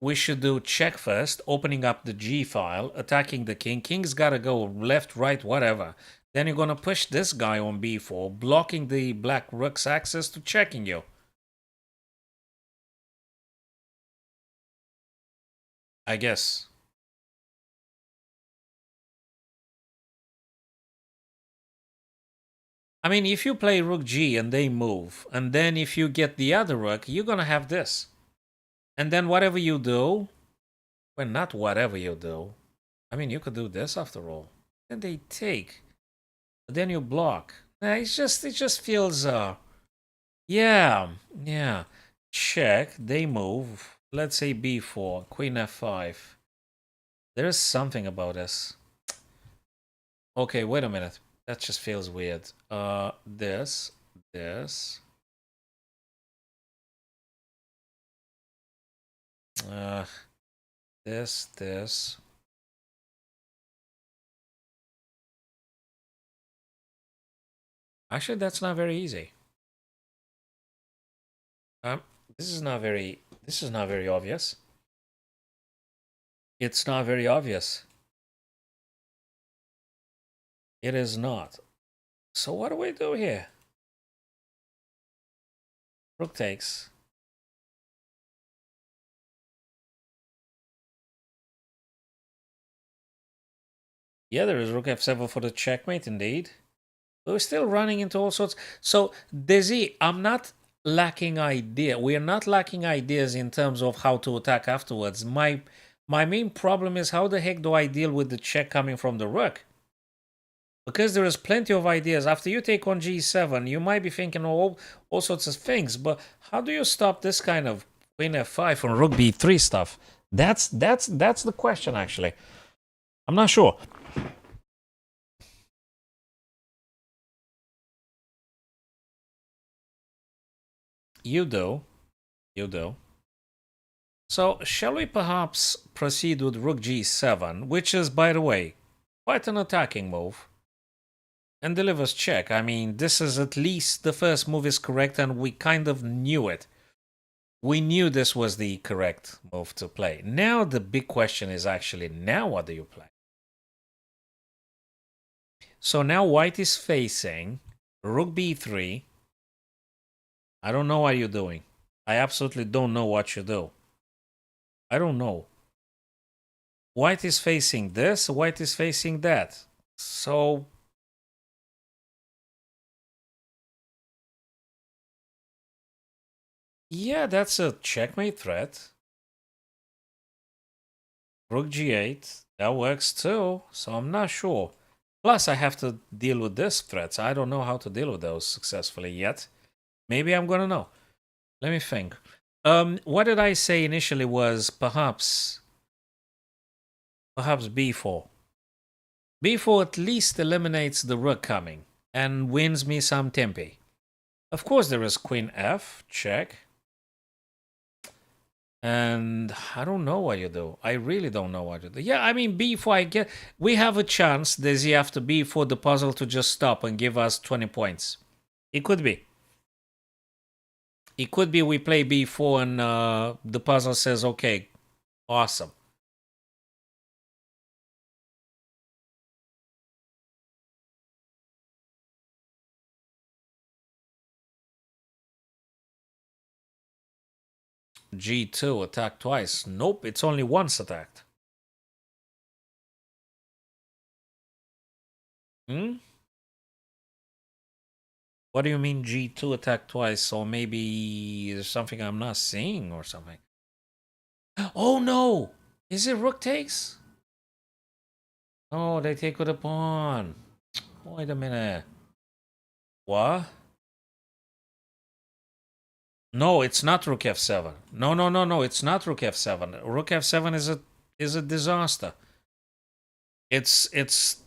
we should do check first, opening up the G file, attacking the king. King's gotta go left, right, whatever. Then you're gonna push this guy on b4, blocking the black rook's access to checking you. I guess. I mean, if you play rook g and they move, and then if you get the other rook, you're gonna have this. And then whatever you do, well, not whatever you do. I mean, you could do this after all. Then they take. But then you block. It just feels, yeah, yeah. Check, they move. Let's say b4, queen f5. There is something about this. Okay, wait a minute. That just feels weird. This, this. Uh, this. Actually, that's not very easy. Um, this is not very obvious. It's not very obvious. It is not. So what do we do here? Rook takes. Yeah, there is rook f7 for the checkmate, indeed. But we're still running into all sorts. So, Desi, I'm not lacking idea. We're not lacking ideas in terms of how to attack afterwards. My main problem is how the heck do I deal with the check coming from the rook? Because there is plenty of ideas. After you take on g7, you might be thinking all sorts of things. But how do you stop this kind of queen f5 and rook b3 stuff? That's the question, actually. I'm not sure. You do. You do. So, shall we perhaps proceed with rook g7, which is, by the way, quite an attacking move, and delivers check? I mean, this is at least the first move is correct, and we kind of knew it. We knew this was the correct move to play. Now the big question is actually, now what do you play? So now white is facing rook b3. I don't know what you're doing. I absolutely don't know what you do. I don't know. White is facing this, white is facing that. So yeah, that's a checkmate threat. Rook g8, that works too, so I'm not sure. Plus, I have to deal with this threats. I don't know how to deal with those successfully yet. Maybe I'm gonna know. Let me think. What did I say initially was perhaps b4. b4 at least eliminates the rook coming and wins me some tempi. Of course, there is queen f, check. And I don't know what you do. I really don't know what you do. Yeah, I mean, b4, I get. We have a chance, Desi, after b4, the puzzle to just stop and give us 20 points. It could be. It could be we play b4 and the puzzle says, okay, awesome. g2, attack twice. Nope, it's only once attacked. Hmm? What do you mean g2 attack twice? Or maybe there's something I'm not seeing or something. Oh no! Is it rook takes? Oh, they take with a pawn. Wait a minute. What? No, it's not rook f7. No, no, no, no. It's not rook f7. Rook f7 is a disaster. It's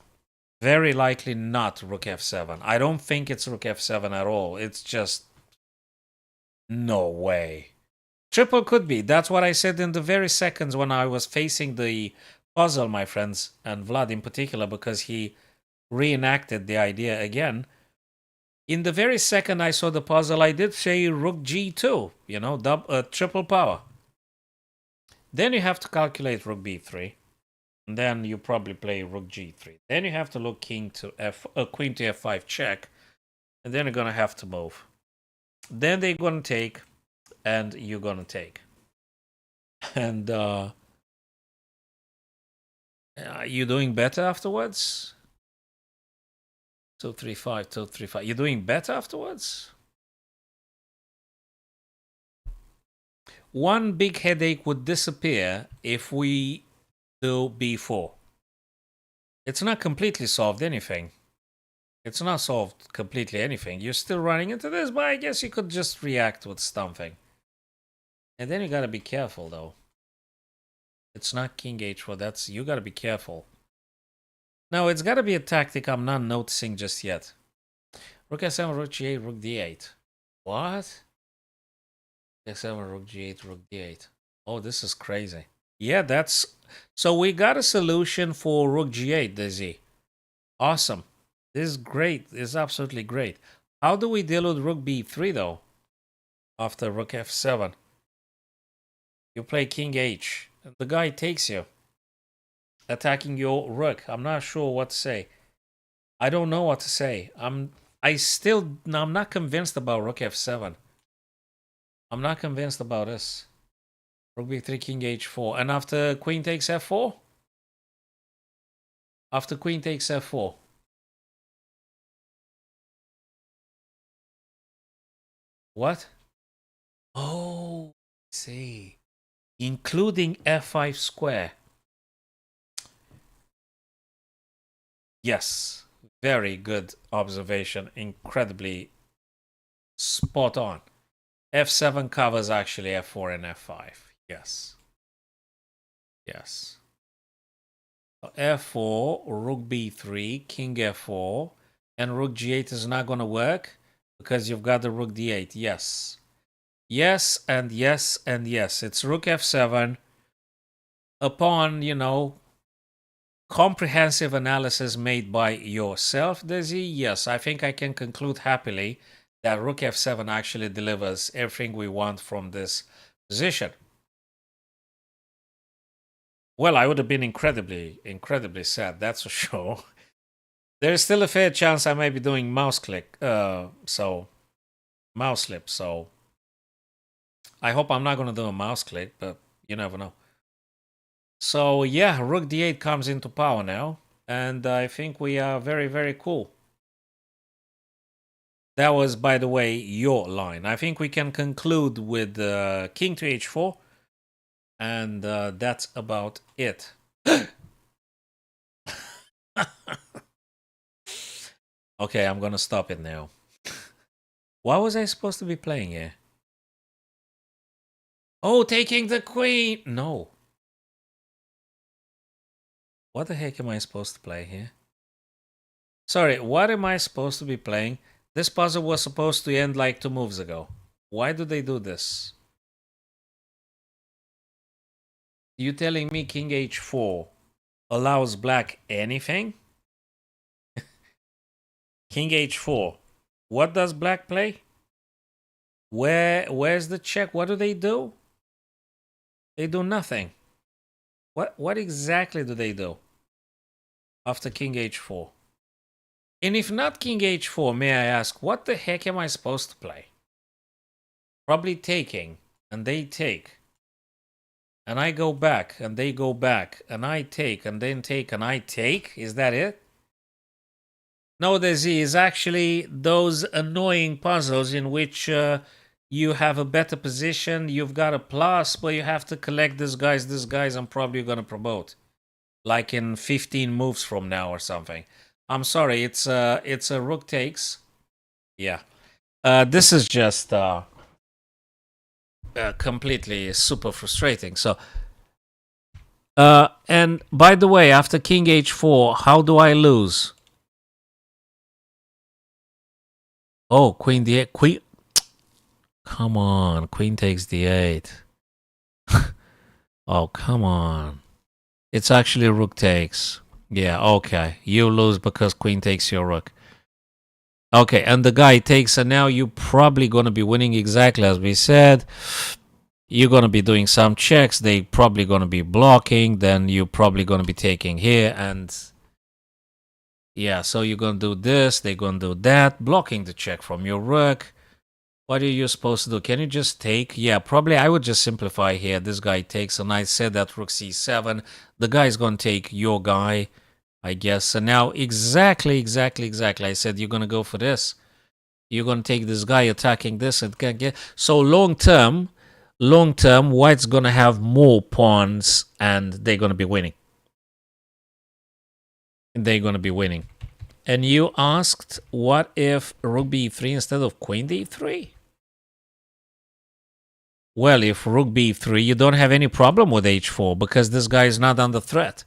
very likely not rook f7. I don't think it's rook f7 at all. It's just no way. Triple could be. That's what I said in the very seconds when I was facing the puzzle, my friends, and Vlad in particular, because he reenacted the idea again. In the very second I saw the puzzle, I did say rook g2, you know, triple power. Then you have to calculate rook b3. And then you probably play rook g3. Then you have to look queen to f5 check. And then you're going to have to move. Then they're going to take, and you're going to take. And you doing better afterwards? 235, 235. You're doing better afterwards? One big headache would disappear if we do b4. It's not completely solved anything. It's not solved completely anything. You're still running into this, but I guess you could just react with something. And then you gotta be careful, though. It's not king h4. That's you gotta be careful. No, it's gotta be a tactic I'm not noticing just yet. Rook s7, rook g8, rook d8. What? f7, rook g8, rook d8. Oh, this is crazy. Yeah, that's... So we got a solution for rook g8, Dizzy. Awesome. This is great. This is absolutely great. How do we deal with rook b3, though? After rook f7. You play king h. The guy takes you. Attacking your rook. I'm not sure what to say. I don't know what to say. I'm not convinced about rook f7. I'm not convinced about this. Rook b3, king h4. And after queen takes f4? After queen takes f4. What? Oh, see. Including f5 square. Yes. Very good observation. Incredibly spot on. f7 covers actually f4 and f5. Yes. Yes. f4, rook b3, king f4, and rook g8 is not going to work because you've got the rook d8. Yes. Yes, and yes, and yes. It's rook f7. Upon, you know, comprehensive analysis made by yourself, Dizzy, yes, I think I can conclude happily that rook f7 actually delivers everything we want from this position. Well, I would have been incredibly, incredibly sad, that's for sure. There's still a fair chance I may be doing mouse slip, so I hope I'm not going to do a mouse click, but you never know. So yeah, rook d8 comes into power now, and I think we are very, very cool. That was, by the way, your line. I think we can conclude with king to h4, and that's about it. Okay, I'm gonna stop it now. What was I supposed to be playing here? Oh, taking the queen! No. What the heck am I supposed to play here? Sorry, what am I supposed to be playing? This puzzle was supposed to end like 2 moves ago. Why do they do this? You telling me king h4 allows black anything? King h4. What does black play? Where's the check? What do? They do nothing. What exactly do they do after king h4? And if not king h4, may I ask, what the heck am I supposed to play? Probably taking, and they take. And I go back, and they go back, and I take, and then take, and I take? Is that it? No, the Z is actually those annoying puzzles in which you have a better position, you've got a plus, but you have to collect these guys I'm probably going to promote. Like in 15 moves from now or something. I'm sorry, it's a rook takes. Yeah. This is just completely super frustrating. So, and by the way, after king h4, how do I lose? Oh, queen d8. Queen. Come on, queen takes d8. Oh, come on. It's actually rook takes. Yeah, okay. You lose because queen takes your rook. Okay, and the guy takes, and now you're probably going to be winning exactly as we said. You're going to be doing some checks. They probably going to be blocking. Then you're probably going to be taking here. And yeah, so you're going to do this. They're going to do that. Blocking the check from your rook. What are you supposed to do? Can you just take? Yeah, probably I would just simplify here. This guy takes, and I said that rook c7. The guy is going to take your guy, I guess. And now exactly. I said you're going to go for this. You're going to take this guy attacking this. And get so long term, white's going to have more pawns, and they're going to be winning. And you asked, what if rook b3 instead of queen d3? Well, if rook b3, you don't have any problem with h4 because this guy is not under threat.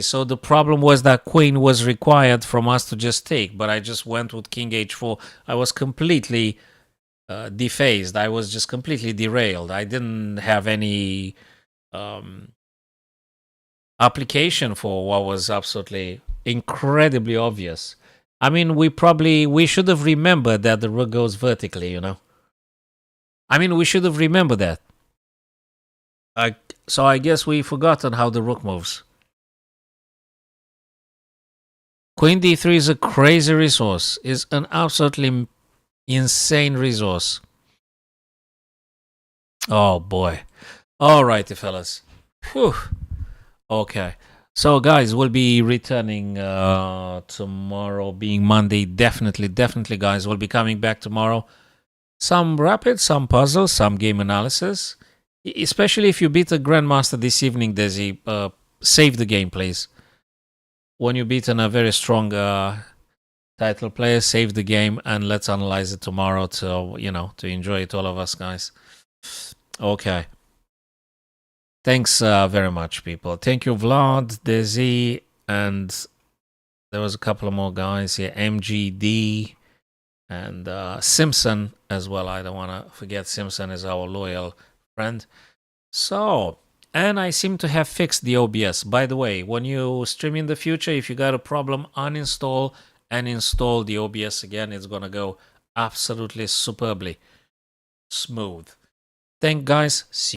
So the problem was that queen was required from us to just take, but I just went with king h4. I was completely dephased. I was just completely derailed. I didn't have any application for what was absolutely incredibly obvious. I mean, we should have remembered that the rook goes vertically, you know? I mean, we should have remembered that. So I guess we've forgotten how the rook moves. Queen d3 is a crazy resource. It's an absolutely insane resource. Oh boy. Alrighty, fellas. Whew. Okay. So guys, we'll be returning tomorrow, being Monday. Definitely, guys. We'll be coming back tomorrow. Some rapid, some puzzles, some game analysis. Especially if you beat a Grandmaster this evening, Desi, save the game, please. When you beat a very strong title player, save the game, and let's analyze it tomorrow to, to enjoy it, all of us, guys. Okay. Thanks very much, people. Thank you, Vlad, Desi, and there was a couple of more guys here, MGD, and Simpson as well. I don't want to forget Simpson is our loyal friend. So, and I seem to have fixed the OBS. By the way, when you stream in the future, if you got a problem, uninstall and install the OBS again. It's going to go absolutely superbly smooth. Thank guys. See